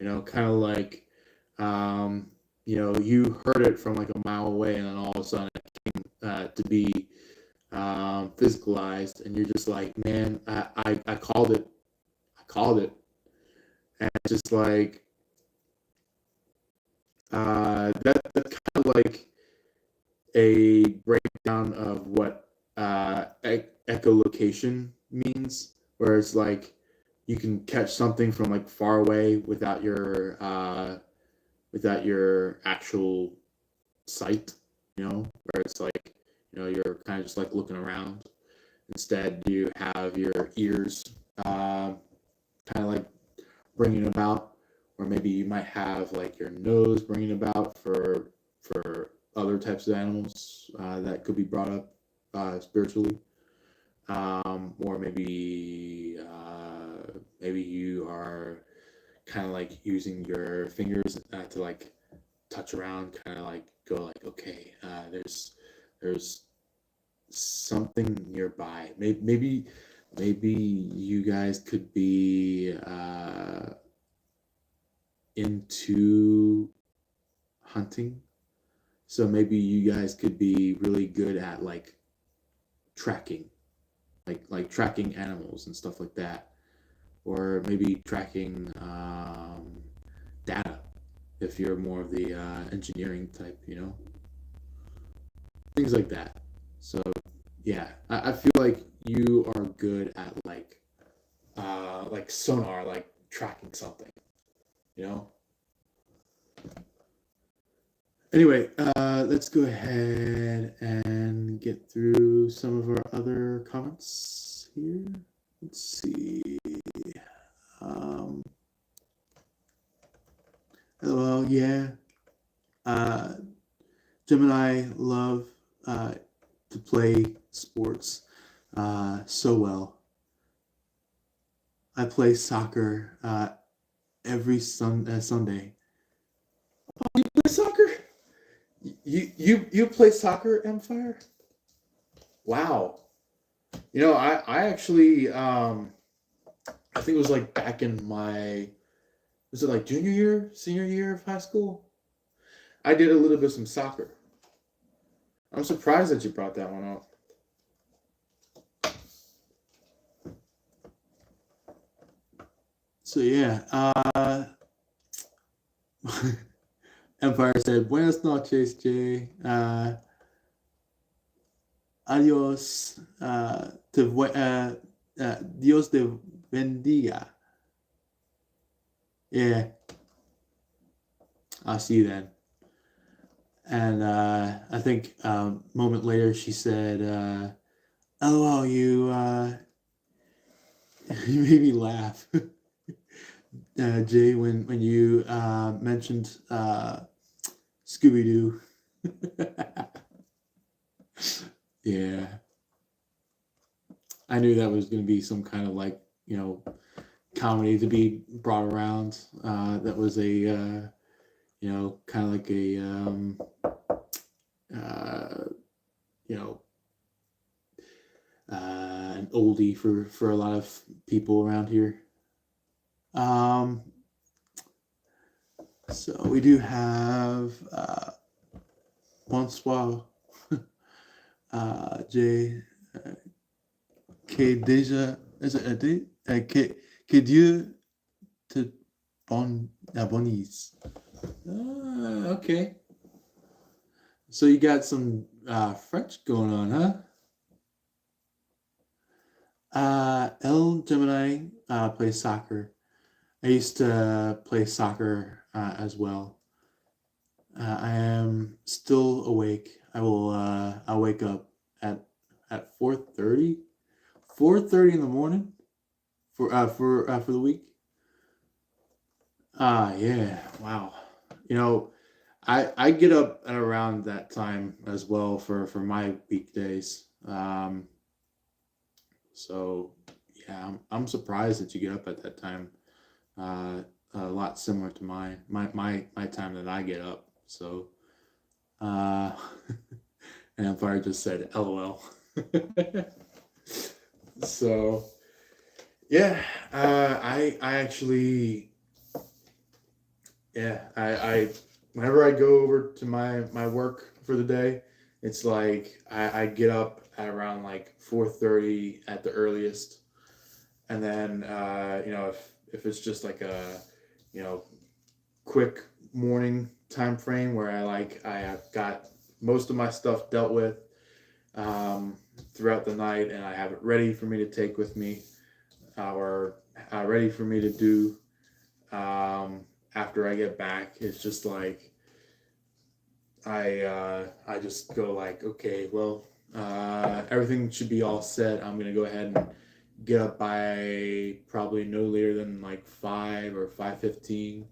Kind of like, you heard it from like a mile away, and then all of a sudden it came to be physicalized, and you're just like, man, I called it. I called it. And it's just like, that's kind of like a breakdown of what echolocation means, where it's like you can catch something from like far away without your actual sight, where it's like, you're kind of just like looking around. Instead, you have your ears kind of like bringing about, or maybe you might have like your nose bringing about for other types of animals that could be brought up spiritually, or maybe you are kind of like using your fingers to like touch around, kind of like go like, okay, there's something nearby. Maybe you guys could be into hunting. So maybe you guys could be really good at like tracking, like tracking animals and stuff like that, or maybe tracking data if you're more of the engineering type, things like that. So yeah, I feel like you are good at like sonar, like tracking something, you know. Anyway, let's go ahead and get through some of our other comments here. Let's see. LOL, yeah. Gemini love to play sports so well. I play soccer every Sunday. You play soccer? You play soccer, Empire? Wow. I actually I think it was like back in my, was it like junior year, senior year of high school? I did a little bit of some soccer. I'm surprised that you brought that one up. So yeah, Empire said, "Buenas noches, Jay. Adios. Dios te bendiga." Yeah, I'll see you then. And I think a moment later she said, "LOL, you made me laugh, Jay, when you mentioned Scooby Doo." Yeah, I knew that was going to be some kind of like comedy to be brought around. That was a kind of like a uh, you know an oldie for a lot of people around here. Um, so we do have bonsoir, Jay, que déjà is it a day? Que Dieu te bonise. Okay. So you got some French going on, huh? El Gemini plays soccer. I used to play soccer as well. I am still awake. I'll wake up at 4:30, 4:30 in the morning for the week. Yeah, wow. You know, I get up at around that time as well for my weekdays. So yeah, I'm surprised that you get up at that time. A lot similar to my time that I get up. So uh, and Empire just said LOL. So yeah, I actually, yeah, I whenever I go over to my work for the day, it's like I get up at around like 4:30 at the earliest, and then if it's just like a you know quick morning time frame where I have got most of my stuff dealt with um, throughout the night, and I have it ready for me to take with me, or ready for me to do after I get back. It's just like I just go like, okay, well, everything should be all set. I'm gonna go ahead and get up by probably no later than like 5 or 5:15.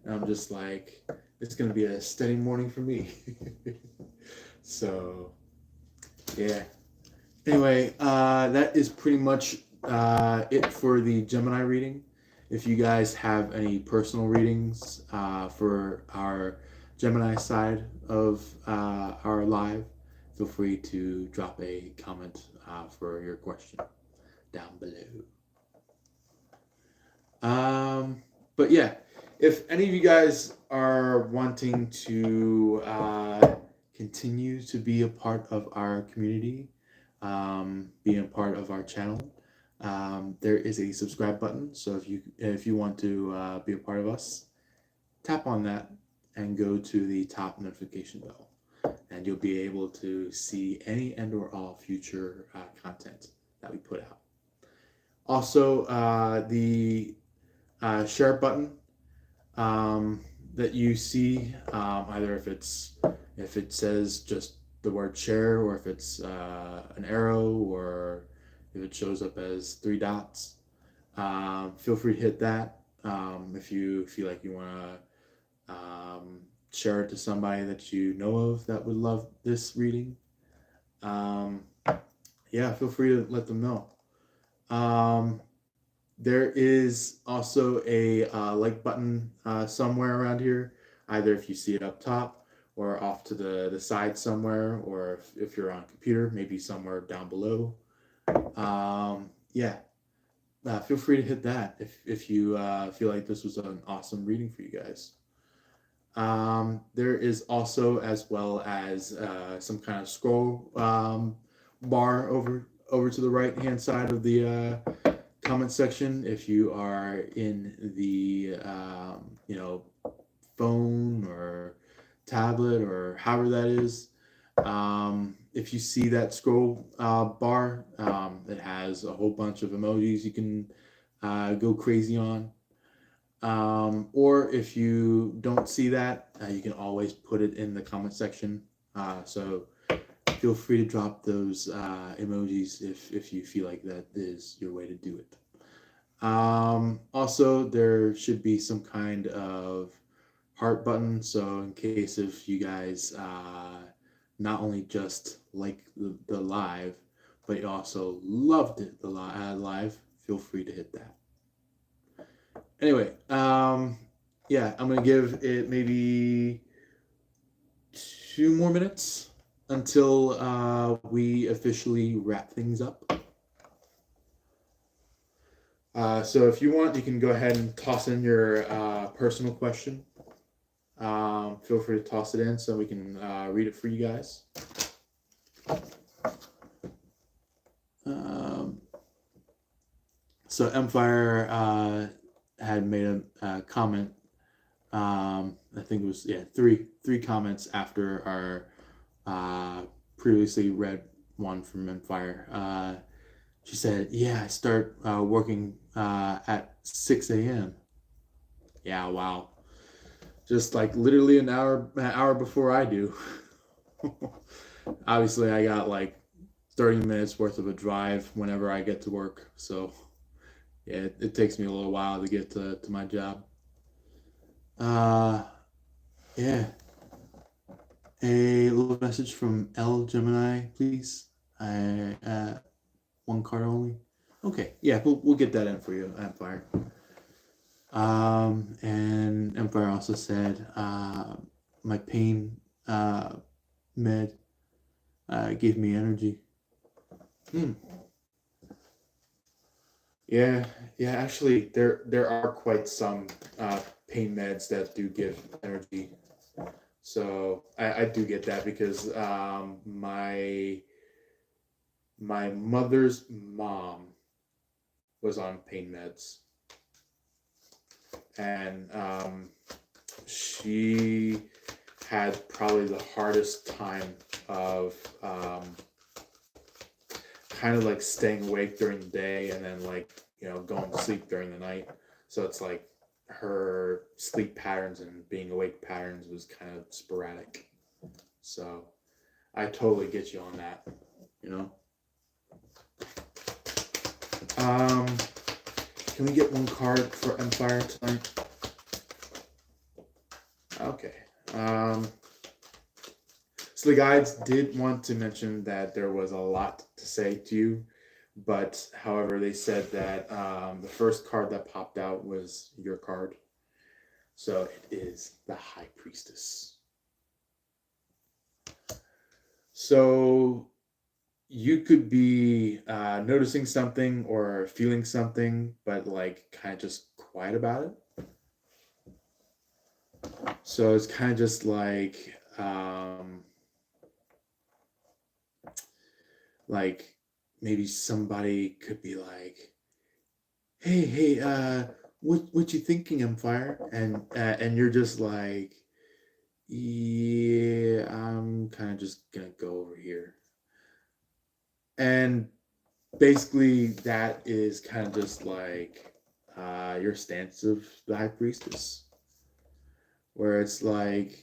And I'm just like, it's gonna be a steady morning for me. So yeah. Anyway, that is pretty much it for the Gemini reading. If you guys have any personal readings for our Gemini side of our live, feel free to drop a comment for your question down below. But yeah, if any of you guys are wanting to continue to be a part of our community, being a part of our channel, there is a subscribe button. So if you want to be a part of us, tap on that and go to the top notification bell, and you'll be able to see any and or all future content that we put out. Also, the share button that you see, either if it says just the word share, or if it's an arrow, or if it shows up as three dots, feel free to hit that if you feel like you want to share it to somebody that you know of that would love this reading. Yeah, feel free to let them know. Um, There is also a like button somewhere around here, either if you see it up top or off to the side somewhere, or if you're on a computer, maybe somewhere down below. Yeah, feel free to hit that if you feel like this was an awesome reading for you guys. There is also, as well as some kind of scroll bar over to the right hand side of the comment section if you are in the phone or tablet or however that is. If you see that scroll bar, it has a whole bunch of emojis you can go crazy on. Or if you don't see that, you can always put it in the comment section. So feel free to drop those emojis if you feel like that is your way to do it. Also, there should be some kind of heart button. So in case if you guys not only just like the live, but you also loved it the live, feel free to hit that. Anyway, yeah, I'm gonna give it maybe 2 more minutes until we officially wrap things up. So if you want, you can go ahead and toss in your personal question. Feel free to toss it in so we can read it for you guys. So Empire had made a comment. I think it was three comments after our previously read one from Empire. She said, "Yeah, I start working at 6 a.m." Yeah, wow. Just like literally an hour before I do. Obviously, I got like 30 minutes worth of a drive whenever I get to work. So, yeah, it takes me a little while to get to my job. Yeah. A little message from Gemini, please. One card only. Okay, yeah, we'll get that in for you, Empire. And Empire also said, my pain med gave me energy. Yeah, actually, there are quite some pain meds that do give energy. So I do get that because my mother's mom was on pain meds, and she had probably the hardest time of kind of like staying awake during the day and then like going to sleep during the night. So it's like her sleep patterns and being awake patterns was kind of sporadic. So I totally get you on that. Can we get one card for Empire tonight? Okay. So the guides did want to mention that there was a lot to say to you, but however, they said that the first card that popped out was your card. So it is the High Priestess. So you could be noticing something or feeling something, but like kind of just quiet about it. So it's kind of just like maybe somebody could be like, hey, what you thinking, Empire? And you're just like, yeah, I'm kind of just gonna go over here. And basically that is kind of just like your stance of the High Priestess, where it's like,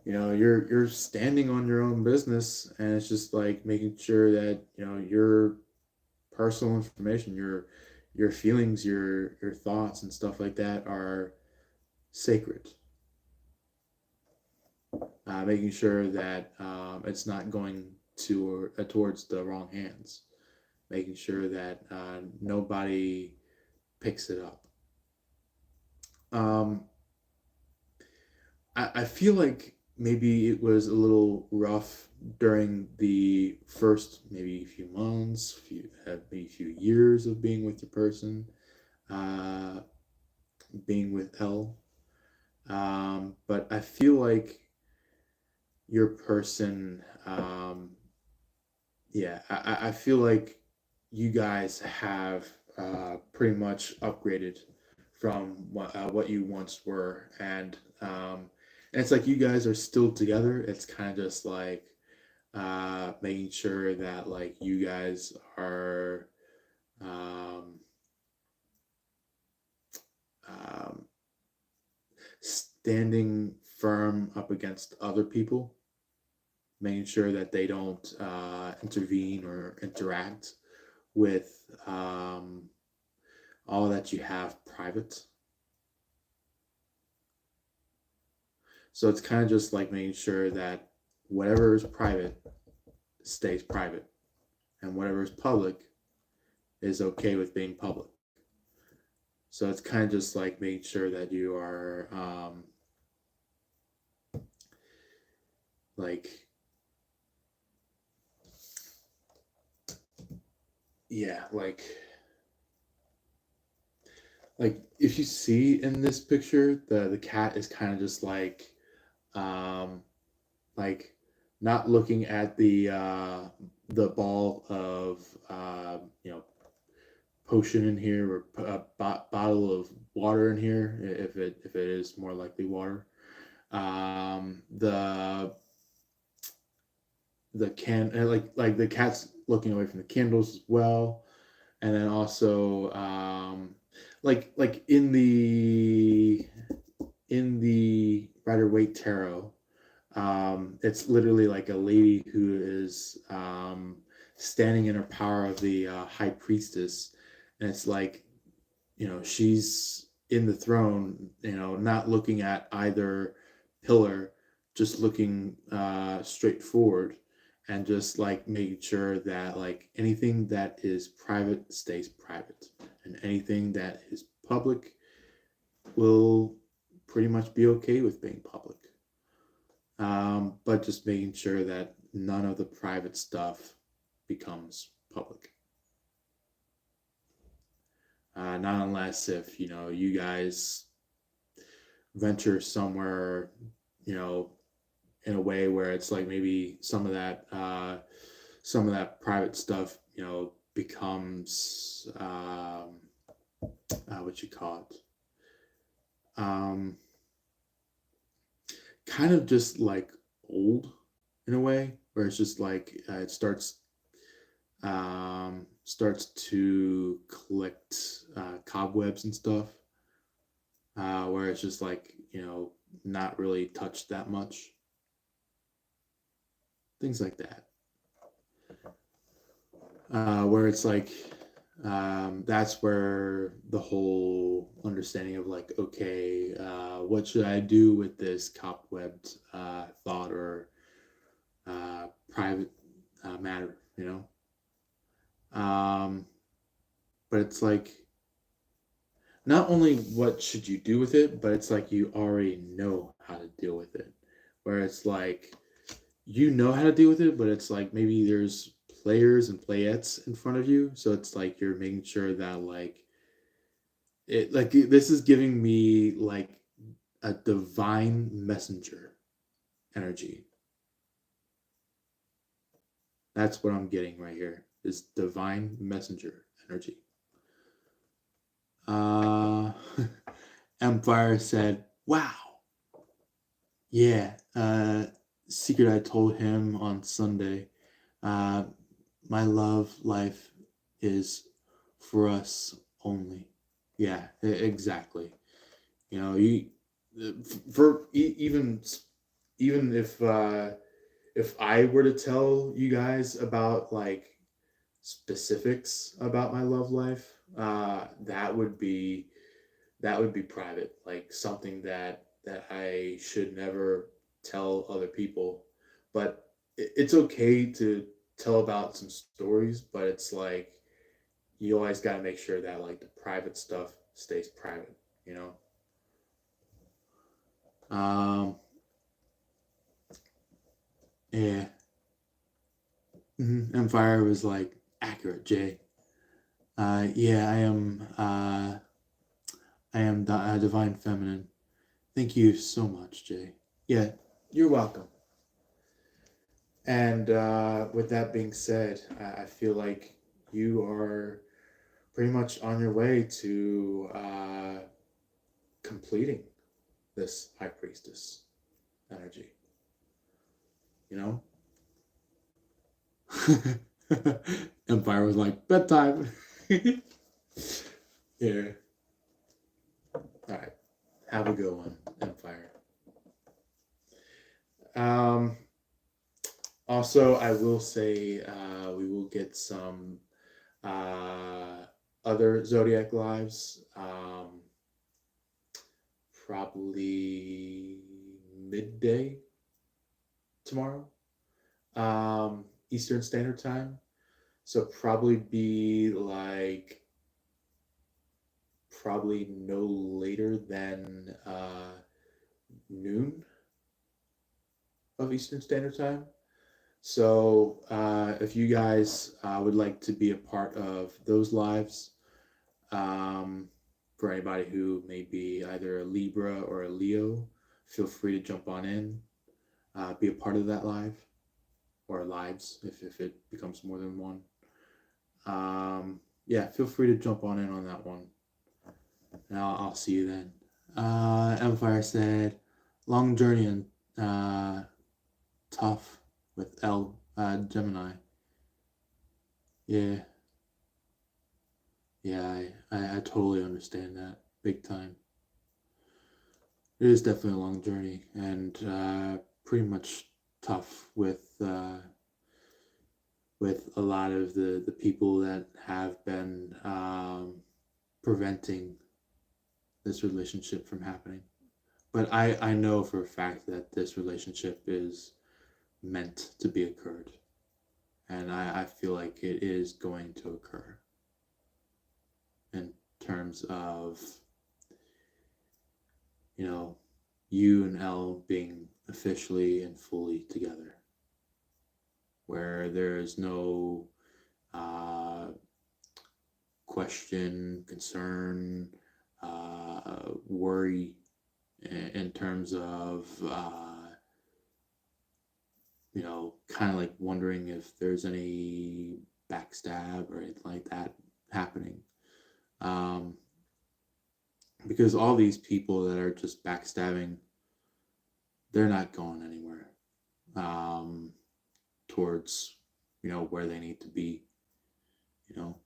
you're standing on your own business, and it's just like making sure that your personal information, your feelings, your thoughts and stuff like that are sacred. Making sure that it's not going towards the wrong hands. Making sure that nobody picks it up. Um, I feel like maybe it was a little rough during the first maybe few months, maybe few years of being with your person, uh, being with L. But I feel like your person, yeah, I feel like you guys have pretty much upgraded from what you once were, and it's like you guys are still together. It's kind of just like making sure that like you guys are um, um, standing firm up against other people, making sure that they don't intervene or interact with all that you have private. So it's kind of just like making sure that whatever is private stays private, and whatever is public is okay with being public. So it's kind of just like making sure that you are like, yeah, like if you see in this picture, the cat is kind of just um like not looking at the ball of potion in here, or a bottle of water in here, if it is more likely water. The can like the cat's looking away from the candles as well, and then also like in the Rider Waite tarot, it's literally like a lady who is standing in her power of the high priestess, and it's like, she's in the throne, not looking at either pillar, just looking straight forward, and just like making sure that like anything that is private stays private, and anything that is public will pretty much be okay with being public. But just making sure that none of the private stuff becomes public. Not unless if you guys venture somewhere, you know, in a way where it's like maybe some of that private stuff, becomes what you call it, um, kind of just like old in a way, where it's just like it starts to collect cobwebs and stuff, where it's just like not really touched that much, things like that, where it's like that's where the whole understanding of like, okay, what should I do with this cobwebbed thought or private matter, but it's like not only what should you do with it, but it's like you already know how to deal with it. Where it's like you know how to deal with it, but it's like maybe there's players and playettes in front of you, so it's like you're making sure that like this is giving me like a divine messenger energy. That's what I'm getting right here. Is divine messenger energy. Uh, Empire said, "Wow, yeah." Secret I told him on Sunday. Uh, my love life is for us only. Yeah, exactly. You for even if I were to tell you guys about like specifics about my love life, that would be private, like something that I should never tell other people. But it's okay to tell about some stories, but it's like you always got to make sure that like the private stuff stays private, you know. Um, yeah. Empire was like accurate, Jay. Yeah, I am divine feminine. Thank you so much, Jay. Yeah, you're welcome. And with that being said, I feel like you are pretty much on your way to completing this high priestess energy. You know? Empire was like bedtime. Yeah. All right. Have a good one, Empire. Um, Also, I will say we will get some other Zodiac lives, probably midday tomorrow, Eastern Standard Time. So probably be like probably no later than noon of Eastern Standard Time. So if you guys would like to be a part of those lives, um, for anybody who may be either a Libra or a Leo, feel free to jump on in, be a part of that live or lives if it becomes more than one. Yeah, feel free to jump on in on that one. And I'll see you then. Empire said, long journey and tough with Gemini. Yeah, yeah, I totally understand that big time. It is definitely a long journey and pretty much tough with a lot of the people that have been preventing this relationship from happening. But I know for a fact that this relationship is meant to be occurred. And I feel like it is going to occur in terms of, you know, you and Elle being officially and fully together, where there is no question, concern, worry in terms of, you know, kind of like wondering if there's any backstab or anything like that happening. Because all these people that are just backstabbing, they're not going anywhere towards, you know, where they need to be. You know,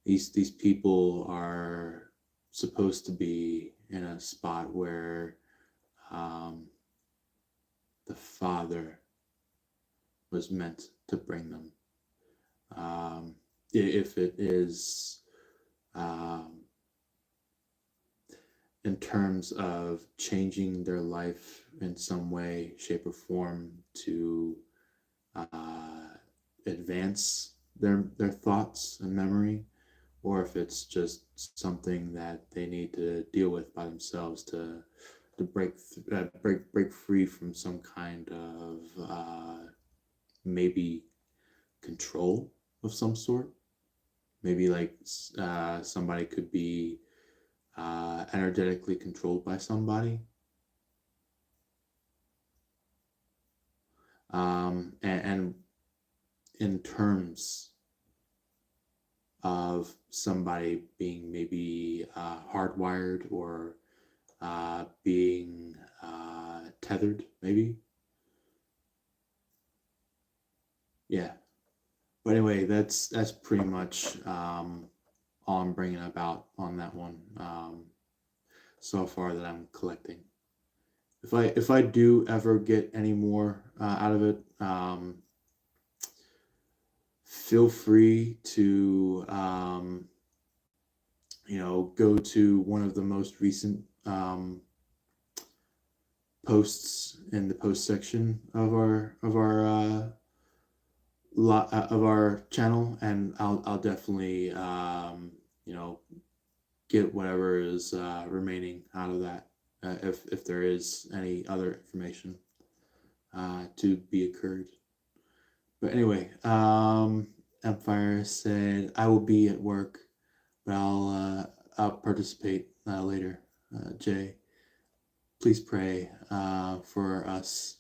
these people are supposed to be in a spot where the Father was meant to bring them. If it is in terms of changing their life in some way, shape, or form to advance their thoughts and memory, or if it's just something that they need to deal with by themselves to break free from some kind of maybe control of some sort. Maybe like somebody could be energetically controlled by somebody. And in terms of somebody being maybe hardwired or being tethered, maybe. Yeah. But anyway, that's pretty much all I'm bringing about on that one so far that I'm collecting. If I do ever get any more out of it, feel free to you know, go to one of the most recent posts in the post section of our of our channel, and I'll definitely get whatever is remaining out of that, if there is any other information to be occurred. But anyway, Empire said, I will be at work, but I'll participate later. Jay, please pray for us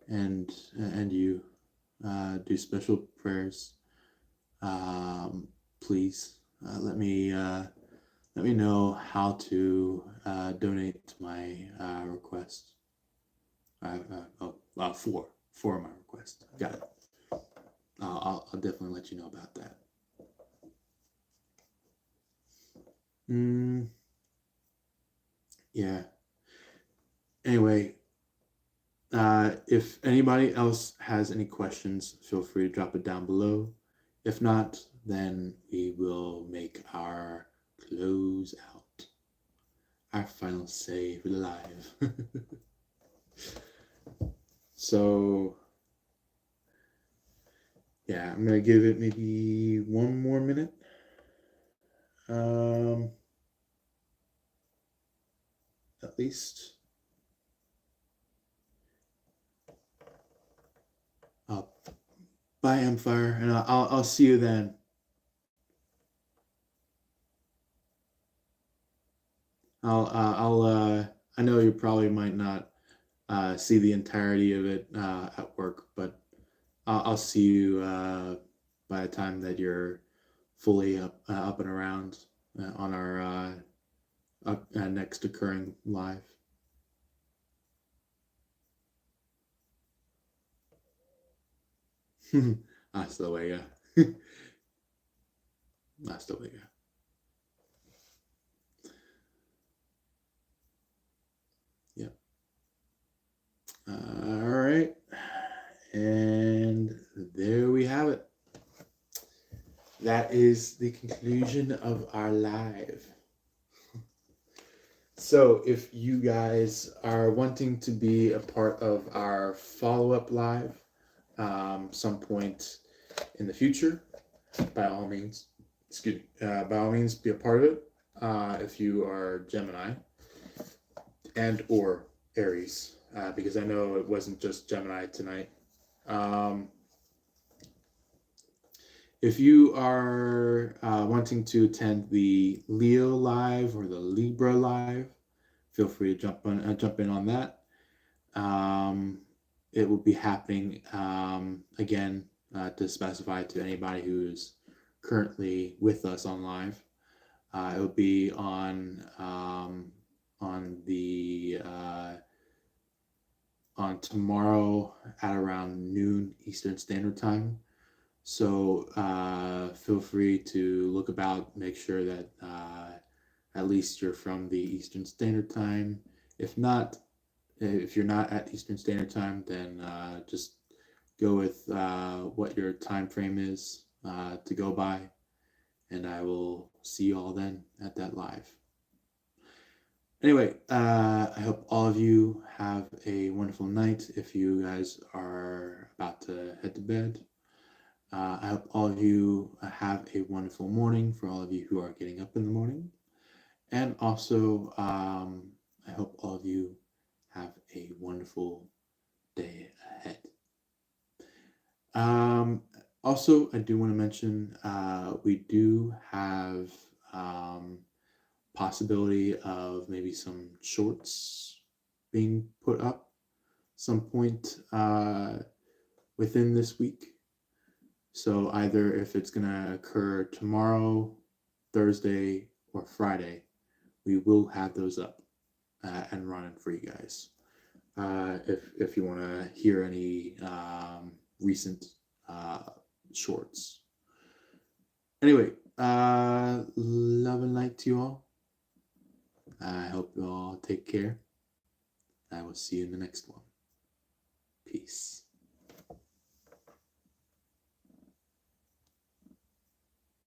and you. Do special prayers. Please let me know how to donate to my request. For my request. Got it. I'll definitely let you know about that. Yeah. Anyway, if anybody else has any questions, feel free to drop it down below. If not, then we will make our close out. Our final say for the live. So, yeah, I'm gonna give it maybe one more minute. At least. Bye, Empire, and I'll see you then. I know you probably might not see the entirety of it at work, but I'll see you by the time that you're fully up and around on our next occurring live. Hasta luego. Hasta luego. Yep. All right. And there we have it. That is the conclusion of our live. So if you guys are wanting to be a part of our follow-up live some point in the future, by all means be a part of it. If you are Gemini and or Aries, because I know it wasn't just Gemini tonight. If you are wanting to attend the Leo live or the Libra live, feel free to jump in on that. It will be happening again to specify to anybody who's currently with us on live. It will be on tomorrow at around noon Eastern Standard Time. So feel free to look about, make sure that at least you're from the Eastern Standard Time. If you're not at Eastern Standard Time, then just go with what your time frame is to go by, and I will see you all then at that live. Anyway, I hope all of you have a wonderful night if you guys are about to head to bed. I hope all of you have a wonderful morning for all of you who are getting up in the morning. And also, I hope all of you have a wonderful day ahead. Also, I do want to mention we do have possibility of maybe some shorts being put up some point within this week. So either if it's going to occur tomorrow, Thursday, or Friday, we will have those up and running for you guys. If you want to hear any recent shorts. Anyway, love and light to you all. I hope you all take care. I will see you in the next one. Peace.